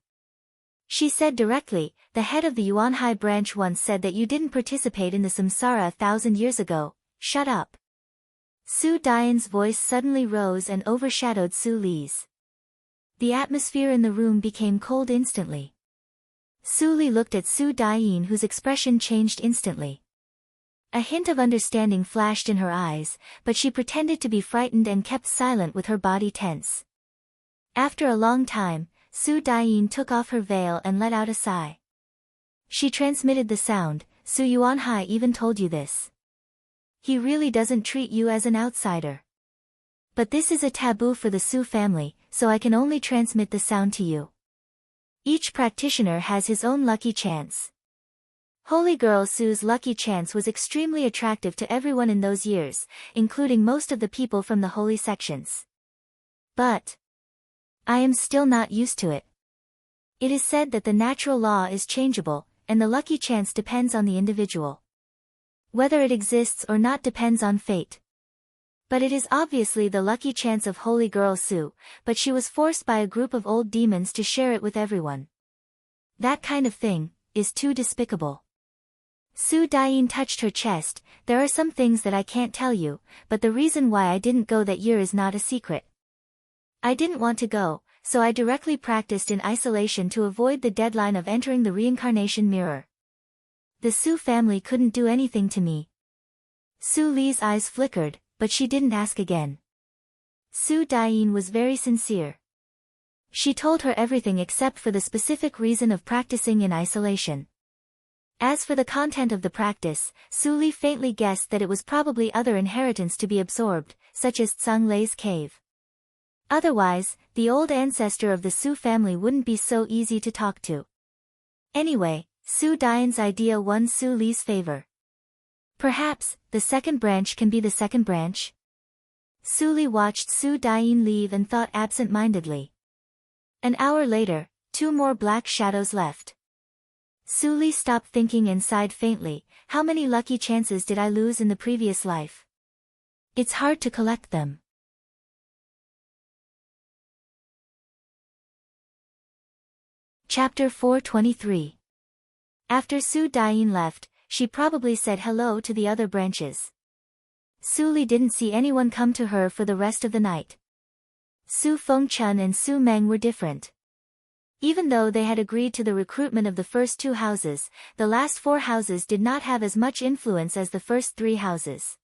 She said directly, "The head of the Yuanhai branch once said that you didn't participate in the samsara 1,000 years ago. Shut up." Su Dian's voice suddenly rose and overshadowed Su Li's. The atmosphere in the room became cold instantly. Su Li looked at Su Dian, whose expression changed instantly. A hint of understanding flashed in her eyes, but she pretended to be frightened and kept silent with her body tense. After a long time, Su Dian took off her veil and let out a sigh. She transmitted the sound, "Su Yuanhai even told you this. He really doesn't treat you as an outsider. But this is a taboo for the Su family, so I can only transmit the sound to you. Each practitioner has his own lucky chance." Holy girl Su's lucky chance was extremely attractive to everyone in those years, including most of the people from the holy sections. But I am still not used to it. It is said that the natural law is changeable, and the lucky chance depends on the individual. Whether it exists or not depends on fate. But it is obviously the lucky chance of holy girl Su, but she was forced by a group of old demons to share it with everyone. That kind of thing is too despicable. Su Dian touched her chest. "There are some things that I can't tell you, but the reason why I didn't go that year is not a secret. I didn't want to go, so I directly practiced in isolation to avoid the deadline of entering the reincarnation mirror. The Su family couldn't do anything to me." Su Li's eyes flickered, but she didn't ask again. Su Dian was very sincere. She told her everything except for the specific reason of practicing in isolation. As for the content of the practice, Su Li faintly guessed that it was probably other inheritance to be absorbed, such as Tsang Lei's cave. Otherwise, the old ancestor of the Su family wouldn't be so easy to talk to. Anyway, Su Dian's idea won Su Li's favor. Perhaps, the second branch can be the second branch? Su Li watched Su Dian leave and thought absent-mindedly. An hour later, 2 more black shadows left. Su Li stopped thinking and sighed faintly. "How many lucky chances did I lose in the previous life? It's hard to collect them." Chapter 423. After Su Dian left, she probably said hello to the other branches. Su Li didn't see anyone come to her for the rest of the night. Su Fengchun and Su Meng were different. Even though they had agreed to the recruitment of the first 2 houses, the last 4 houses did not have as much influence as the first 3 houses.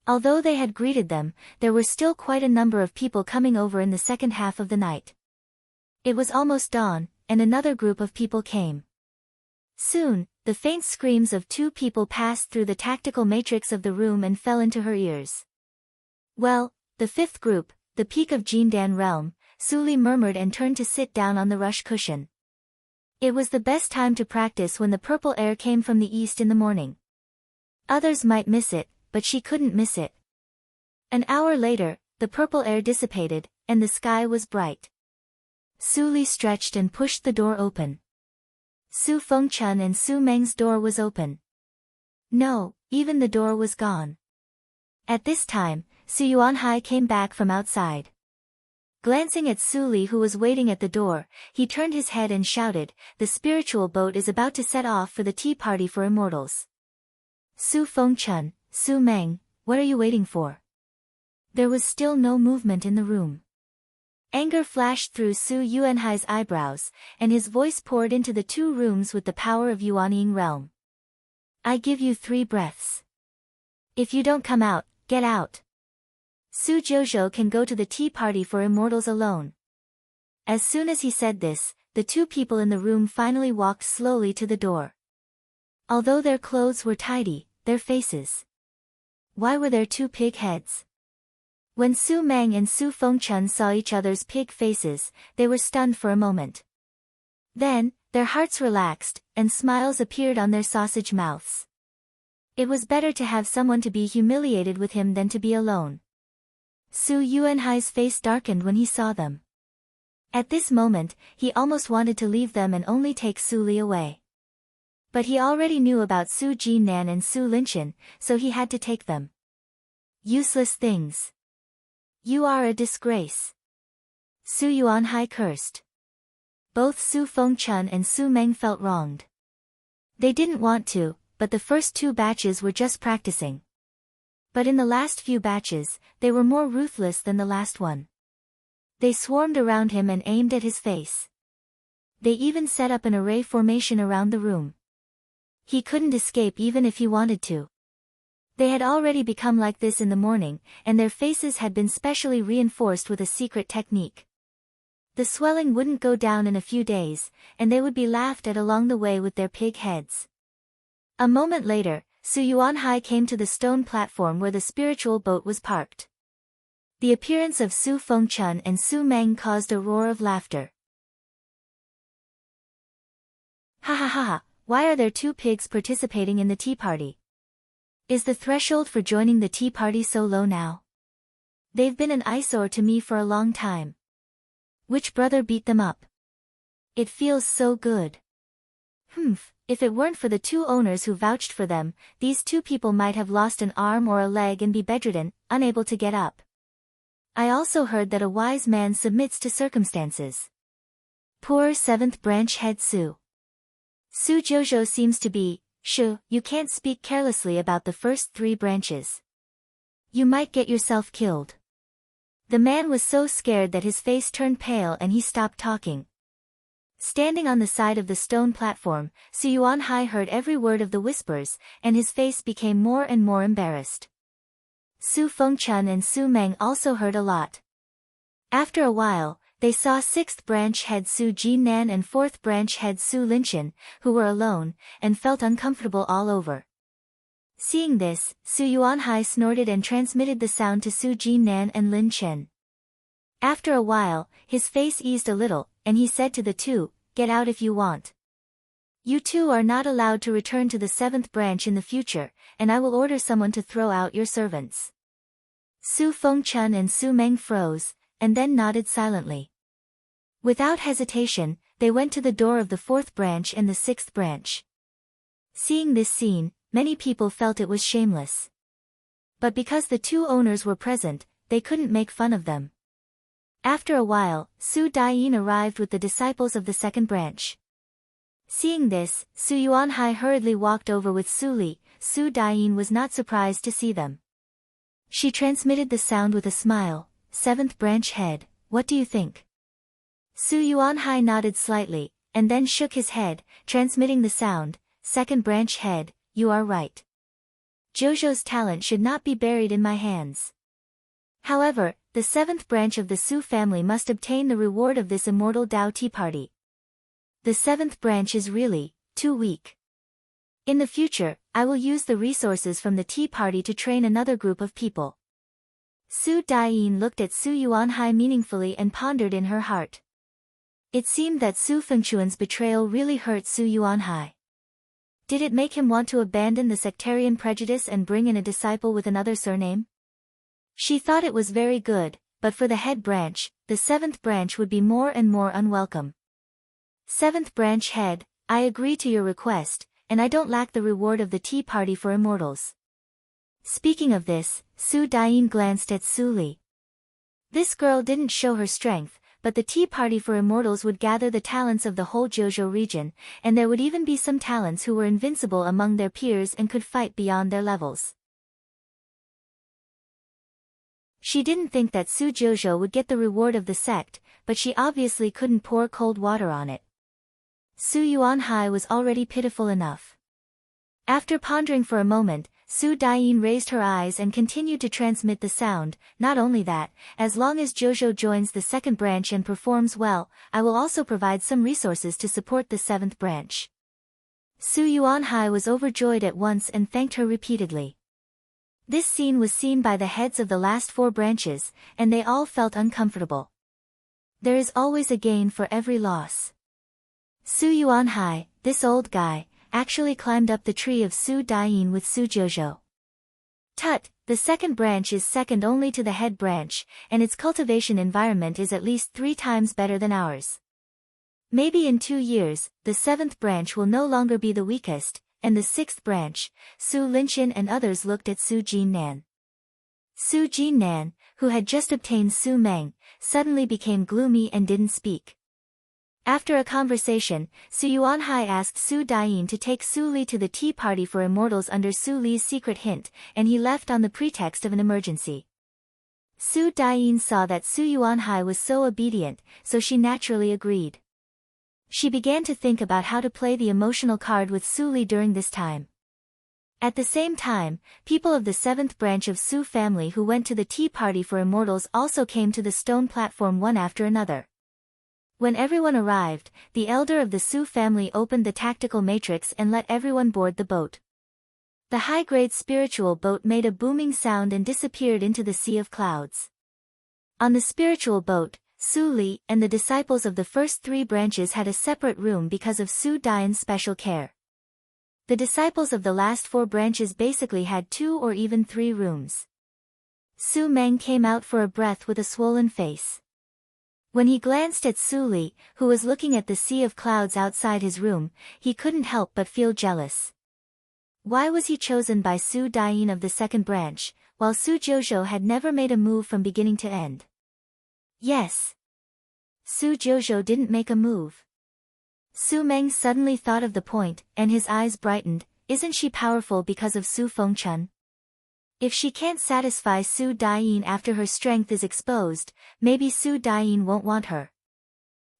Although they had greeted them, there were still quite a number of people coming over in the second half of the night. It was almost dawn, and another group of people came. Soon, the faint screams of 2 people passed through the tactical matrix of the room and fell into her ears. "Well, the 5th group, the peak of Jindan realm," Su Li murmured and turned to sit down on the rush cushion. It was the best time to practice when the purple air came from the east in the morning. Others might miss it, but she couldn't miss it. An hour later, the purple air dissipated, and the sky was bright. Su Li stretched and pushed the door open. Su Fengchun and Su Meng's door was open. No, even the door was gone. At this time, Su Yuanhai came back from outside. Glancing at Su Li, who was waiting at the door, he turned his head and shouted, "The spiritual boat is about to set off for the tea party for immortals. Su Fengchun, Su Meng, what are you waiting for?" There was still no movement in the room. Anger flashed through Su Yuanhai's eyebrows, and his voice poured into the 2 rooms with the power of Yuanying realm. "I give you 3 breaths. If you don't come out, get out. Su Jojo can go to the tea party for immortals alone." As soon as he said this, the 2 people in the room finally walked slowly to the door. Although their clothes were tidy, their faces. Why were there 2 pig heads? When Su Meng and Su Fengchun saw each other's pig faces, they were stunned for a moment. Then, their hearts relaxed, and smiles appeared on their sausage mouths. It was better to have someone to be humiliated with him than to be alone. Su Yuanhai's face darkened when he saw them. At this moment, he almost wanted to leave them and only take Su Li away. But he already knew about Su Jinnan and Su Linchen, so he had to take them. Useless things. You are a disgrace. Su Yuanhai cursed. Both Su Fengchun and Su Meng felt wronged. They didn't want to, but the first 2 batches were just practicing. But in the last few batches, they were more ruthless than the last one. They swarmed around him and aimed at his face. They even set up an array formation around the room. He couldn't escape even if he wanted to. They had already become like this in the morning, and their faces had been specially reinforced with a secret technique. The swelling wouldn't go down in a few days, and they would be laughed at along the way with their pig heads. A moment later, Su Yuanhai came to the stone platform where the spiritual boat was parked. The appearance of Su Fengchun and Su Meng caused a roar of laughter. Ha ha ha ha, why are there 2 pigs participating in the tea party? Is the threshold for joining the tea party so low now? They've been an eyesore to me for a long time. Which brother beat them up? It feels so good. If it weren't for the 2 owners who vouched for them, these 2 people might have lost an arm or a leg and be bedridden, unable to get up. I also heard that a wise man submits to circumstances. Poor 7th branch head Su. Su Jojo seems to be, you can't speak carelessly about the first 3 branches. You might get yourself killed. The man was so scared that his face turned pale and he stopped talking. Standing on the side of the stone platform, Su Yuanhai heard every word of the whispers, and his face became more and more embarrassed. Su Fengchun and Su Meng also heard a lot. After a while, they saw 6th branch head Su Jinnan and 4th branch head Su Linchen, who were alone, and felt uncomfortable all over. Seeing this, Su Yuanhai snorted and transmitted the sound to Su Jinnan and Lin Chen. After a while, his face eased a little, and he said to the 2, "Get out if you want. You 2 are not allowed to return to the 7th branch in the future, and I will order someone to throw out your servants." Su Fengchun and Su Meng froze, and then nodded silently. Without hesitation, they went to the door of the 4th branch and the 6th branch. Seeing this scene, many people felt it was shameless. But because the 2 owners were present, they couldn't make fun of them. After a while, Su Daiyin arrived with the disciples of the 2nd branch. Seeing this, Su Yuanhai hurriedly walked over with Su Li. Su Daiyin was not surprised to see them. She transmitted the sound with a smile. 7th branch head, what do you think? Su Yuanhai nodded slightly, and then shook his head, transmitting the sound. 2nd branch head, you are right. Jojo's talent should not be buried in my hands. However, the 7th branch of the Su family must obtain the reward of this immortal Dao tea party. The 7th branch is really too weak. In the future, I will use the resources from the tea party to train another group of people. Su Daiyin looked at Su Yuanhai meaningfully and pondered in her heart. It seemed that Su Fengchun's betrayal really hurt Su Yuanhai. Did it make him want to abandon the sectarian prejudice and bring in a disciple with another surname? She thought it was very good, but for the head branch, the 7th branch would be more and more unwelcome. 7th branch head, I agree to your request, and I don't lack the reward of the tea party for immortals. Speaking of this, Su Daiyin glanced at Su Li. This girl didn't show her strength, but the tea party for immortals would gather the talents of the whole Jojo region, and there would even be some talents who were invincible among their peers and could fight beyond their levels. She didn't think that Su Jojo would get the reward of the sect, but she obviously couldn't pour cold water on it. Su Yuanhai was already pitiful enough. After pondering for a moment, Su Daiyin raised her eyes and continued to transmit the sound. Not only that, as long as Jojo joins the 2nd branch and performs well, I will also provide some resources to support the 7th branch. Su Yuanhai was overjoyed at once and thanked her repeatedly. This scene was seen by the heads of the last 4 branches, and they all felt uncomfortable. There is always a gain for every loss. Su Yuanhai, this old guy, actually climbed up the tree of Su Daiyin with Su Jojo. Tut, the 2nd branch is second only to the head branch, and its cultivation environment is at least 3 times better than ours. Maybe in 2 years, the 7th branch will no longer be the weakest, and the 6th branch, Su Linchen and others looked at Su Jinnan. Su Jinnan, who had just obtained Su Meng, suddenly became gloomy and didn't speak. After a conversation, Su Yuanhai asked Su Dayin to take Su Li to the tea party for immortals under Su Li's secret hint, and he left on the pretext of an emergency. Su Dayin saw that Su Yuanhai was so obedient, so she naturally agreed. She began to think about how to play the emotional card with Su Li during this time. At the same time, people of the 7th branch of Su family who went to the tea party for immortals also came to the stone platform one after another. When everyone arrived, the elder of the Su family opened the tactical matrix and let everyone board the boat. The high-grade spiritual boat made a booming sound and disappeared into the sea of clouds. On the spiritual boat, Su Li and the disciples of the first 3 branches had a separate room because of Su Dayin's special care. The disciples of the last 4 branches basically had 2 or even 3 rooms. Su Meng came out for a breath with a swollen face. When he glanced at Su Li, who was looking at the sea of clouds outside his room, he couldn't help but feel jealous. Why was he chosen by Su Dayin of the 2nd branch, while Su Jouzhou had never made a move from beginning to end? Yes. Su Jouzhou didn't make a move. Su Meng suddenly thought of the point, and his eyes brightened. Isn't she powerful because of Su Fengchun? If she can't satisfy Su Dayin after her strength is exposed, maybe Su Dayin won't want her.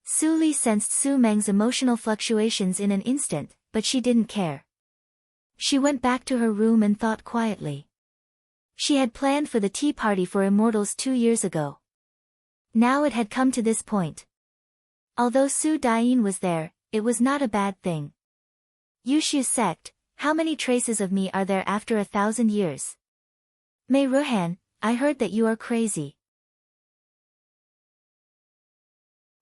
Su Li sensed Su Meng's emotional fluctuations in an instant, but she didn't care. She went back to her room and thought quietly. She had planned for the tea party for immortals 2 years ago. Now it had come to this point. Although Su Dayin was there, it was not a bad thing. Yushu sect, how many traces of me are there after 1,000 years? Mei Ruhan, I heard that you are crazy.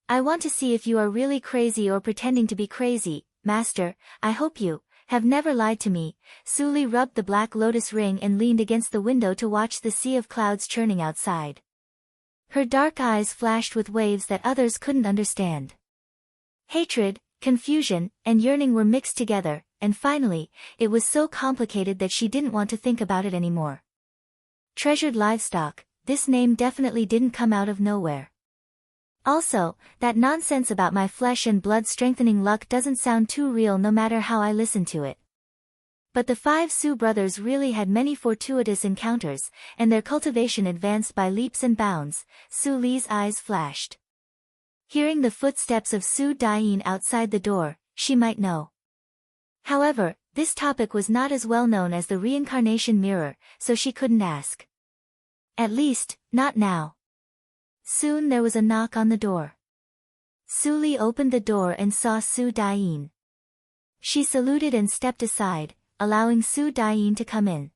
I want to see if you are really crazy or pretending to be crazy, master. I hope you have never lied to me. Su Li rubbed the black lotus ring and leaned against the window to watch the sea of clouds churning outside. Her dark eyes flashed with waves that others couldn't understand. Hatred, confusion, and yearning were mixed together, and finally, it was so complicated that she didn't want to think about it anymore. Treasured livestock, this name definitely didn't come out of nowhere. Also, that nonsense about my flesh and blood strengthening luck doesn't sound too real no matter how I listen to it. But the 5 Su brothers really had many fortuitous encounters, and their cultivation advanced by leaps and bounds. Su Li's eyes flashed. Hearing the footsteps of Su Dayin outside the door, she might know. However, this topic was not as well known as the reincarnation mirror, so she couldn't ask. At least, not now. Soon there was a knock on the door. Su Li opened the door and saw Su Dayin. She saluted and stepped aside, allowing Su Dayin to come in.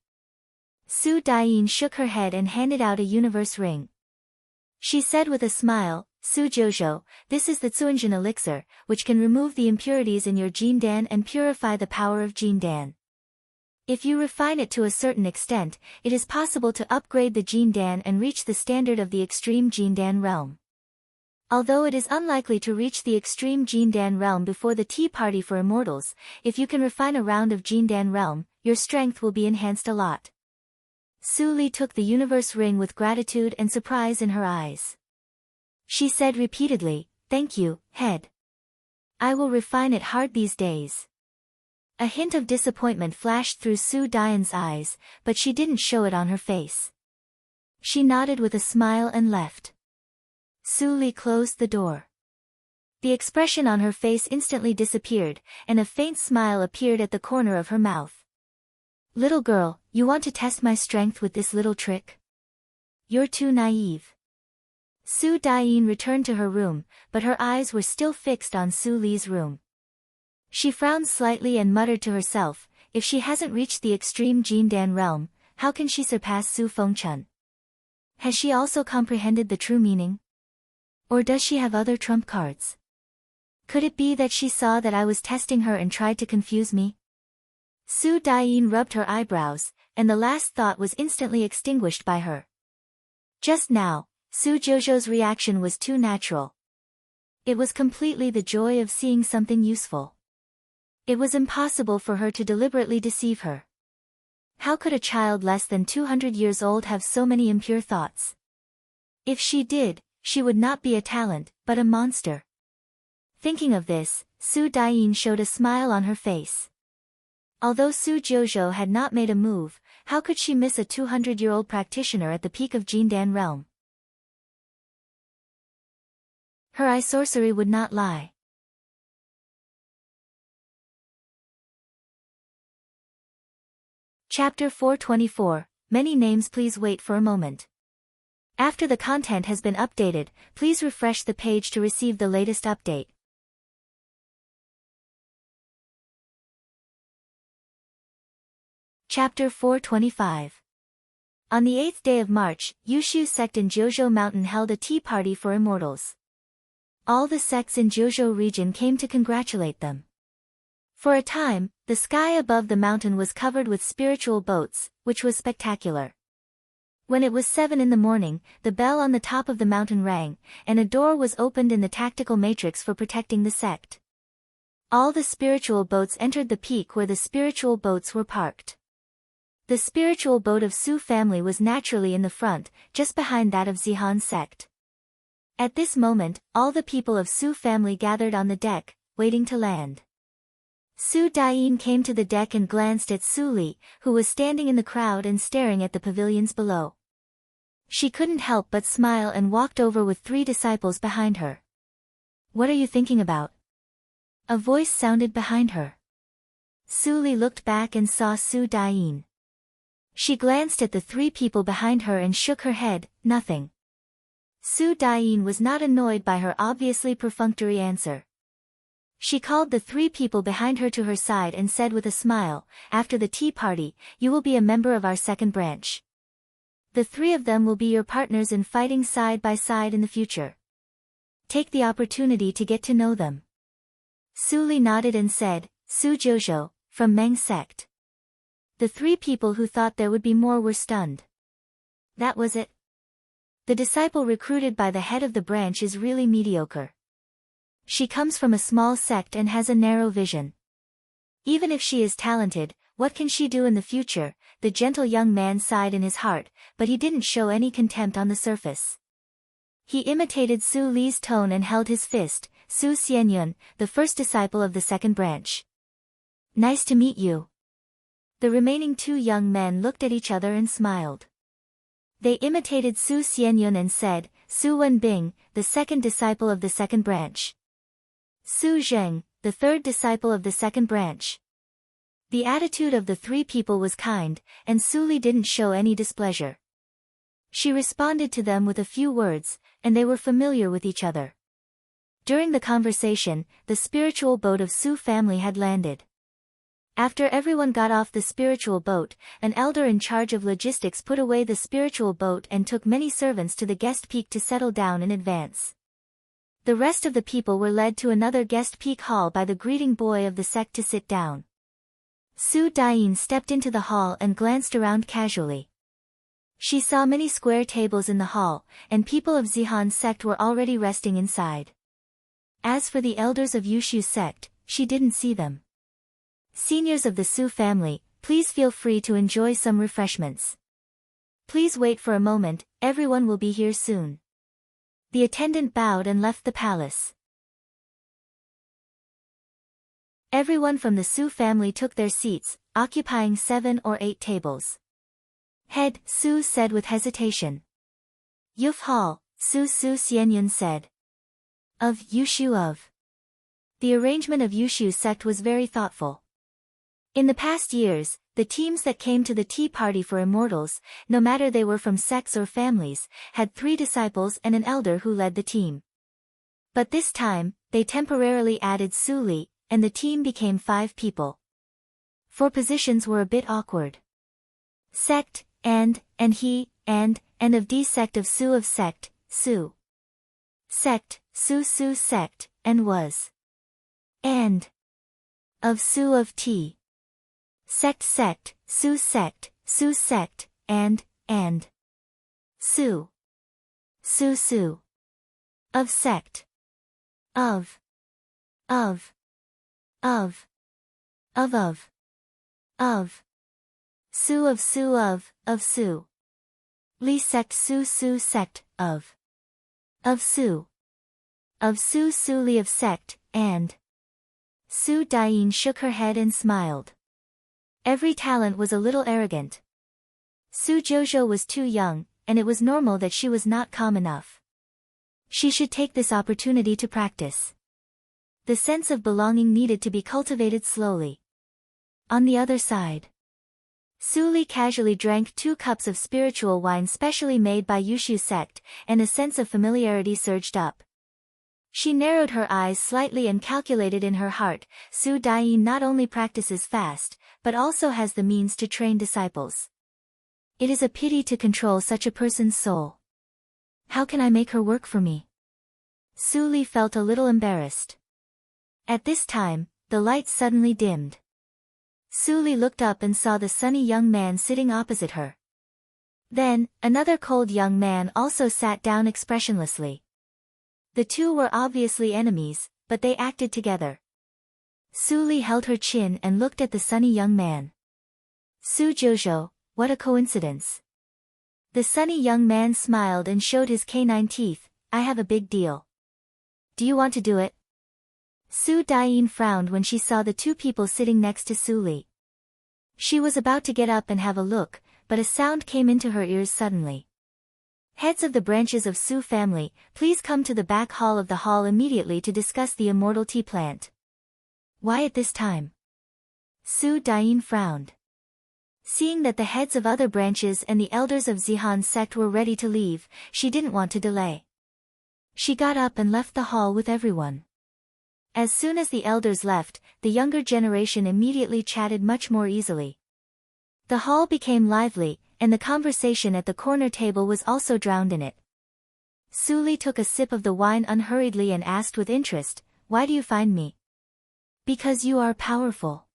Su Dayin shook her head and handed out a universe ring. She said with a smile, Su Jouzhou, this is the Cuanjin elixir, which can remove the impurities in your Jindan and purify the power of Jindan. If you refine it to a certain extent, it is possible to upgrade the Jindan and reach the standard of the extreme Jindan realm. Although it is unlikely to reach the extreme Jindan realm before the tea party for immortals, if you can refine a round of Jindan realm, your strength will be enhanced a lot. Su Li took the universe ring with gratitude and surprise in her eyes. She said repeatedly, thank you, head. I will refine it hard these days. A hint of disappointment flashed through Su Dayin's eyes, but she didn't show it on her face. She nodded with a smile and left. Su Li closed the door. The expression on her face instantly disappeared, and a faint smile appeared at the corner of her mouth. Little girl, you want to test my strength with this little trick? You're too naive. Su Dayin returned to her room, but her eyes were still fixed on Su Li's room. She frowned slightly and muttered to herself, if she hasn't reached the extreme Jindan realm, how can she surpass Su Fengchun? Has she also comprehended the true meaning? Or does she have other trump cards? Could it be that she saw that I was testing her and tried to confuse me? Su Dayin rubbed her eyebrows, and the last thought was instantly extinguished by her. Just now, Su Jouzhou's reaction was too natural. It was completely the joy of seeing something useful. It was impossible for her to deliberately deceive her. How could a child less than 200 years old have so many impure thoughts? If she did, she would not be a talent, but a monster. Thinking of this, Su Daiyin showed a smile on her face. Although Su Jojo had not made a move, how could she miss a 200-year-old practitioner at the peak of Jindan realm? Her eye sorcery would not lie. Chapter 424, Many names. Please wait for a moment. After the content has been updated, please refresh the page to receive the latest update. Chapter 425. On the 8th day of March, Yushu sect in Jojo Mountain held a tea party for immortals. All the sects in Jojo region came to congratulate them. For a time, the sky above the mountain was covered with spiritual boats, which was spectacular. When it was 7 in the morning, the bell on the top of the mountain rang, and a door was opened in the tactical matrix for protecting the sect. All the spiritual boats entered the peak where the spiritual boats were parked. The spiritual boat of Su family was naturally in the front, just behind that of Zihan sect. At this moment, all the people of Su family gathered on the deck, waiting to land. Su Daiyin came to the deck and glanced at Su Li, who was standing in the crowd and staring at the pavilions below. She couldn't help but smile and walked over with 3 disciples behind her. "What are you thinking about?" a voice sounded behind her. Su Li looked back and saw Su Daiyin. She glanced at the 3 people behind her and shook her head, "Nothing." Su Daiyin was not annoyed by her obviously perfunctory answer. She called the 3 people behind her to her side and said with a smile, "After the tea party, you will be a member of our second branch. The 3 of them will be your partners in fighting side by side in the future. Take the opportunity to get to know them." Su Li nodded and said, "Su Jojo, from Meng sect." The 3 people who thought there would be more were stunned. That was it? The disciple recruited by the head of the branch is really mediocre. She comes from a small sect and has a narrow vision. Even if she is talented, what can she do in the future? The gentle young man sighed in his heart, but he didn't show any contempt on the surface. He imitated Su Li's tone and held his fist. "Su Xianyun, the first disciple of the second branch. Nice to meet you." The remaining 2 young men looked at each other and smiled. They imitated Su Xianyun and said, "Su Wenbing, the second disciple of the second branch. Su Zheng, the third disciple of the second branch." The attitude of the 3 people was kind, and Su Li didn't show any displeasure. She responded to them with a few words, and they were familiar with each other. During the conversation, the spiritual boat of Su family had landed. After everyone got off the spiritual boat, an elder in charge of logistics put away the spiritual boat and took many servants to the guest peak to settle down in advance. The rest of the people were led to another guest peak hall by the greeting boy of the sect to sit down. Su Daiyin stepped into the hall and glanced around casually. She saw many square tables in the hall, and people of Zihan's sect were already resting inside. As for the elders of Yushu's sect, she didn't see them. "Seniors of the Su family, please feel free to enjoy some refreshments. Please wait for a moment, everyone will be here soon." The attendant bowed and left the palace. Everyone from the Su family took their seats, occupying 7 or 8 tables. "Head," Su said with hesitation. "Yuf Hall," Su Xianyun said. "Of Yushu of." The arrangement of Yushu's sect was very thoughtful. In the past years, the teams that came to the tea party for immortals, no matter they were from sects or families, had 3 disciples and an elder who led the team. But this time, they temporarily added Su Li, and the team became 5 people. 4 positions were a bit awkward. Sect, and he, and of D sect of sect, Su. Sect, Su sect, and was. And. Of Su of T. Sect, Su sect, and. Su. Of sect. Of. Su of Su. Li sect Su sect, of Su. Of Su Li of sect, and Su Dian shook her head and smiled. Every talent was a little arrogant. Su Jojo was too young, and it was normal that she was not calm enough. She should take this opportunity to practice. The sense of belonging needed to be cultivated slowly. On the other side, Su Li casually drank 2 cups of spiritual wine specially made by Yushu sect, and a sense of familiarity surged up. She narrowed her eyes slightly and calculated in her heart, Su Dian not only practices fast, but also has the means to train disciples. It is a pity to control such a person's soul. How can I make her work for me? Su Li felt a little embarrassed. At this time, the light suddenly dimmed. Su Li looked up and saw the sunny young man sitting opposite her. Then, another cold young man also sat down expressionlessly. The two were obviously enemies, but they acted together. Su Li held her chin and looked at the sunny young man. Su Jojo, what a coincidence. The sunny young man smiled and showed his canine teeth. I have a big deal. Do you want to do it? Su Dian frowned when she saw the 2 people sitting next to Su Li. She was about to get up and have a look, but a sound came into her ears suddenly. Heads of the branches of Su family, please come to the back hall of the hall immediately to discuss the immortal tea plant. Why at this time? Su Dian frowned. Seeing that the heads of other branches and the elders of Zihan's sect were ready to leave, she didn't want to delay. She got up and left the hall with everyone. As soon as the elders left, the younger generation immediately chatted much more easily. The hall became lively, and the conversation at the corner table was also drowned in it. Su Li took a sip of the wine unhurriedly and asked with interest, why do you find me? Because you are powerful.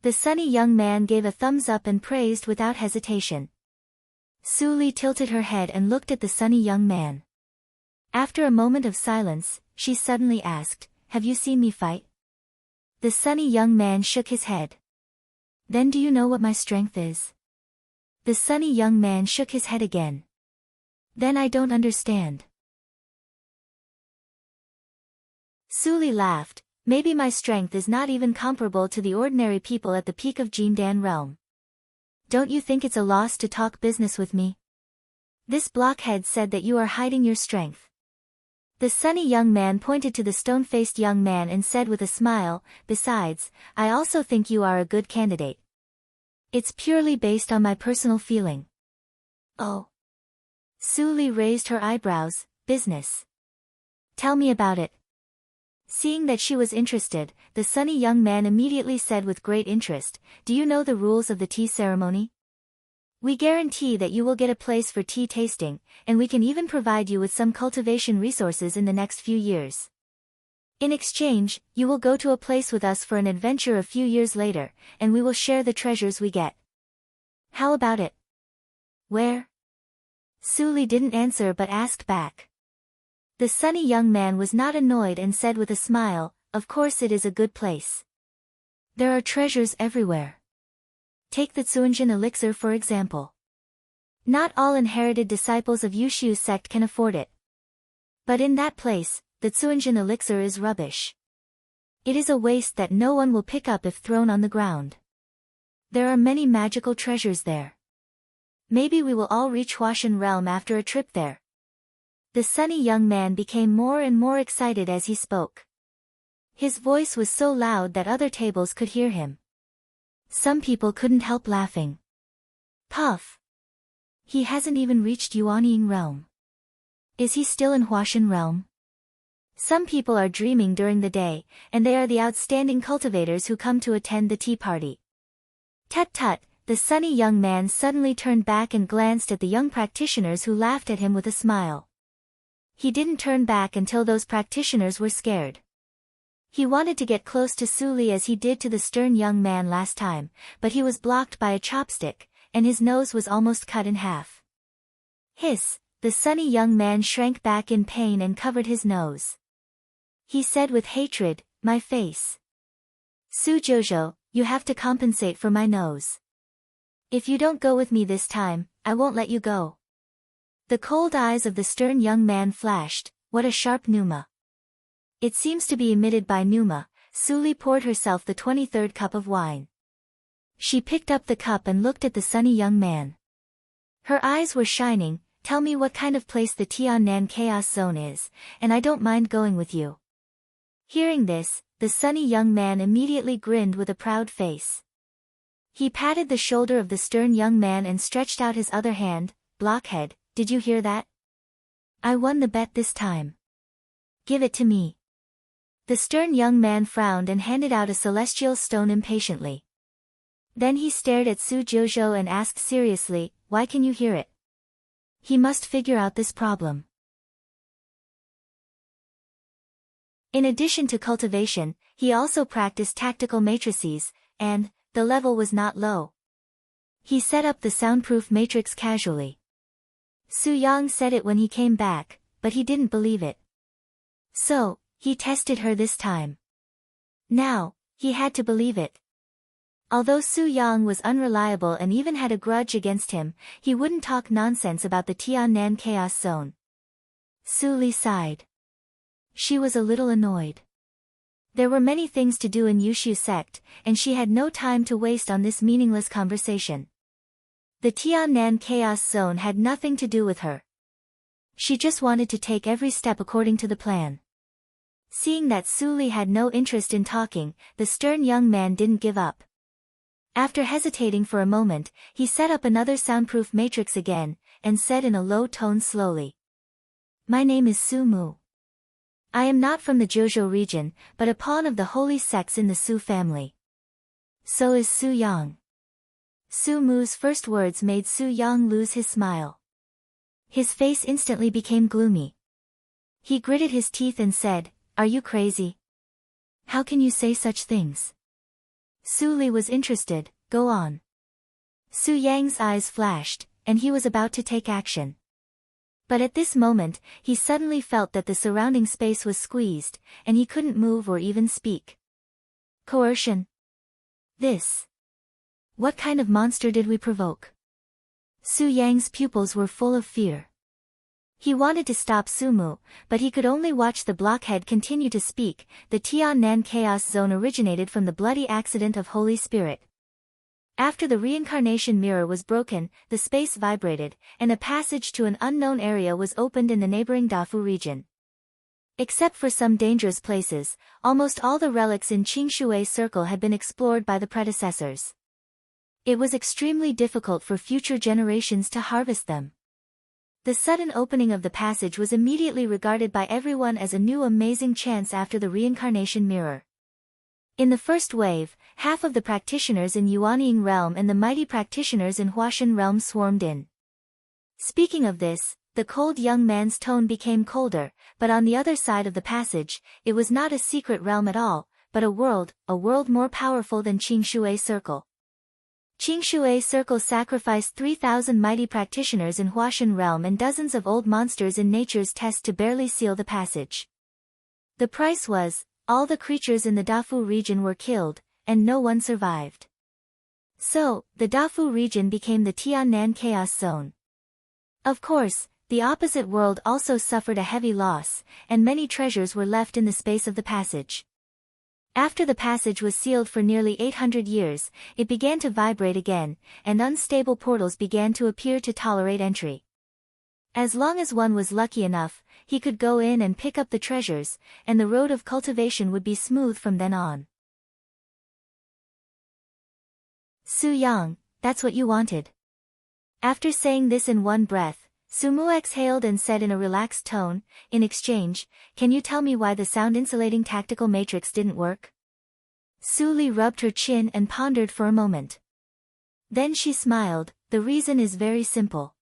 The sunny young man gave a thumbs up and praised without hesitation. Su Li tilted her head and looked at the sunny young man. After a moment of silence, she suddenly asked, have you seen me fight? The sunny young man shook his head. Then do you know what my strength is? The sunny young man shook his head again. Then I don't understand. Su Li laughed, maybe my strength is not even comparable to the ordinary people at the peak of Jindan realm. Don't you think it's a loss to talk business with me? This blockhead said that you are hiding your strength. The sunny young man pointed to the stone-faced young man and said with a smile, besides, I also think you are a good candidate. It's purely based on my personal feeling. Oh. Su Li raised her eyebrows, business. Tell me about it. Seeing that she was interested, the sunny young man immediately said with great interest, do you know the rules of the tea ceremony? We guarantee that you will get a place for tea tasting, and we can even provide you with some cultivation resources in the next few years. In exchange, you will go to a place with us for an adventure a few years later, and we will share the treasures we get. How about it? Where? Su Li didn't answer but asked back. The sunny young man was not annoyed and said with a smile, of course it is a good place. There are treasures everywhere. Take the Tsuanjin elixir for example. Not all inherited disciples of Yushu's sect can afford it. But in that place, the Tsuanjin elixir is rubbish. It is a waste that no one will pick up if thrown on the ground. There are many magical treasures there. Maybe we will all reach Huashan realm after a trip there. The sunny young man became more and more excited as he spoke. His voice was so loud that other tables could hear him. Some people couldn't help laughing. Puff. He hasn't even reached Yuanying realm. Is he still in Huashan realm? Some people are dreaming during the day, and they are the outstanding cultivators who come to attend the tea party. Tut tut, the sunny young man suddenly turned back and glanced at the young practitioners who laughed at him with a smile. He didn't turn back until those practitioners were scared. He wanted to get close to Su Li as he did to the stern young man last time, but he was blocked by a chopstick, and his nose was almost cut in half. Hiss, the sunny young man shrank back in pain and covered his nose. He said with hatred, my face. Su Jojo, you have to compensate for my nose. If you don't go with me this time, I won't let you go. The cold eyes of the stern young man flashed. What a sharp pneuma. It seems to be emitted by pneuma. Suli poured herself the 23rd cup of wine. She picked up the cup and looked at the sunny young man. Her eyes were shining. Tell me what kind of place the Tiannan Chaos Zone is, and I don't mind going with you. Hearing this, the sunny young man immediately grinned with a proud face. He patted the shoulder of the stern young man and stretched out his other hand. Blockhead, did you hear that? I won the bet this time. Give it to me. The stern young man frowned and handed out a celestial stone impatiently. Then he stared at Su Jojo and asked seriously, why can you hear it? He must figure out this problem. In addition to cultivation, he also practiced tactical matrices, and the level was not low. He set up the soundproof matrix casually. Su Yang said it when he came back, but he didn't believe it. So, he tested her this time. Now, he had to believe it. Although Su Yang was unreliable and even had a grudge against him, he wouldn't talk nonsense about the Tiannan Chaos Zone. Su Li sighed. She was a little annoyed. There were many things to do in Yushu sect, and she had no time to waste on this meaningless conversation. The Tiannan Chaos Zone had nothing to do with her. She just wanted to take every step according to the plan. Seeing that Su Li had no interest in talking, the stern young man didn't give up. After hesitating for a moment, he set up another soundproof matrix again, and said in a low tone slowly. My name is Su Mu. I am not from the Jojo region, but a pawn of the holy sects in the Su family. So is Su Yang. Su Mu's first words made Su Yang lose his smile. His face instantly became gloomy. He gritted his teeth and said, Are you crazy? How can you say such things? Su Li was interested. Go on. Su Yang's eyes flashed, and he was about to take action. But at this moment, he suddenly felt that the surrounding space was squeezed, and he couldn't move or even speak. Coercion. This. What kind of monster did we provoke? Su Yang's pupils were full of fear. He wanted to stop Su Mu, but he could only watch the blockhead continue to speak. The Tiannan Chaos Zone originated from the bloody accident of Holy Spirit. After the reincarnation mirror was broken, the space vibrated, and a passage to an unknown area was opened in the neighboring Dafu region. Except for some dangerous places, almost all the relics in Qingshui Circle had been explored by the predecessors. It was extremely difficult for future generations to harvest them. The sudden opening of the passage was immediately regarded by everyone as a new amazing chance after the reincarnation mirror. In the first wave, half of the practitioners in Yuanying realm and the mighty practitioners in Huashan realm swarmed in. Speaking of this, the cold young man's tone became colder, but on the other side of the passage, it was not a secret realm at all, but a world more powerful than Qingshui Circle. Qingshui Circle sacrificed 3,000 mighty practitioners in Huashan realm and dozens of old monsters in nature's test to barely seal the passage. The price was, all the creatures in the Dafu region were killed, and no one survived. So, the Dafu region became the Tiannan Chaos Zone. Of course, the opposite world also suffered a heavy loss, and many treasures were left in the space of the passage. After the passage was sealed for nearly 800 years, it began to vibrate again, and unstable portals began to appear to tolerate entry. As long as one was lucky enough, he could go in and pick up the treasures, and the road of cultivation would be smooth from then on. Su Yang, that's what you wanted. After saying this in one breath, Su Mu exhaled and said in a relaxed tone, in exchange, can you tell me why the sound-insulating tactical matrix didn't work? Su Li rubbed her chin and pondered for a moment. Then she smiled, the reason is very simple.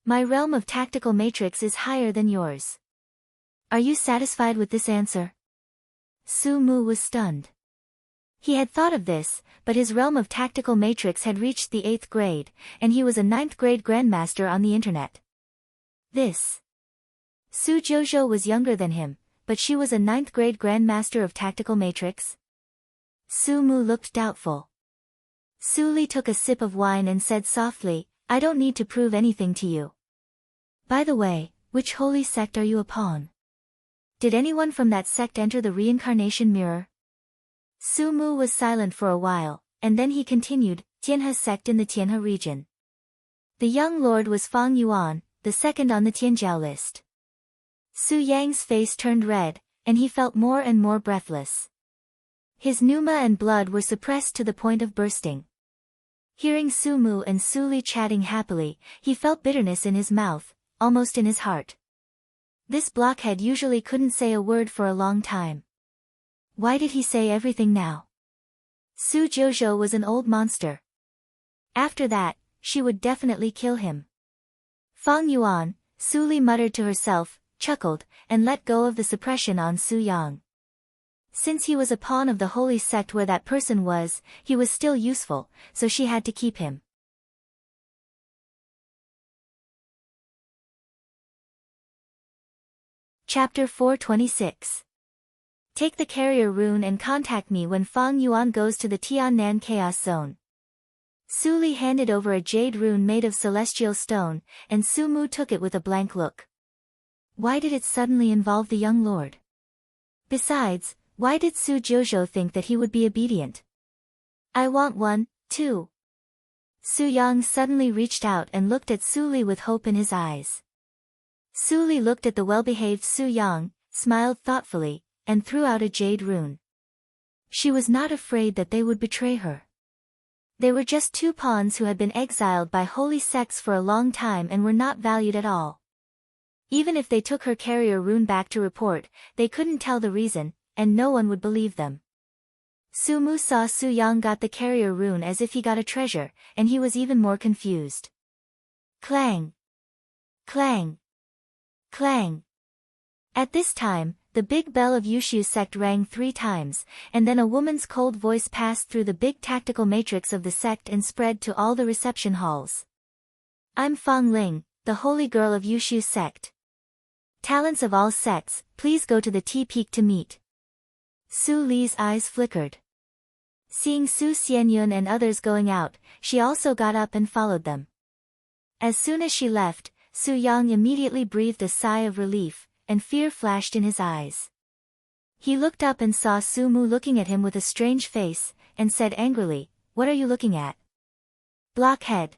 My realm of tactical matrix is higher than yours. Are you satisfied with this answer? Su Mu was stunned. He had thought of this, but his realm of tactical matrix had reached the 8th grade, and he was a 9th grade grandmaster on the internet. This. Su Jojo was younger than him, but she was a 9th grade grandmaster of tactical matrix? Su Mu looked doubtful. Su Li took a sip of wine and said softly, I don't need to prove anything to you. By the way, which holy sect are you upon? Did anyone from that sect enter the reincarnation mirror? Su Mu was silent for a while, and then he continued, Tianhe sect in the Tianhe region. The young lord was Fang Yuan, the second on the Tianjiao list. Su Yang's face turned red, and he felt more and more breathless. His pneuma and blood were suppressed to the point of bursting. Hearing Su Mu and Su Li chatting happily, he felt bitterness in his mouth, almost in his heart. This blockhead usually couldn't say a word for a long time. Why did he say everything now? Su Jouzhou was an old monster. After that, she would definitely kill him. Fang Yuan, Su Li muttered to herself, chuckled, and let go of the suppression on Su Yang. Since he was a pawn of the holy sect where that person was, he was still useful, so she had to keep him. Chapter 426. Take the carrier rune and contact me when Fang Yuan goes to the Tiannan Chaos Zone. Su Li handed over a jade rune made of celestial stone, and Su Mu took it with a blank look. Why did it suddenly involve the young lord? Besides, why did Su Jouzhou think that he would be obedient? I want one, too. Su Yang suddenly reached out and looked at Su Li with hope in his eyes. Su Li looked at the well-behaved Su Yang, smiled thoughtfully, and threw out a jade rune. She was not afraid that they would betray her. They were just two pawns who had been exiled by holy sects for a long time and were not valued at all. Even if they took her carrier rune back to report, they couldn't tell the reason, and no one would believe them. Su Mu saw Su Yang got the carrier rune as if he got a treasure, and he was even more confused. Clang! Clang! Clang! At this time, the big bell of Yushu's sect rang 3 times, and then a woman's cold voice passed through the big tactical matrix of the sect and spread to all the reception halls. I'm Fang Ling, the holy girl of Yushu's sect. Talents of all sects, please go to the T-Peak to meet. Su Li's eyes flickered. Seeing Su Xianyun and others going out, she also got up and followed them. As soon as she left, Su Yang immediately breathed a sigh of relief, and fear flashed in his eyes. He looked up and saw Su Mu looking at him with a strange face, and said angrily, What are you looking at? Blockhead.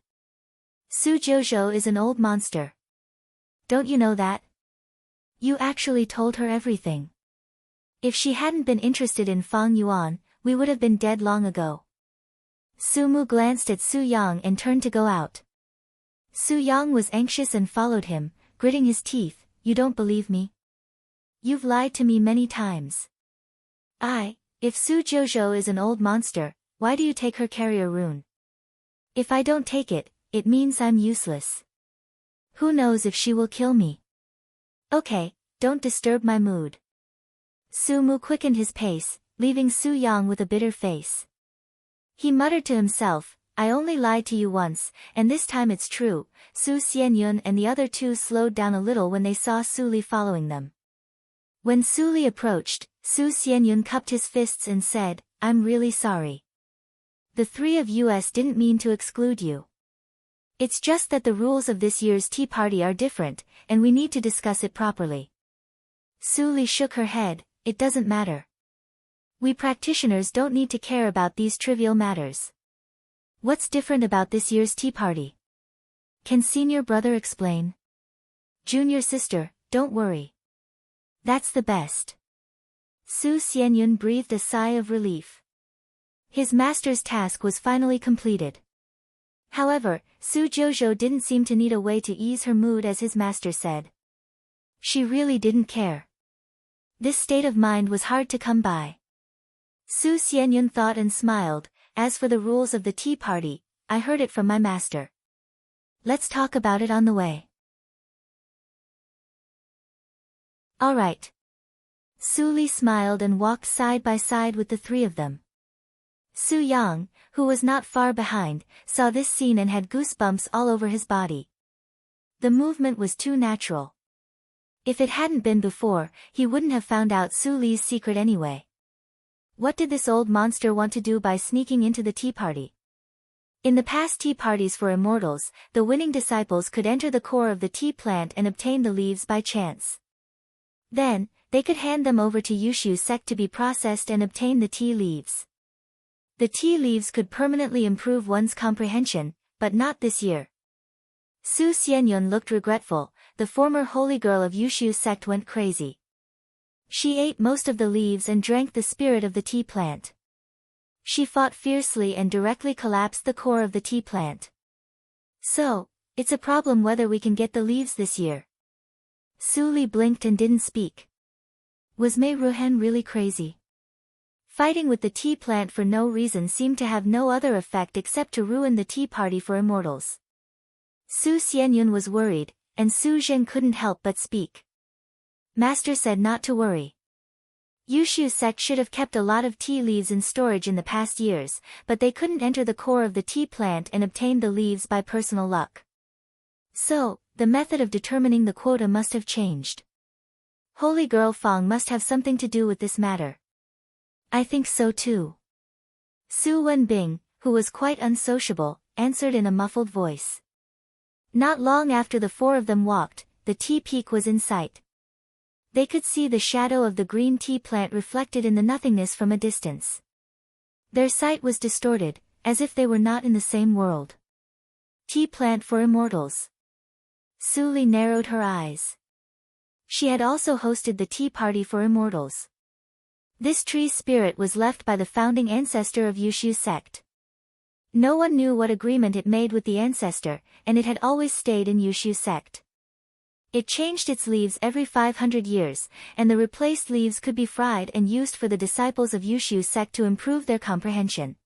Su Jouzhou is an old monster. Don't you know that? You actually told her everything. If she hadn't been interested in Fang Yuan, we would have been dead long ago. Su Mu glanced at Su Yang and turned to go out. Su Yang was anxious and followed him, gritting his teeth. You don't believe me? You've lied to me many times. If Su Jouzhou is an old monster, why do you take her carrier rune? If I don't take it, it means I'm useless. Who knows if she will kill me? Okay, don't disturb my mood. Su Mu quickened his pace, leaving Su Yang with a bitter face. He muttered to himself, I only lied to you once, and this time it's true. Su Xianyun and the other two slowed down a little when they saw Su Li following them. When Su Li approached, Su Xianyun cupped his fists and said, I'm really sorry. The 3 of us didn't mean to exclude you. It's just that the rules of this year's tea party are different, and we need to discuss it properly. Su Li shook her head, it doesn't matter. We practitioners don't need to care about these trivial matters. What's different about this year's tea party? Can senior brother explain? Junior sister, don't worry. That's the best. Su Xianyun breathed a sigh of relief. His master's task was finally completed. However, Su Jouzhou didn't seem to need a way to ease her mood as his master said. She really didn't care. This state of mind was hard to come by. Su Xianyun thought and smiled, as for the rules of the tea party, I heard it from my master. Let's talk about it on the way. All right. Su Li smiled and walked side by side with the 3 of them. Su Yang, who was not far behind, saw this scene and had goosebumps all over his body. The movement was too natural. If it hadn't been before, he wouldn't have found out Su Li's secret anyway. What did this old monster want to do by sneaking into the tea party? In the past tea parties for immortals, the winning disciples could enter the core of the tea plant and obtain the leaves by chance. Then, they could hand them over to Yushu sect to be processed and obtain the tea leaves. The tea leaves could permanently improve one's comprehension, but not this year. Su Xianyun looked regretful. The former holy girl of Yushu's sect went crazy. She ate most of the leaves and drank the spirit of the tea plant. She fought fiercely and directly collapsed the core of the tea plant. So, it's a problem whether we can get the leaves this year. Su Li blinked and didn't speak. Was Mei Ruhen really crazy? Fighting with the tea plant for no reason seemed to have no other effect except to ruin the tea party for immortals. Su Xianyun was worried, and Su Zhen couldn't help but speak. Master said not to worry. Yushu sect should have kept a lot of tea leaves in storage in the past years, but they couldn't enter the core of the tea plant and obtain the leaves by personal luck. So, the method of determining the quota must have changed. Holy Girl Fang must have something to do with this matter. I think so too. Su Wenbing, who was quite unsociable, answered in a muffled voice. Not long after the four of them walked, the tea peak was in sight. They could see the shadow of the green tea plant reflected in the nothingness from a distance. Their sight was distorted, as if they were not in the same world. Tea plant for immortals. Su Li narrowed her eyes. She had also hosted the tea party for immortals. This tree's spirit was left by the founding ancestor of Yushu's sect. No one knew what agreement it made with the ancestor, and it had always stayed in Yushu's sect. It changed its leaves every 500 years, and the replaced leaves could be fried and used for the disciples of Yushu's sect to improve their comprehension.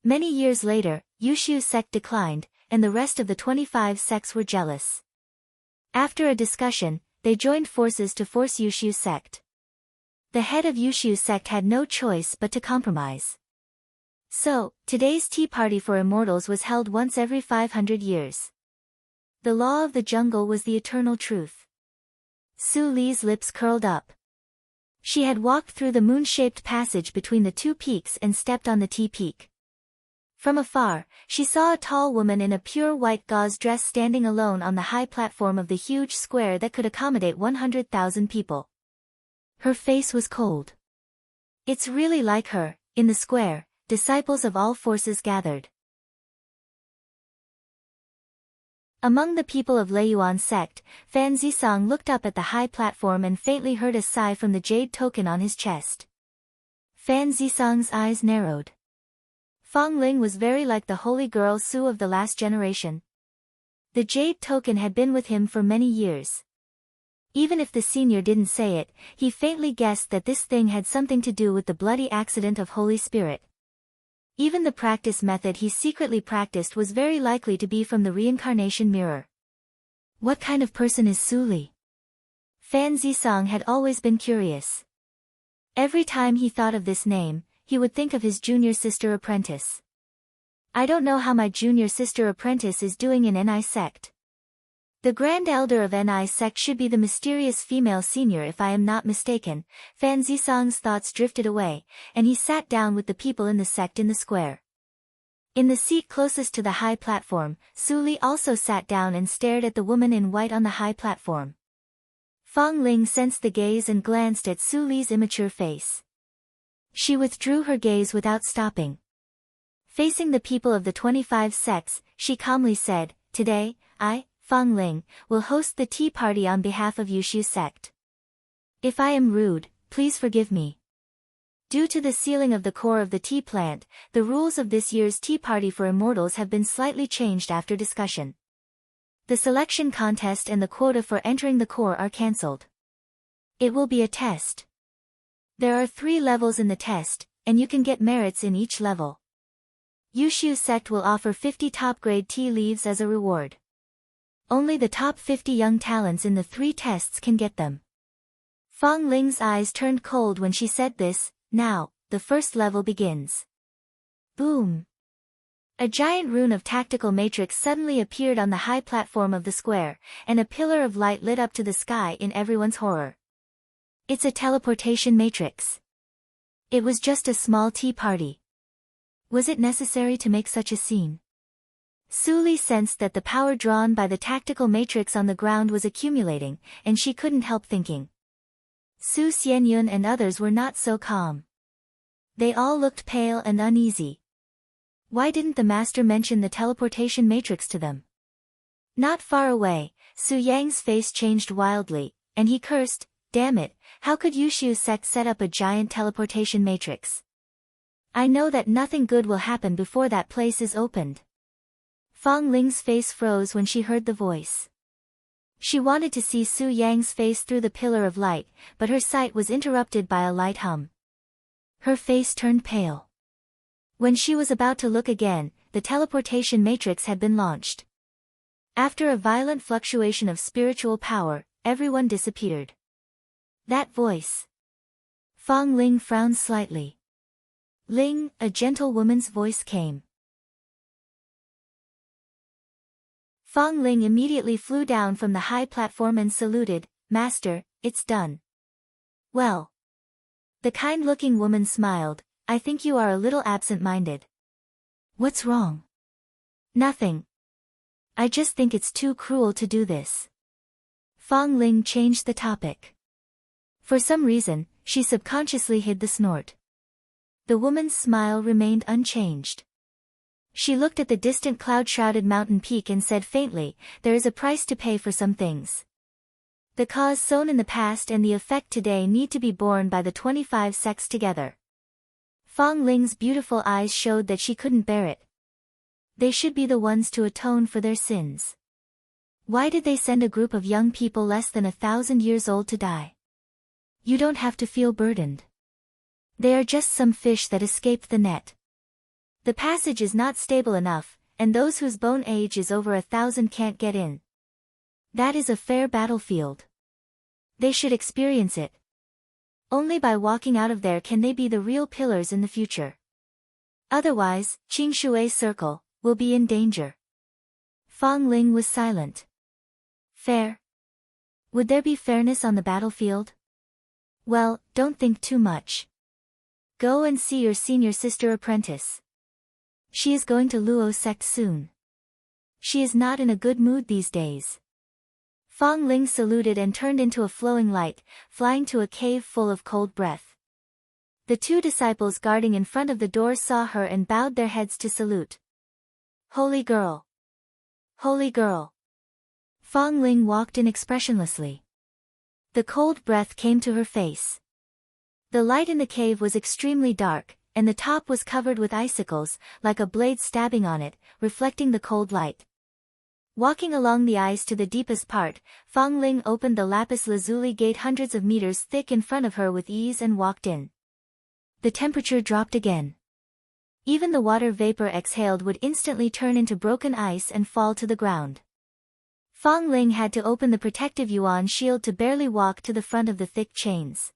Many years later, Yushu's sect declined, and the rest of the 25 sects were jealous. After a discussion, they joined forces to force Yushu's sect. The head of Yushu's sect had no choice but to compromise. So, today's tea party for immortals was held once every 500 years. The law of the jungle was the eternal truth. Su Li's lips curled up. She had walked through the moon-shaped passage between the two peaks and stepped on the tea peak. From afar, she saw a tall woman in a pure white gauze dress standing alone on the high platform of the huge square that could accommodate 100,000 people. Her face was cold. It's really like her. In the square, disciples of all forces gathered. Among the people of Leiyuan sect, Fan Zisong looked up at the high platform and faintly heard a sigh from the jade token on his chest. Fan Zisong's eyes narrowed. Fang Ling was very like the holy girl Su of the last generation. The jade token had been with him for many years. Even if the senior didn't say it, he faintly guessed that this thing had something to do with the bloody accident of Holy Spirit. Even the practice method he secretly practiced was very likely to be from the reincarnation mirror. What kind of person is Su Li? Fan Zisong had always been curious. Every time he thought of this name, he would think of his junior sister apprentice. I don't know how my junior sister apprentice is doing in NI sect. The Grand Elder of NI sect should be the mysterious female senior if I am not mistaken. Fan Zisong's thoughts drifted away, and he sat down with the people in the sect in the square. In the seat closest to the high platform, Su Li also sat down and stared at the woman in white on the high platform. Fang Ling sensed the gaze and glanced at Su Li's immature face. She withdrew her gaze without stopping. Facing the people of the 25 sects, she calmly said, "Today, I, Fang Ling, will host the tea party on behalf of Yushu sect. If I am rude, please forgive me." Due to the sealing of the core of the tea plant, the rules of this year's tea party for immortals have been slightly changed after discussion. The selection contest and the quota for entering the core are cancelled. It will be a test. There are 3 levels in the test, and you can get merits in each level. Yushu sect will offer 50 top-grade tea leaves as a reward. Only the top 50 young talents in the 3 tests can get them. Fang Ling's eyes turned cold when she said this. Now, the first level begins. Boom! A giant rune of tactical matrix suddenly appeared on the high platform of the square, and a pillar of light lit up to the sky in everyone's horror. It's a teleportation matrix. It was just a small tea party. Was it necessary to make such a scene? Su Li sensed that the power drawn by the tactical matrix on the ground was accumulating, and she couldn't help thinking. Su Xianyun and others were not so calm. They all looked pale and uneasy. Why didn't the master mention the teleportation matrix to them? Not far away, Su Yang's face changed wildly, and he cursed, "Damn it, how could Yushu's sect set up a giant teleportation matrix? I know that nothing good will happen before that place is opened." Fang Ling's face froze when she heard the voice. She wanted to see Su Yang's face through the pillar of light, but her sight was interrupted by a light hum. Her face turned pale. When she was about to look again, the teleportation matrix had been launched. After a violent fluctuation of spiritual power, everyone disappeared. That voice. Fang Ling frowned slightly. "Ling," a gentle woman's voice came. Fang Ling immediately flew down from the high platform and saluted, "Master, it's done." "Well." The kind-looking woman smiled, "I think you are a little absent-minded." "What's wrong?" "Nothing. I just think it's too cruel to do this." Fang Ling changed the topic. For some reason, she subconsciously hid the snort. The woman's smile remained unchanged. She looked at the distant cloud-shrouded mountain peak and said faintly, "There is a price to pay for some things. The cause sown in the past and the effect today need to be borne by the 25 sects together." Fang Ling's beautiful eyes showed that she couldn't bear it. They should be the ones to atone for their sins. Why did they send a group of young people less than 1,000 years old to die? You don't have to feel burdened. They are just some fish that escaped the net. The passage is not stable enough, and those whose bone age is over 1,000 can't get in. That is a fair battlefield. They should experience it. Only by walking out of there can they be the real pillars in the future. Otherwise, Qingshui's circle will be in danger. Fang Ling was silent. Fair? Would there be fairness on the battlefield? Well, don't think too much. Go and see your senior sister apprentice. She is going to Luo sect soon. She is not in a good mood these days. Fang Ling saluted and turned into a flowing light, flying to a cave full of cold breath. The two disciples guarding in front of the door saw her and bowed their heads to salute. "Holy girl! Holy girl!" Fang Ling walked in expressionlessly. The cold breath came to her face. The light in the cave was extremely dark, and the top was covered with icicles, like a blade stabbing on it, reflecting the cold light. Walking along the ice to the deepest part, Fang Ling opened the lapis lazuli gate hundreds of meters thick in front of her with ease and walked in. The temperature dropped again. Even the water vapor exhaled would instantly turn into broken ice and fall to the ground. Fang Ling had to open the protective yuan shield to barely walk to the front of the thick chains.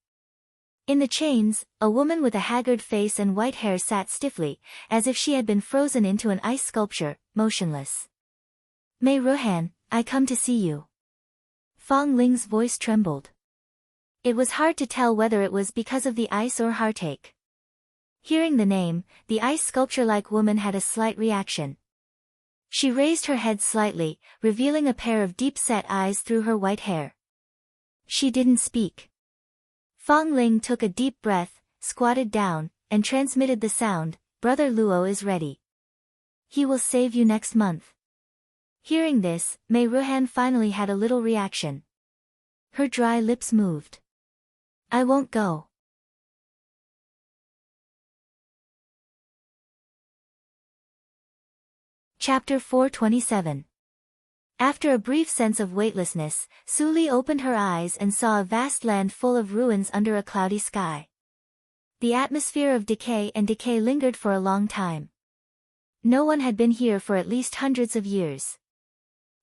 In the chains, a woman with a haggard face and white hair sat stiffly, as if she had been frozen into an ice sculpture, motionless. "Mei Ruhan, I come to see you." Fang Ling's voice trembled. It was hard to tell whether it was because of the ice or heartache. Hearing the name, the ice sculpture-like woman had a slight reaction. She raised her head slightly, revealing a pair of deep-set eyes through her white hair. She didn't speak. Fang Ling took a deep breath, squatted down, and transmitted the sound, "Brother Luo is ready. He will save you next month." Hearing this, Mei Ruhan finally had a little reaction. Her dry lips moved. "I won't go." Chapter 427. After a brief sense of weightlessness, Su Li opened her eyes and saw a vast land full of ruins under a cloudy sky. The atmosphere of decay lingered for a long time. No one had been here for at least hundreds of years.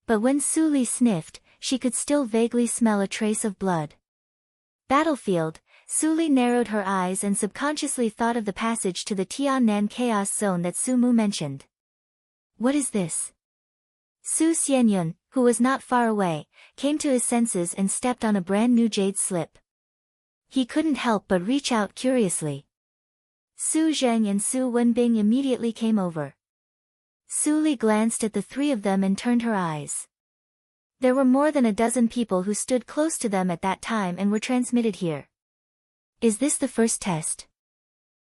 But when Su Li sniffed, she could still vaguely smell a trace of blood. Battlefield. Su Li narrowed her eyes and subconsciously thought of the passage to the Tiannan Chaos Zone that Su Mu mentioned. What is this? Su Xianyun, who was not far away, came to his senses and stepped on a brand new jade slip. He couldn't help but reach out curiously. Su Zheng and Su Wenbing immediately came over. Su Li glanced at the three of them and turned her eyes. There were more than a dozen people who stood close to them at that time and were transmitted here. Is this the first test?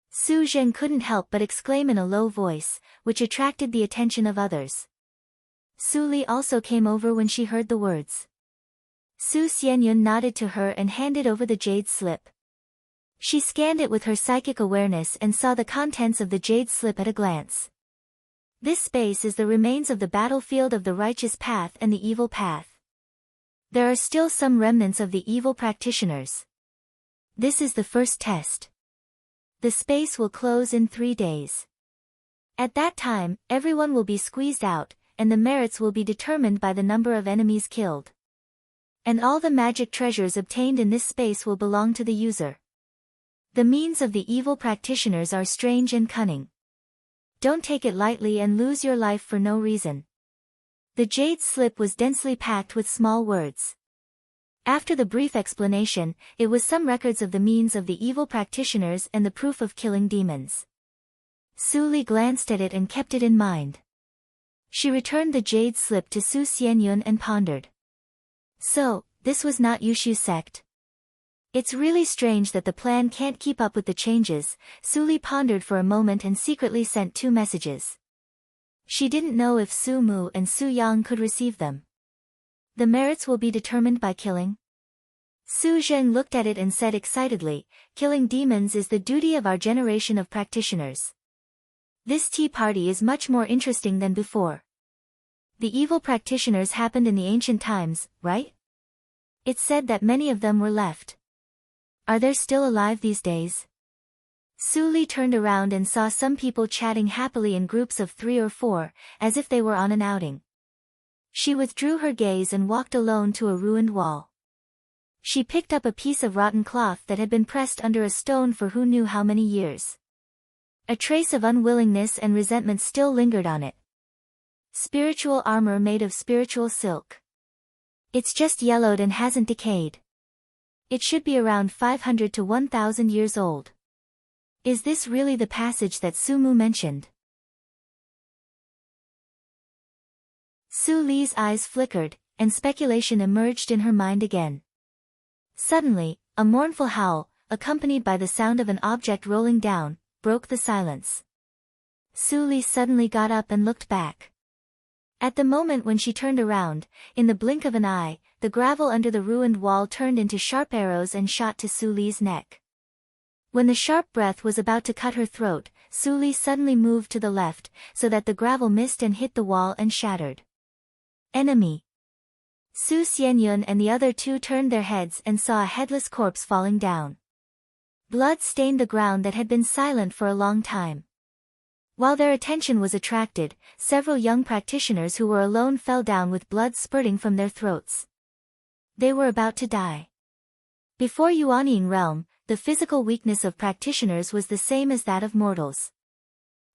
Su Zhen couldn't help but exclaim in a low voice, which attracted the attention of others. Su Li also came over when she heard the words. Su Xianyun nodded to her and handed over the jade slip. She scanned it with her psychic awareness and saw the contents of the jade slip at a glance. This space is the remains of the battlefield of the righteous path and the evil path. There are still some remnants of the evil practitioners. This is the first test. The space will close in 3 days. At that time, everyone will be squeezed out, and the merits will be determined by the number of enemies killed. And all the magic treasures obtained in this space will belong to the user. The means of the evil practitioners are strange and cunning. Don't take it lightly and lose your life for no reason. The jade slip was densely packed with small words. After the brief explanation, it was some records of the means of the evil practitioners and the proof of killing demons. Su Li glanced at it and kept it in mind. She returned the jade slip to Su Xianyun and pondered. So, this was not Yushu's sect. It's really strange that the plan can't keep up with the changes. Su Li pondered for a moment and secretly sent 2 messages. She didn't know if Su Mu and Su Yang could receive them. The merits will be determined by killing. Su Zhen looked at it and said excitedly, killing demons is the duty of our generation of practitioners. This tea party is much more interesting than before. The evil practitioners happened in the ancient times, right? It's said that many of them were left. Are they still alive these days? Su Li turned around and saw some people chatting happily in groups of 3 or 4, as if they were on an outing. She withdrew her gaze and walked alone to a ruined wall. She picked up a piece of rotten cloth that had been pressed under a stone for who knew how many years. A trace of unwillingness and resentment still lingered on it. Spiritual armor made of spiritual silk. It's just yellowed and hasn't decayed. It should be around 500 to 1,000 years old. Is this really the passage that Su Mu mentioned? Su Li's eyes flickered, and speculation emerged in her mind again. Suddenly, a mournful howl, accompanied by the sound of an object rolling down, broke the silence. Su Li suddenly got up and looked back. At the moment when she turned around, in the blink of an eye, the gravel under the ruined wall turned into sharp arrows and shot to Su Li's neck. When the sharp breath was about to cut her throat, Su Li suddenly moved to the left, so that the gravel missed and hit the wall and shattered. Enemy. Su Xianyun and the other 2 turned their heads and saw a headless corpse falling down. Blood stained the ground that had been silent for a long time. While their attention was attracted, several young practitioners who were alone fell down with blood spurting from their throats. They were about to die. Before Yuanying realm, the physical weakness of practitioners was the same as that of mortals.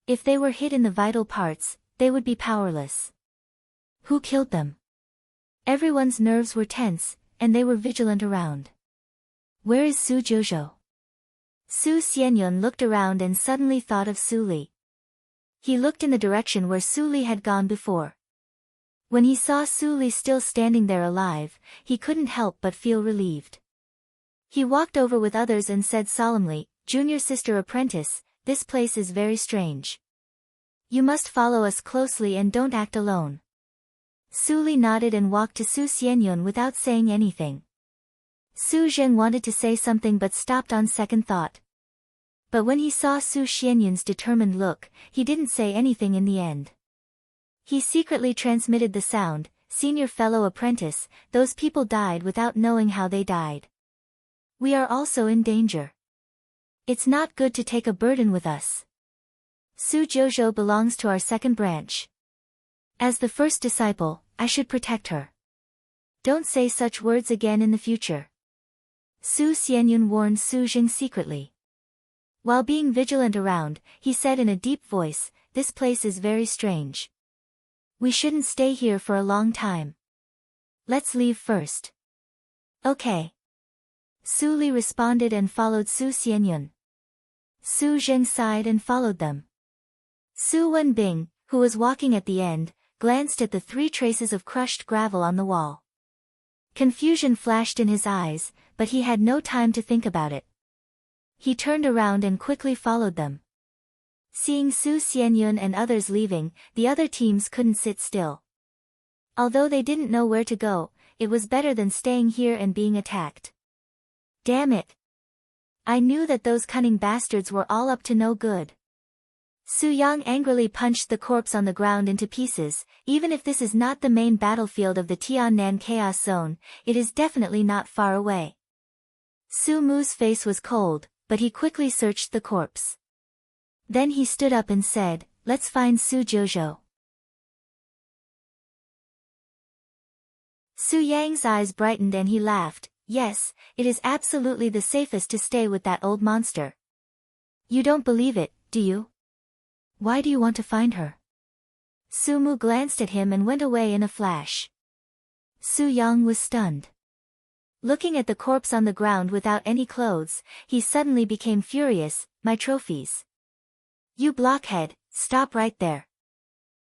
If they were hit in the vital parts, they would be powerless. Who killed them? Everyone's nerves were tense, and they were vigilant around. Where is Su Jouzhou? Su Xianyun looked around and suddenly thought of Su Li. He looked in the direction where Su Li had gone before. When he saw Su Li still standing there alive, he couldn't help but feel relieved. He walked over with others and said solemnly, "Junior sister apprentice, this place is very strange. You must follow us closely and don't act alone." Su Li nodded and walked to Su Xianyun without saying anything. Su Zhen wanted to say something but stopped on second thought. But when he saw Su Xianyun's determined look, he didn't say anything in the end. He secretly transmitted the sound, "Senior fellow apprentice, those people died without knowing how they died. We are also in danger. It's not good to take a burden with us. Su Jouzhou belongs to our second branch. As the first disciple, I should protect her. Don't say such words again in the future." Su Xianyun warned Su Jing secretly. While being vigilant around, he said in a deep voice, "This place is very strange. We shouldn't stay here for a long time. Let's leave first." "Okay." Su Li responded and followed Su Xianyun. Su Zheng sighed and followed them. Su Wenbing, who was walking at the end, glanced at the 3 traces of crushed gravel on the wall. Confusion flashed in his eyes, but he had no time to think about it. He turned around and quickly followed them. Seeing Su Xianyun and others leaving, the other teams couldn't sit still. Although they didn't know where to go, it was better than staying here and being attacked. Damn it! I knew that those cunning bastards were all up to no good. Su Yang angrily punched the corpse on the ground into pieces. Even if this is not the main battlefield of the Tiannan Chaos Zone, it is definitely not far away. Su Mu's face was cold, but he quickly searched the corpse. Then he stood up and said, "Let's find Su Jojo." Su Yang's eyes brightened and he laughed. "Yes, it is absolutely the safest to stay with that old monster." "You don't believe it, do you? Why do you want to find her?" Su Mu glanced at him and went away in a flash. Su Yang was stunned. Looking at the corpse on the ground without any clothes, he suddenly became furious. "My trophies! You blockhead, stop right there."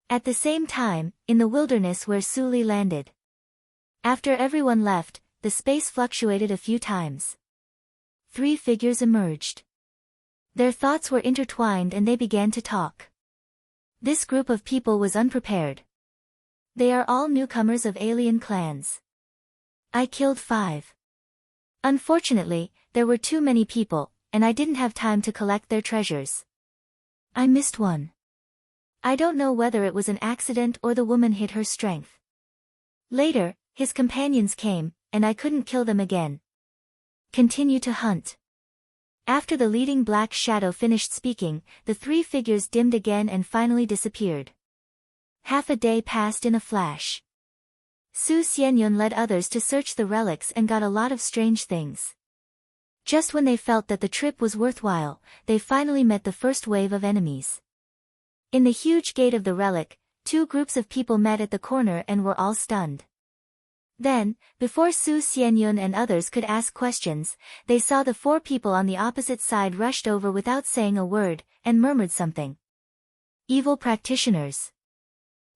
At the same time, in the wilderness where Su Li landed. After everyone left, the space fluctuated a few times. 3 figures emerged. Their thoughts were intertwined and they began to talk. This group of people was unprepared. They are all newcomers of alien clans. I killed 5. Unfortunately, there were too many people, and I didn't have time to collect their treasures. I missed one. I don't know whether it was an accident or the woman hid her strength. Later, his companions came, and I couldn't kill them again. Continue to hunt. After the leading black shadow finished speaking, the 3 figures dimmed again and finally disappeared. Half a day passed in a flash. Su Xianyun led others to search the relics and got a lot of strange things. Just when they felt that the trip was worthwhile, they finally met the first wave of enemies. In the huge gate of the relic, 2 groups of people met at the corner and were all stunned. Then, before Su Xianyun and others could ask questions, they saw the 4 people on the opposite side rushed over without saying a word, and murmured something. Evil practitioners.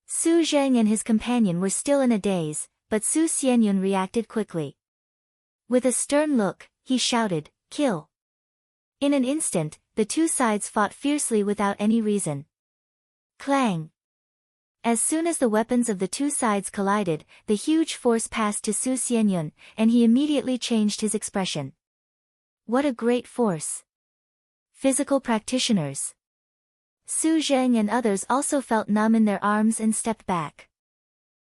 Su Zheng and his companion were still in a daze, but Su Xianyun reacted quickly. With a stern look, he shouted, "Kill!" In an instant, the 2 sides fought fiercely without any reason. Clang! As soon as the weapons of the 2 sides collided, the huge force passed to Su Xianyun, and he immediately changed his expression. What a great force! Physical practitioners. Su Zheng and others also felt numb in their arms and stepped back.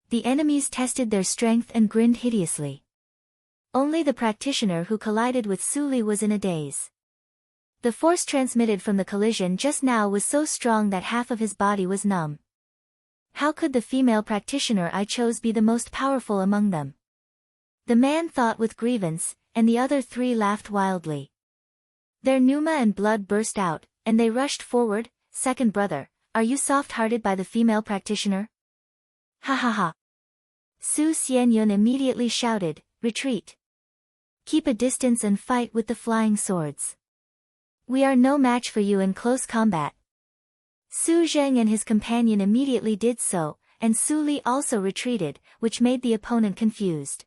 The enemies tested their strength and grinned hideously. Only the practitioner who collided with Su Li was in a daze. The force transmitted from the collision just now was so strong that half of his body was numb. How could the female practitioner I chose be the most powerful among them? The man thought with grievance, and the other 3 laughed wildly. Their pneuma and blood burst out, and they rushed forward. "Second brother, are you soft-hearted by the female practitioner?" "Ha ha ha!" Su Xianyun immediately shouted, "Retreat! Keep a distance and fight with the flying swords. We are no match for you in close combat." Su Zheng and his companion immediately did so, and Su Li also retreated, which made the opponent confused.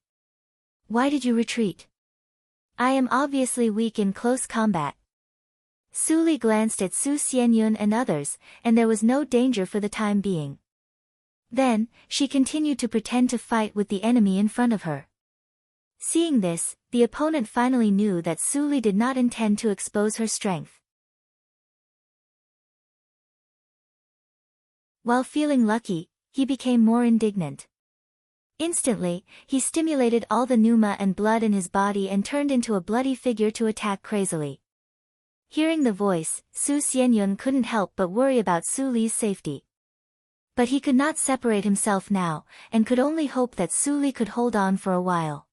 "Why did you retreat?" "I am obviously weak in close combat." Su Li glanced at Su Xianyun and others, and there was no danger for the time being. Then, she continued to pretend to fight with the enemy in front of her. Seeing this, the opponent finally knew that Su Li did not intend to expose her strength. While feeling lucky, he became more indignant. Instantly, he stimulated all the pneuma and blood in his body and turned into a bloody figure to attack crazily. Hearing the voice, Su Xianyun couldn't help but worry about Su Li's safety. But he could not separate himself now, and could only hope that Su Li could hold on for a while.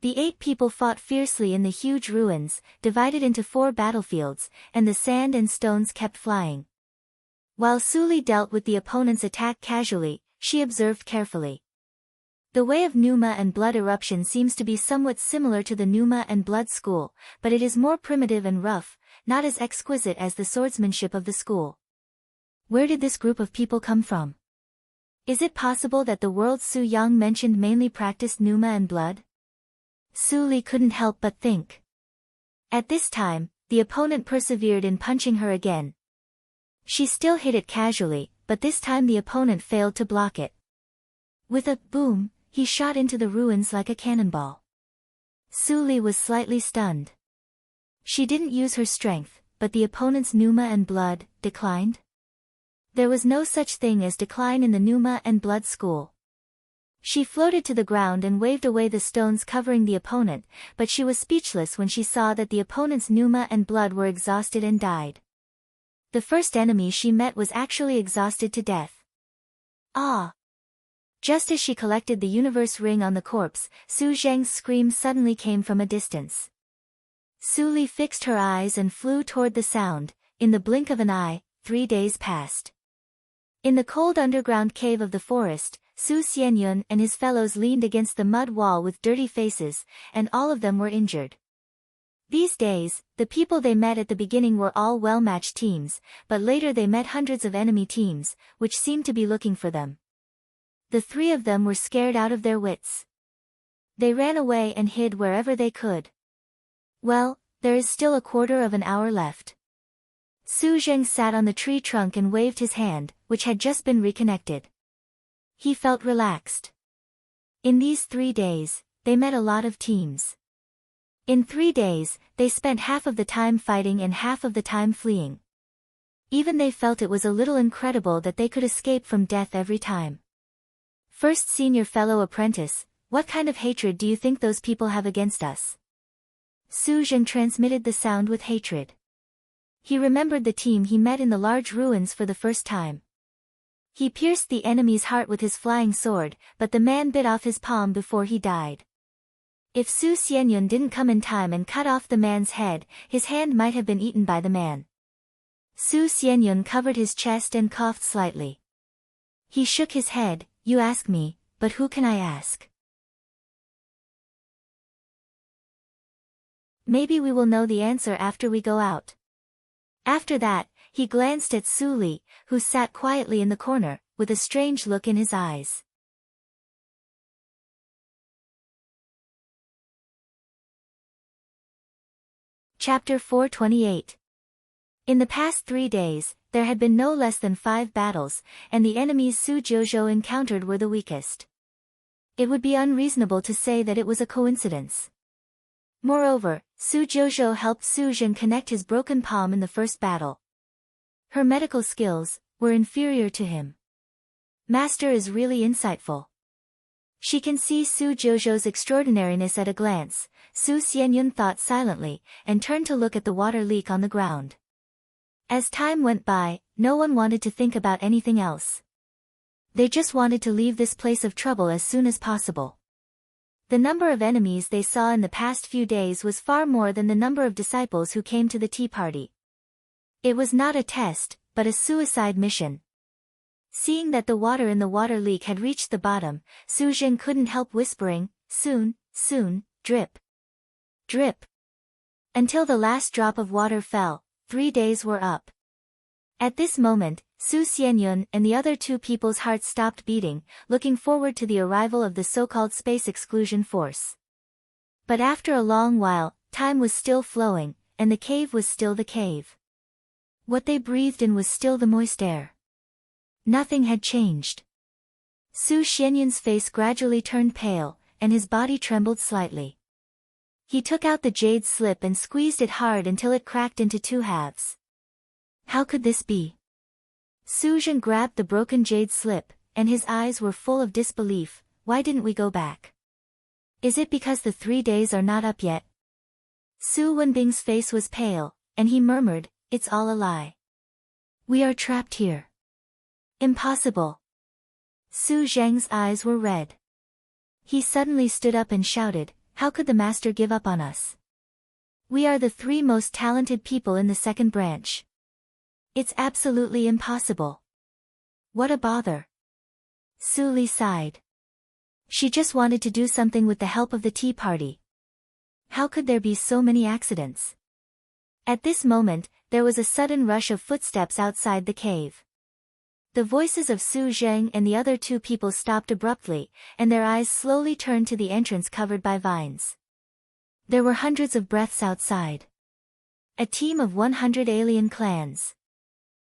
The 8 people fought fiercely in the huge ruins, divided into 4 battlefields, and the sand and stones kept flying. While Su Li dealt with the opponent's attack casually, she observed carefully. The way of pneuma and blood eruption seems to be somewhat similar to the pneuma and blood school, but it is more primitive and rough, not as exquisite as the swordsmanship of the school. Where did this group of people come from? Is it possible that the world Su Yang mentioned mainly practiced Pneuma and blood? Su Li couldn't help but think. At this time, the opponent persevered in punching her again. She still hit it casually, but this time the opponent failed to block it. With a boom, he shot into the ruins like a cannonball. Su Li was slightly stunned. She didn't use her strength, but the opponent's Pneuma and blood declined? There was no such thing as decline in the Pneuma and blood school. She floated to the ground and waved away the stones covering the opponent, but she was speechless when she saw that the opponent's Pneuma and blood were exhausted and died. The first enemy she met was actually exhausted to death. Ah! Just as she collected the universe ring on the corpse, Su Zheng's scream suddenly came from a distance. Su Li fixed her eyes and flew toward the sound. In the blink of an eye, 3 days passed. In the cold underground cave of the forest, Su Xianyun and his fellows leaned against the mud wall with dirty faces, and all of them were injured. These days, the people they met at the beginning were all well-matched teams, but later they met hundreds of enemy teams, which seemed to be looking for them. The 3 of them were scared out of their wits. They ran away and hid wherever they could. Well, there is still a quarter of an hour left. Su Zheng sat on the tree trunk and waved his hand, which had just been reconnected. He felt relaxed. In these 3 days, they met a lot of teams. In 3 days, they spent half of the time fighting and half of the time fleeing. Even they felt it was a little incredible that they could escape from death every time. First senior fellow apprentice, what kind of hatred do you think those people have against us? Su Zheng transmitted the sound with hatred. He remembered the team he met in the large ruins for the first time. He pierced the enemy's heart with his flying sword, but the man bit off his palm before he died. If Su Xianyun didn't come in time and cut off the man's head, his hand might have been eaten by the man. Su Xianyun covered his chest and coughed slightly. He shook his head. You ask me, but who can I ask? Maybe we will know the answer after we go out. After that, he glanced at Su Li, who sat quietly in the corner, with a strange look in his eyes. Chapter 428. In the past 3 days, there had been no less than 5 battles, and the enemies Su Jiuzhou encountered were the weakest. It would be unreasonable to say that it was a coincidence. Moreover, Su Jiuzhou helped Su Zheng connect his broken palm in the first battle. Her medical skills were inferior to him. Master is really insightful. She can see Su Jiuzhou's extraordinariness at a glance. Su Xianyun thought silently, and turned to look at the water leak on the ground. As time went by, no one wanted to think about anything else. They just wanted to leave this place of trouble as soon as possible. The number of enemies they saw in the past few days was far more than the number of disciples who came to the tea party. It was not a test, but a suicide mission. Seeing that the water in the water leak had reached the bottom, Su Zheng couldn't help whispering, soon, soon, drip. Drip. Until the last drop of water fell, 3 days were up. At this moment, Su Xianyun and the other 2 people's hearts stopped beating, looking forward to the arrival of the so-called space exclusion force. But after a long while, time was still flowing, and the cave was still the cave. What they breathed in was still the moist air. Nothing had changed. Su Xianyun's face gradually turned pale, and his body trembled slightly. He took out the jade slip and squeezed it hard until it cracked into 2 halves. How could this be? Su Zheng grabbed the broken jade slip, and his eyes were full of disbelief. Why didn't we go back? Is it because the 3 days are not up yet? Su Wenbing's face was pale, and he murmured, it's all a lie. We are trapped here. Impossible. Su Zheng's eyes were red. He suddenly stood up and shouted, how could the master give up on us? We are the 3 most talented people in the second branch. It's absolutely impossible. What a bother. Su Li sighed. She just wanted to do something with the help of the tea party. How could there be so many accidents? At this moment, there was a sudden rush of footsteps outside the cave. The voices of Su Zheng and the other two people stopped abruptly, and their eyes slowly turned to the entrance covered by vines. There were hundreds of breaths outside. A team of 100 alien clans.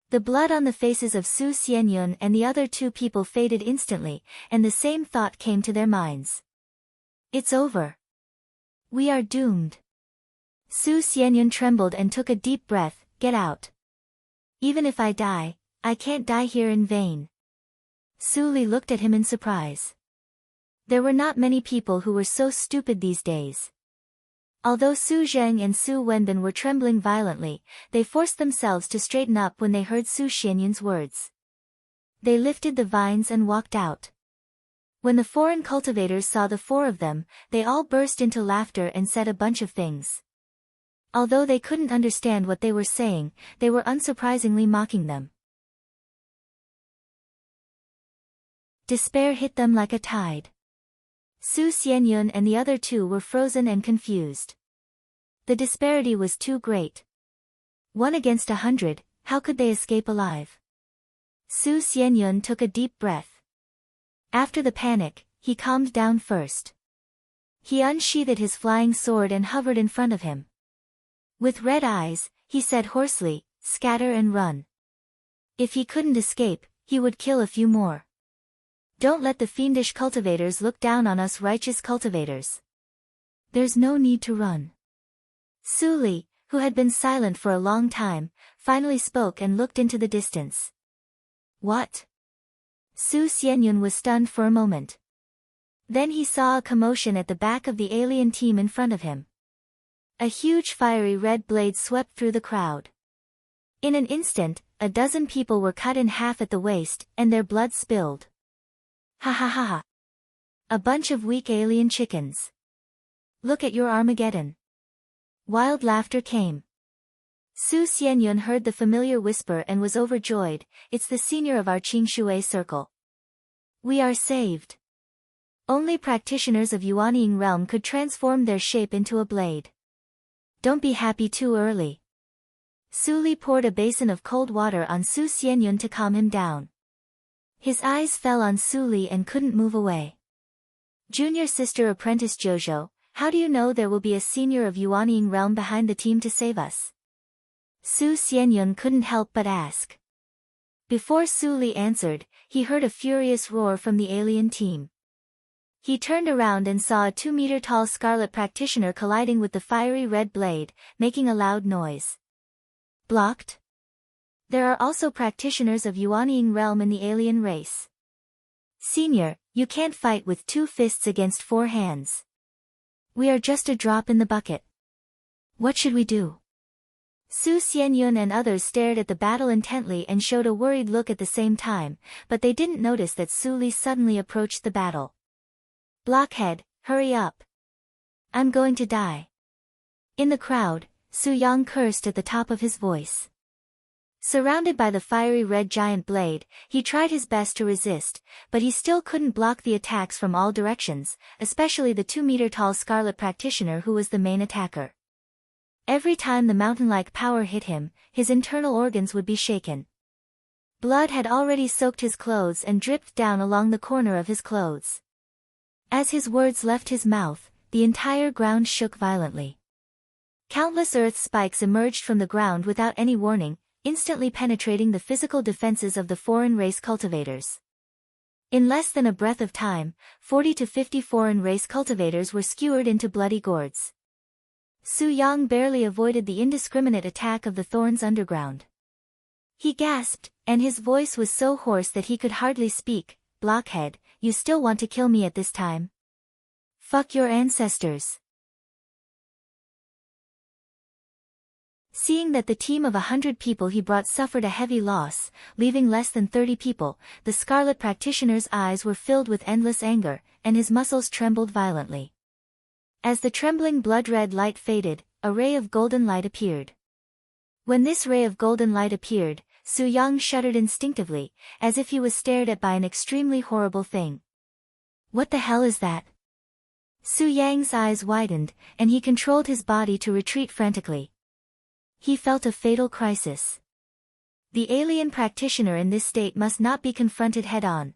The blood on the faces of Su Xianyun and the other two people faded instantly, and the same thought came to their minds. It's over. We are doomed. Su Xianyun trembled and took a deep breath. Get out. Even if I die, I can't die here in vain. Su Li looked at him in surprise. There were not many people who were so stupid these days. Although Su Zheng and Su Wenbin were trembling violently, they forced themselves to straighten up when they heard Su Xianyun's words. They lifted the vines and walked out. When the foreign cultivators saw the four of them, they all burst into laughter and said a bunch of things. Although they couldn't understand what they were saying, they were unsurprisingly mocking them. Despair hit them like a tide. Su Xianyun and the other two were frozen and confused. The disparity was too great. 1 against 100, how could they escape alive? Su Xianyun took a deep breath. After the panic, he calmed down first. He unsheathed his flying sword and hovered in front of him. With red eyes, he said hoarsely, "Scatter and run." If he couldn't escape, he would kill a few more. Don't let the fiendish cultivators look down on us righteous cultivators. There's no need to run. Su Li, who had been silent for a long time, finally spoke and looked into the distance. What? Su Xianyun was stunned for a moment. Then he saw a commotion at the back of the alien team in front of him. A huge fiery red blade swept through the crowd. In an instant, a dozen people were cut in half at the waist, and their blood spilled. Ha ha ha ha. A bunch of weak alien chickens. Look at your Armageddon. Wild laughter came. Su Xianyun heard the familiar whisper and was overjoyed. It's the senior of our Qingshui circle. We are saved. Only practitioners of Yuanying realm could transform their shape into a blade. Don't be happy too early. Su Li poured a basin of cold water on Su Xianyun to calm him down. His eyes fell on Su Li and couldn't move away. Junior sister apprentice Jojo, how do you know there will be a senior of Yuanying realm behind the team to save us? Su Xianyun couldn't help but ask. Before Su Li answered, he heard a furious roar from the alien team. He turned around and saw a 2-meter-tall scarlet practitioner colliding with the fiery red blade, making a loud noise. Blocked? There are also practitioners of Yuanying realm in the alien race. Senior, you can't fight with 2 fists against 4 hands. We are just a drop in the bucket. What should we do? Su Xianyun and others stared at the battle intently and showed a worried look at the same time, but they didn't notice that Su Li suddenly approached the battle. Blockhead, hurry up. I'm going to die. In the crowd, Su Yang cursed at the top of his voice. Surrounded by the fiery red giant blade, he tried his best to resist, but he still couldn't block the attacks from all directions, especially the 2-meter-tall scarlet practitioner who was the main attacker. Every time the mountain-like power hit him, his internal organs would be shaken. Blood had already soaked his clothes and dripped down along the corner of his clothes. As his words left his mouth, the entire ground shook violently. Countless earth spikes emerged from the ground without any warning, instantly penetrating the physical defenses of the foreign race cultivators. In less than a breath of time, 40 to 50 foreign race cultivators were skewered into bloody gourds. Su Yang barely avoided the indiscriminate attack of the thorns underground. He gasped, and his voice was so hoarse that he could hardly speak. Blockhead, you still want to kill me at this time? Fuck your ancestors. Seeing that the team of 100 people he brought suffered a heavy loss, leaving less than 30 people, the scarlet practitioner's eyes were filled with endless anger, and his muscles trembled violently. As the trembling blood-red light faded, a ray of golden light appeared. When this ray of golden light appeared, Su Yang shuddered instinctively, as if he was stared at by an extremely horrible thing. What the hell is that? Su Yang's eyes widened, and he controlled his body to retreat frantically. He felt a fatal crisis. The alien practitioner in this state must not be confronted head-on.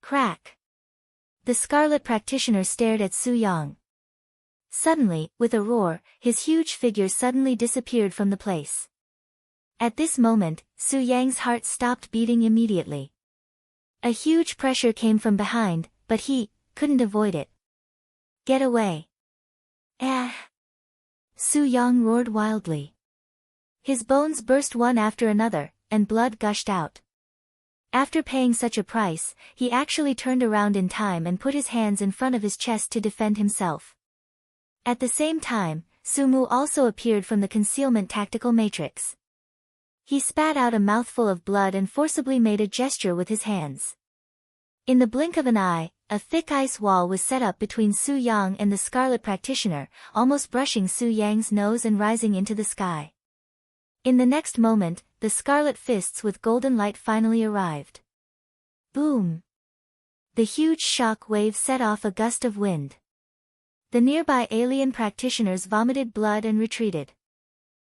Crack! The scarlet practitioner stared at Su Yang. Suddenly, with a roar, his huge figure suddenly disappeared from the place. At this moment, Su Yang's heart stopped beating immediately. A huge pressure came from behind, but he couldn't avoid it. Get away! Ah! Su Yang roared wildly. His bones burst one after another, and blood gushed out. After paying such a price, he actually turned around in time and put his hands in front of his chest to defend himself. At the same time, Su Mu also appeared from the concealment tactical matrix. He spat out a mouthful of blood and forcibly made a gesture with his hands. In the blink of an eye, a thick ice wall was set up between Su Yang and the scarlet practitioner, almost brushing Su Yang's nose and rising into the sky. In the next moment, the scarlet fists with golden light finally arrived. Boom! The huge shock wave set off a gust of wind. The nearby alien practitioners vomited blood and retreated.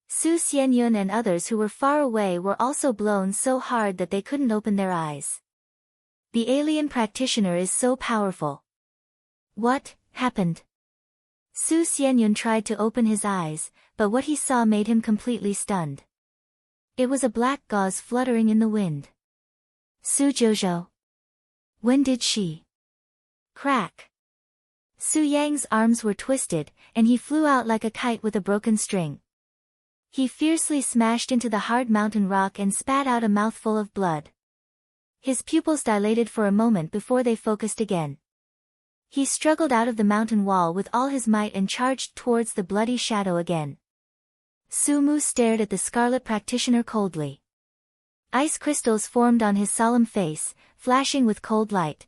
Su Xianyun and others who were far away were also blown so hard that they couldn't open their eyes. The alien practitioner is so powerful. What happened? Su Xianyun tried to open his eyes, but what he saw made him completely stunned. It was a black gauze fluttering in the wind. Su Jojo. When did she? Crack. Su Yang's arms were twisted, and he flew out like a kite with a broken string. He fiercely smashed into the hard mountain rock and spat out a mouthful of blood. His pupils dilated for a moment before they focused again. He struggled out of the mountain wall with all his might and charged towards the bloody shadow again. Su Mu stared at the scarlet practitioner coldly. Ice crystals formed on his solemn face, flashing with cold light.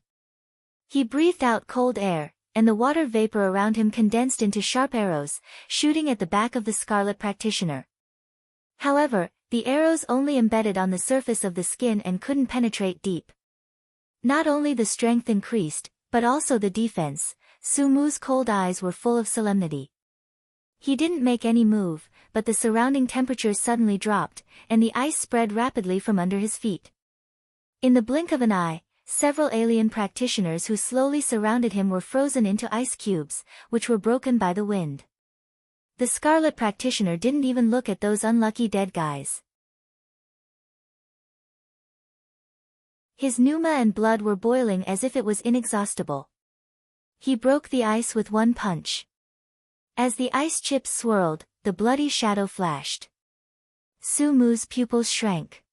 He breathed out cold air, and the water vapor around him condensed into sharp arrows, shooting at the back of the scarlet practitioner. However, the arrows only embedded on the surface of the skin and couldn't penetrate deep. Not only the strength increased, but also the defense. Su Mu's cold eyes were full of solemnity. He didn't make any move, but the surrounding temperature suddenly dropped, and the ice spread rapidly from under his feet. In the blink of an eye, several alien practitioners who slowly surrounded him were frozen into ice cubes, which were broken by the wind. The scarlet practitioner didn't even look at those unlucky dead guys. His pneuma and blood were boiling as if it was inexhaustible. He broke the ice with one punch. As the ice chips swirled, the bloody shadow flashed. Su Mu's pupils shrank.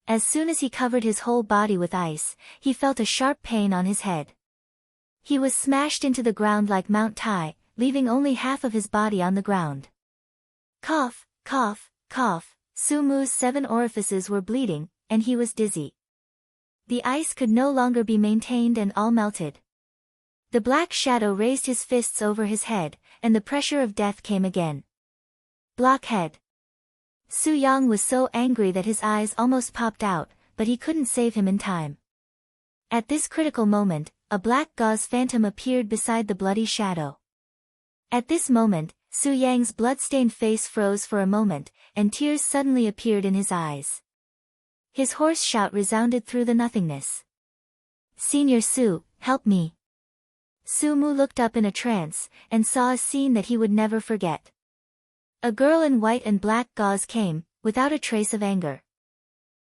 As soon as he covered his whole body with ice, he felt a sharp pain on his head. He was smashed into the ground like Mount Tai, leaving only half of his body on the ground. Cough, cough, cough. Su Mu's 7 orifices were bleeding, and he was dizzy. The ice could no longer be maintained and all melted. The black shadow raised his fists over his head, and the pressure of death came again. Blockhead. Su Yang was so angry that his eyes almost popped out, but he couldn't save him in time. At this critical moment, a black gauze phantom appeared beside the bloody shadow. At this moment, Su Yang's blood-stained face froze for a moment, and tears suddenly appeared in his eyes. His hoarse shout resounded through the nothingness. Senior Su, help me. Su Mu looked up in a trance, and saw a scene that he would never forget. A girl in white and black gauze came, without a trace of anger.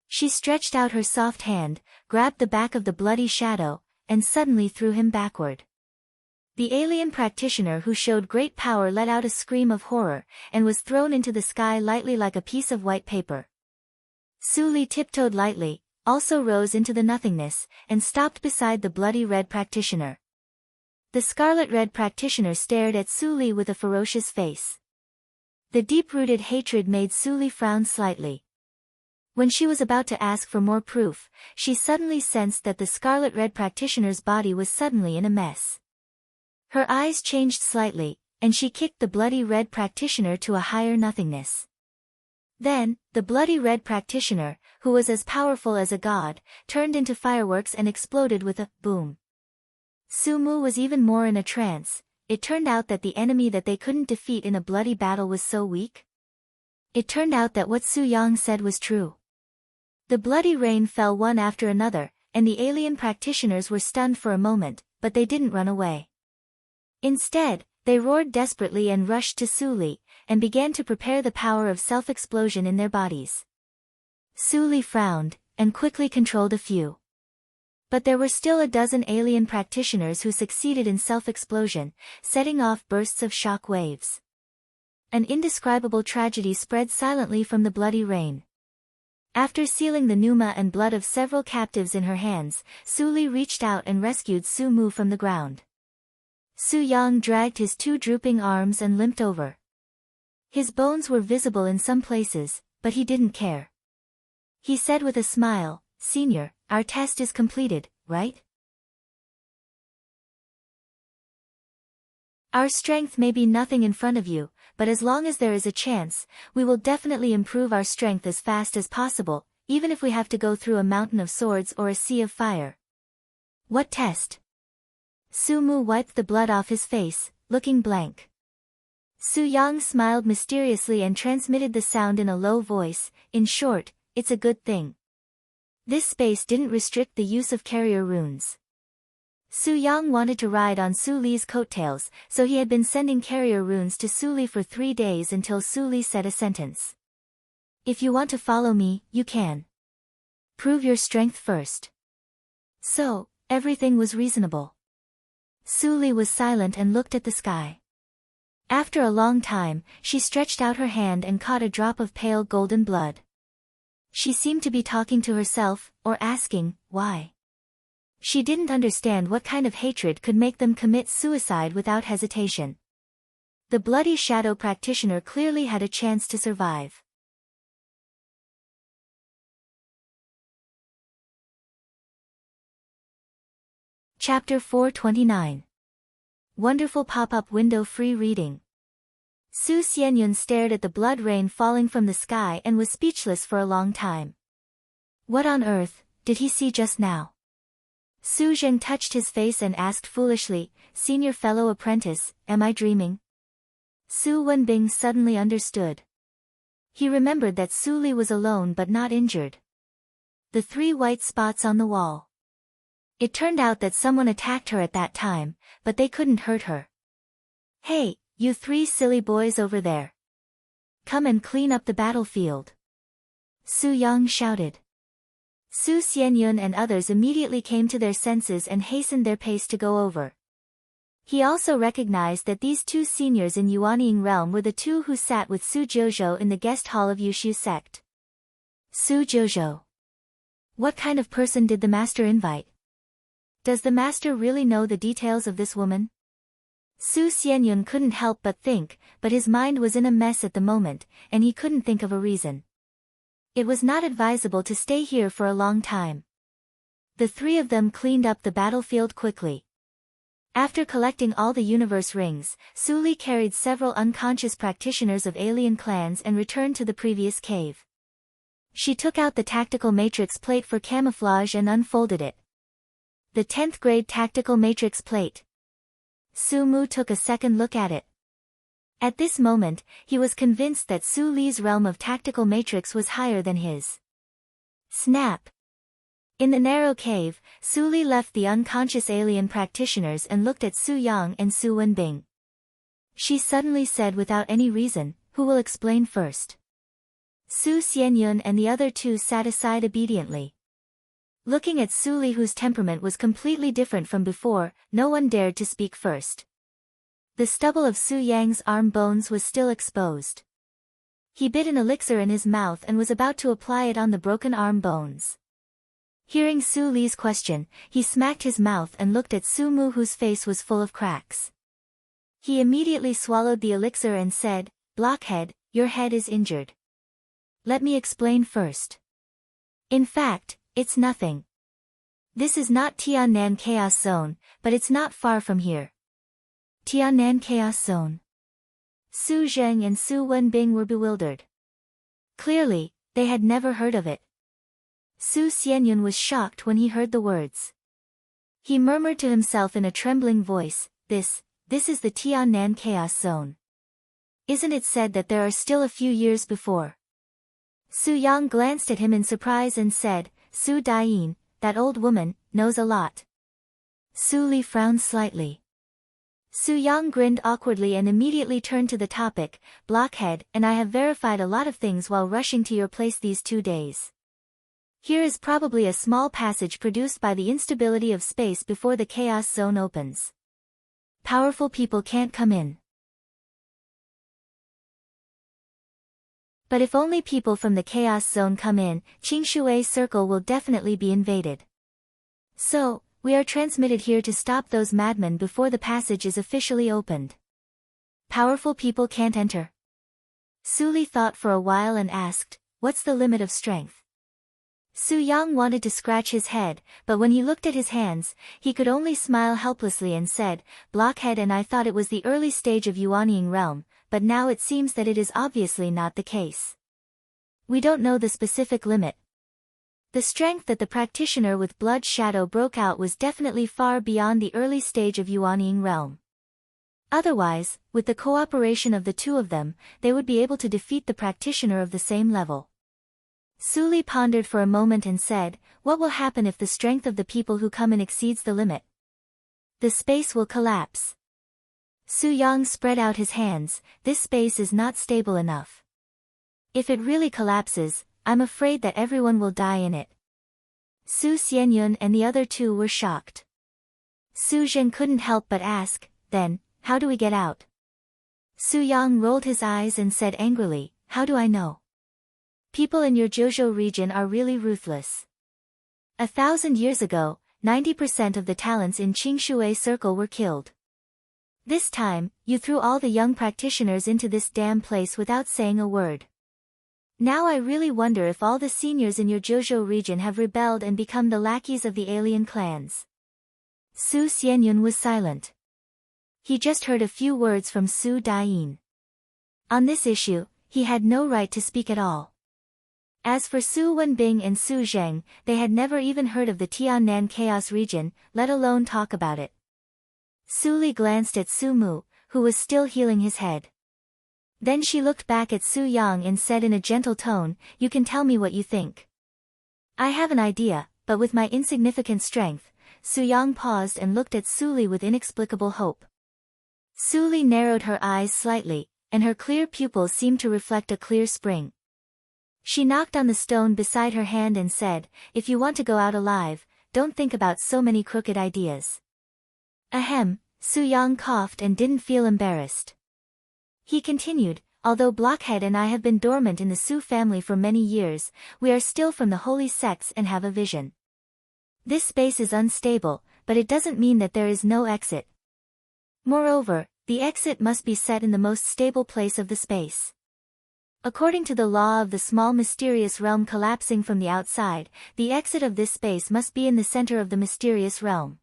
She stretched out her soft hand, grabbed the back of the bloody shadow, and suddenly threw him backward. The alien practitioner who showed great power let out a scream of horror, and was thrown into the sky lightly like a piece of white paper. Su Li tiptoed lightly, also rose into the nothingness, and stopped beside the bloody red practitioner. The scarlet red practitioner stared at Su Li with a ferocious face. The deep-rooted hatred made Su Li frown slightly. When she was about to ask for more proof, she suddenly sensed that the scarlet red practitioner's body was suddenly in a mess. Her eyes changed slightly, and she kicked the bloody red practitioner to a higher nothingness. Then, the bloody red practitioner, who was as powerful as a god, turned into fireworks and exploded with a boom. Su Mu was even more in a trance. It turned out that the enemy that they couldn't defeat in a bloody battle was so weak. It turned out that what Su Yang said was true. The bloody rain fell one after another, and the alien practitioners were stunned for a moment, but they didn't run away. Instead, they roared desperately and rushed to Suli, and began to prepare the power of self-explosion in their bodies. Suli frowned, and quickly controlled a few. But there were still a dozen alien practitioners who succeeded in self-explosion, setting off bursts of shock waves. An indescribable tragedy spread silently from the bloody rain. After sealing the pneuma and blood of several captives in her hands, Suli reached out and rescued Su Mu from the ground. Su Yang dragged his two drooping arms and limped over. His bones were visible in some places, but he didn't care. He said with a smile, "Senior, our test is completed, right? Our strength may be nothing in front of you, but as long as there is a chance, we will definitely improve our strength as fast as possible, even if we have to go through a mountain of swords or a sea of fire." "What test?" Su Mu wiped the blood off his face, looking blank. Su Yang smiled mysteriously and transmitted the sound in a low voice. "In short, it's a good thing. This space didn't restrict the use of carrier runes." Su Yang wanted to ride on Su Li's coattails, so he had been sending carrier runes to Su Li for 3 days until Su Li said a sentence. "If you want to follow me, you can. Prove your strength first." So, everything was reasonable. Su Li was silent and looked at the sky. After a long time, she stretched out her hand and caught a drop of pale golden blood. She seemed to be talking to herself, or asking, why? She didn't understand what kind of hatred could make them commit suicide without hesitation. The bloody shadow practitioner clearly had a chance to survive. Chapter 429. Wonderful pop-up window free reading. Su Xianyun stared at the blood rain falling from the sky and was speechless for a long time. What on earth did he see just now? Su Zheng touched his face and asked foolishly, "Senior fellow apprentice, am I dreaming?" Su Wenbing suddenly understood. He remembered that Su Li was alone but not injured. The 3 white spots on the wall. It turned out that someone attacked her at that time, but they couldn't hurt her. "Hey, you 3 silly boys over there. Come and clean up the battlefield." Su Yang shouted. Su Xianyun and others immediately came to their senses and hastened their pace to go over. He also recognized that these 2 seniors in Yuanying realm were the 2 who sat with Su Jiuzhou in the guest hall of Yushu sect. Su Jiuzhou. What kind of person did the master invite? Does the master really know the details of this woman? Su Xianyun couldn't help but think, but his mind was in a mess at the moment, and he couldn't think of a reason. It was not advisable to stay here for a long time. The 3 of them cleaned up the battlefield quickly. After collecting all the universe rings, Su Li carried several unconscious practitioners of alien clans and returned to the previous cave. She took out the tactical matrix plate for camouflage and unfolded it. The 10th grade tactical matrix plate. Su Mu took a second look at it. At this moment, he was convinced that Su Li's realm of tactical matrix was higher than his. Snap! In the narrow cave, Su Li left the unconscious alien practitioners and looked at Su Yang and Su Wenbing. She suddenly said without any reason, "Who will explain first?" Su Xianyun and the other 2 sat aside obediently. Looking at Su Li, whose temperament was completely different from before, no one dared to speak first. The stubble of Su Yang's arm bones was still exposed. He bit an elixir in his mouth and was about to apply it on the broken arm bones. Hearing Su Li's question, he smacked his mouth and looked at Su Mu, whose face was full of cracks. He immediately swallowed the elixir and said, "Blockhead, your head is injured. Let me explain first. In fact, it's nothing. This is not Tiannan Chaos Zone, but it's not far from here." Tiannan Chaos Zone. Su Zheng and Su Wenbing were bewildered. Clearly, they had never heard of it. Su Xianyun was shocked when he heard the words. He murmured to himself in a trembling voice, This is the Tiannan Chaos Zone. Isn't it said that there are still a few years before? Su Yang glanced at him in surprise and said, Su Daiyin, that old woman, knows a lot. Su Li frowned slightly. Su Yang grinned awkwardly and immediately turned to the topic, Blockhead and I have verified a lot of things while rushing to your place these 2 days. Here is probably a small passage produced by the instability of space before the chaos zone opens. Powerful people can't come in. But if only people from the chaos zone come in, Qingshui Circle will definitely be invaded. So, we are transmitted here to stop those madmen before the passage is officially opened. Powerful people can't enter. Su Li thought for a while and asked, what's the limit of strength? Su Yang wanted to scratch his head, but when he looked at his hands, he could only smile helplessly and said, Blockhead and I thought it was the early stage of Yuanying realm, but now it seems that it is obviously not the case. We don't know the specific limit. The strength that the practitioner with blood shadow broke out was definitely far beyond the early stage of Yuanying realm. Otherwise, with the cooperation of the two of them, they would be able to defeat the practitioner of the same level. Su Li pondered for a moment and said, what will happen if the strength of the people who come in exceeds the limit? The space will collapse. Su Yang spread out his hands, this space is not stable enough. If it really collapses, I'm afraid that everyone will die in it. Su Xianyun and the other two were shocked. Su Zhen couldn't help but ask, then, how do we get out? Su Yang rolled his eyes and said angrily, how do I know? People in your Zhuzhou region are really ruthless. 1,000 years ago, 90% of the talents in Qingshui Circle were killed. This time, you threw all the young practitioners into this damn place without saying a word. Now I really wonder if all the seniors in your Zhuzhou region have rebelled and become the lackeys of the alien clans. Su Xianyun was silent. He just heard a few words from Su Daiyin. On this issue, he had no right to speak at all. As for Su Wenbing and Su Zheng, they had never even heard of the Tiannan Chaos region, let alone talk about it. Su Li glanced at Su Mu, who was still healing his head. Then she looked back at Su Yang and said in a gentle tone, you can tell me what you think. I have an idea, but with my insignificant strength. Su Yang paused and looked at Su Li with inexplicable hope. Su Li narrowed her eyes slightly, and her clear pupils seemed to reflect a clear spring. She knocked on the stone beside her hand and said, if you want to go out alive, don't think about so many crooked ideas. Ahem, Su Yang coughed and didn't feel embarrassed. He continued, although Blockhead and I have been dormant in the Su family for many years, we are still from the holy sects and have a vision. This space is unstable, but it doesn't mean that there is no exit. Moreover, the exit must be set in the most stable place of the space. According to the law of the small mysterious realm collapsing from the outside, the exit of this space must be in the center of the mysterious realm.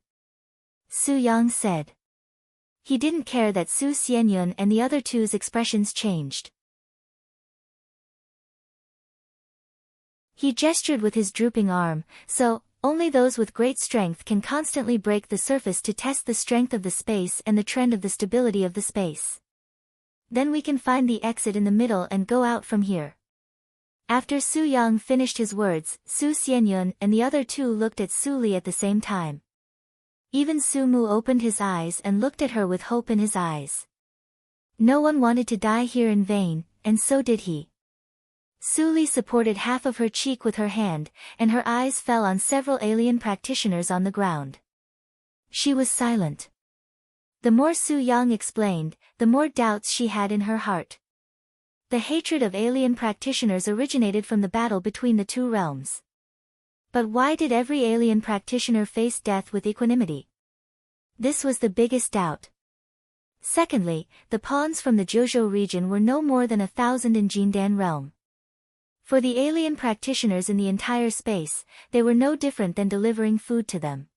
Su Yang said. He didn't care that Su Xianyun and the other two's expressions changed. He gestured with his drooping arm, so, only those with great strength can constantly break the surface to test the strength of the space and the trend of the stability of the space. Then we can find the exit in the middle and go out from here. After Su Yang finished his words, Su Xianyun and the other two looked at Su Li at the same time. Even Su Mu opened his eyes and looked at her with hope in his eyes. No one wanted to die here in vain, and so did he. Su Li supported half of her cheek with her hand, and her eyes fell on several alien practitioners on the ground. She was silent. The more Su Yang explained, the more doubts she had in her heart. The hatred of alien practitioners originated from the battle between the two realms. But why did every alien practitioner face death with equanimity? This was the biggest doubt. Secondly, the pawns from the Zhuzhou region were no more than 1,000 in Jindan realm. For the alien practitioners in the entire space, they were no different than delivering food to them.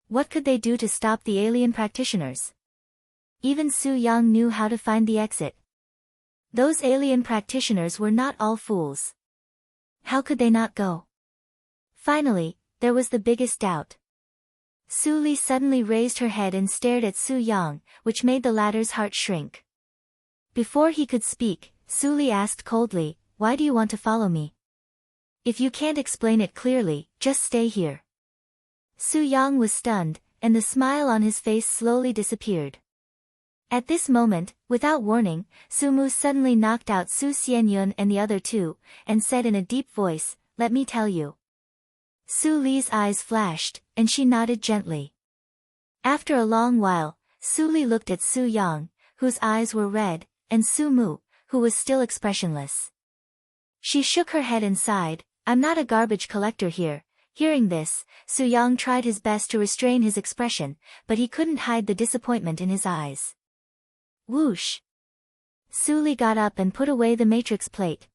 What could they do to stop the alien practitioners? Even Su Yang knew how to find the exit. Those alien practitioners were not all fools. How could they not go? Finally, there was the biggest doubt. Su Li suddenly raised her head and stared at Su Yang, which made the latter's heart shrink. Before he could speak, Su Li asked coldly, why do you want to follow me? If you can't explain it clearly, just stay here. Su Yang was stunned, and the smile on his face slowly disappeared. At this moment, without warning, Su Mu suddenly knocked out Su Xianyun and the other two, and said in a deep voice, "Let me tell you." Su Li's eyes flashed, and she nodded gently. After a long while, Su Li looked at Su Yang, whose eyes were red, and Su Mu, who was still expressionless. She shook her head and sighed, "I'm not a garbage collector here." Hearing this, Su Yang tried his best to restrain his expression, but he couldn't hide the disappointment in his eyes. Whoosh! Su Li got up and put away the matrix plate.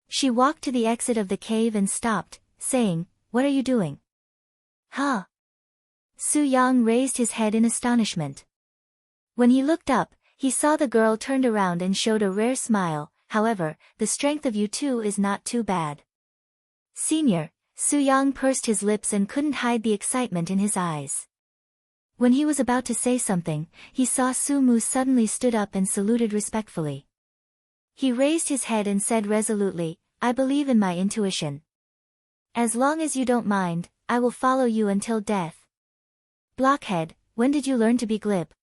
She walked to the exit of the cave and stopped, saying, "What are you doing?" "Huh?" Su Yang raised his head in astonishment. When he looked up, he saw the girl turned around and showed a rare smile. "However, the strength of you two is not too bad." "Senior," Su Yang pursed his lips and couldn't hide the excitement in his eyes. When he was about to say something, he saw Su Mu suddenly stood up and saluted respectfully. He raised his head and said resolutely, "I believe in my intuition. As long as you don't mind, I will follow you until death." "Blockhead, when did you learn to be glib?"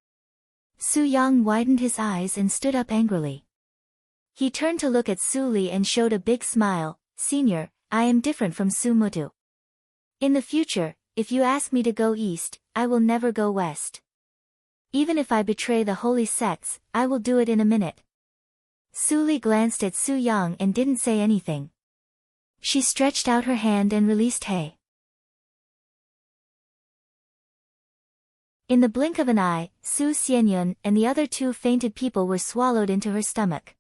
Su Yang widened his eyes and stood up angrily. He turned to look at Su Li and showed a big smile. "Senior, I am different from Su Mutu. In the future, if you ask me to go east, I will never go west. Even if I betray the holy sects, I will do it in a minute." Su Li glanced at Su Yang and didn't say anything. She stretched out her hand and released He. In the blink of an eye, Su Xianyun and the other two fainted people were swallowed into her stomach.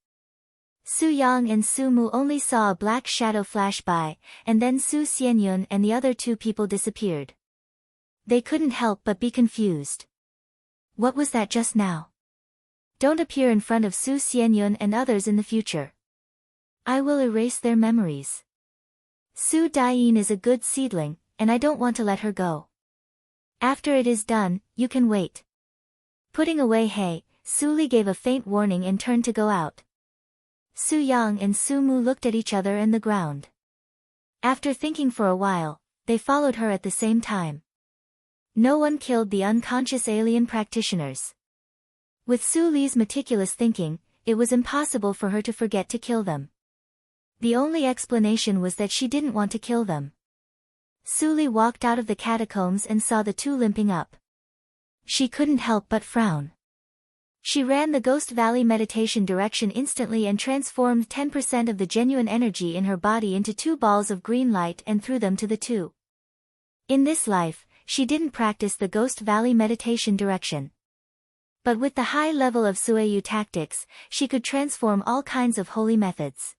Su Yang and Su Mu only saw a black shadow flash by, and then Su Xianyun and the other two people disappeared. They couldn't help but be confused. What was that just now? Don't appear in front of Su Xianyun and others in the future. I will erase their memories. Su Daiyin is a good seedling, and I don't want to let her go. After it is done, you can wait. Putting away He, Su Li gave a faint warning and turned to go out. Su Yang and Su Mu looked at each other and the ground. After thinking for a while, they followed her at the same time. No one killed the unconscious alien practitioners. With Su Li's meticulous thinking, it was impossible for her to forget to kill them. The only explanation was that she didn't want to kill them. Su Li walked out of the catacombs and saw the two limping up. She couldn't help but frown. She ran the Ghost Valley meditation direction instantly and transformed 10% of the genuine energy in her body into 2 balls of green light and threw them to the two. In this life, she didn't practice the Ghost Valley meditation direction. But with the high level of Sueyu tactics, she could transform all kinds of holy methods.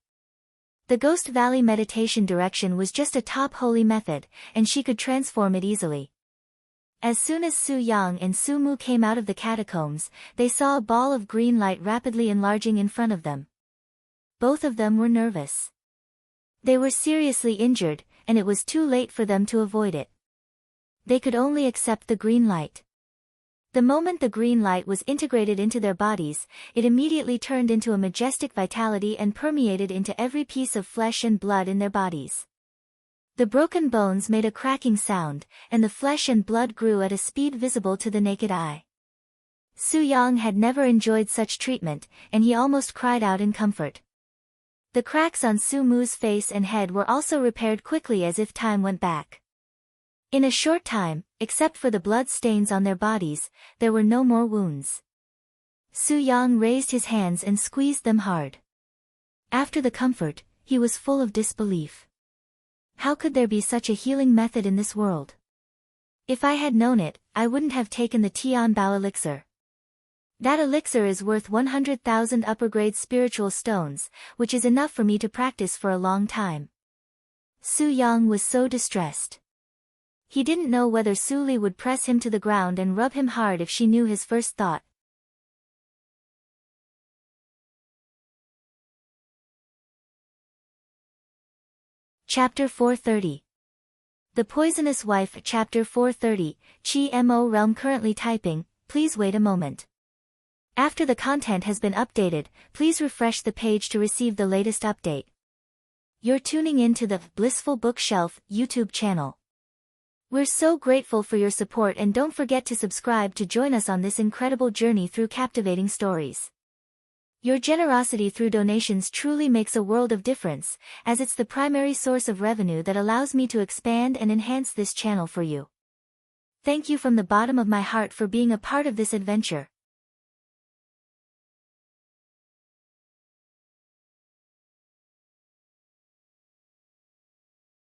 The Ghost Valley meditation direction was just a top holy method, and she could transform it easily. As soon as Su Yang and Su Mu came out of the catacombs, they saw a ball of green light rapidly enlarging in front of them. Both of them were nervous. They were seriously injured, and it was too late for them to avoid it. They could only accept the green light. The moment the green light was integrated into their bodies, it immediately turned into a majestic vitality and permeated into every piece of flesh and blood in their bodies. The broken bones made a cracking sound, and the flesh and blood grew at a speed visible to the naked eye. Su Yang had never enjoyed such treatment, and he almost cried out in comfort. The cracks on Su Mu's face and head were also repaired quickly as if time went back. In a short time, except for the blood stains on their bodies, there were no more wounds. Su Yang raised his hands and squeezed them hard. After the comfort, he was full of disbelief. How could there be such a healing method in this world? If I had known it, I wouldn't have taken the Tian Bao elixir. That elixir is worth 100,000 upper-grade spiritual stones, which is enough for me to practice for a long time. Su Yang was so distressed. He didn't know whether Su Li would press him to the ground and rub him hard if she knew his first thought. Chapter 430. The Poisonous Wife. Chapter 430, Chi Mo Realm. Currently typing, please wait a moment. After the content has been updated, please refresh the page to receive the latest update. You're tuning in to the Blissful Bookshelf YouTube channel. We're so grateful for your support, and don't forget to subscribe to join us on this incredible journey through captivating stories. Your generosity through donations truly makes a world of difference, as it's the primary source of revenue that allows me to expand and enhance this channel for you. Thank you from the bottom of my heart for being a part of this adventure.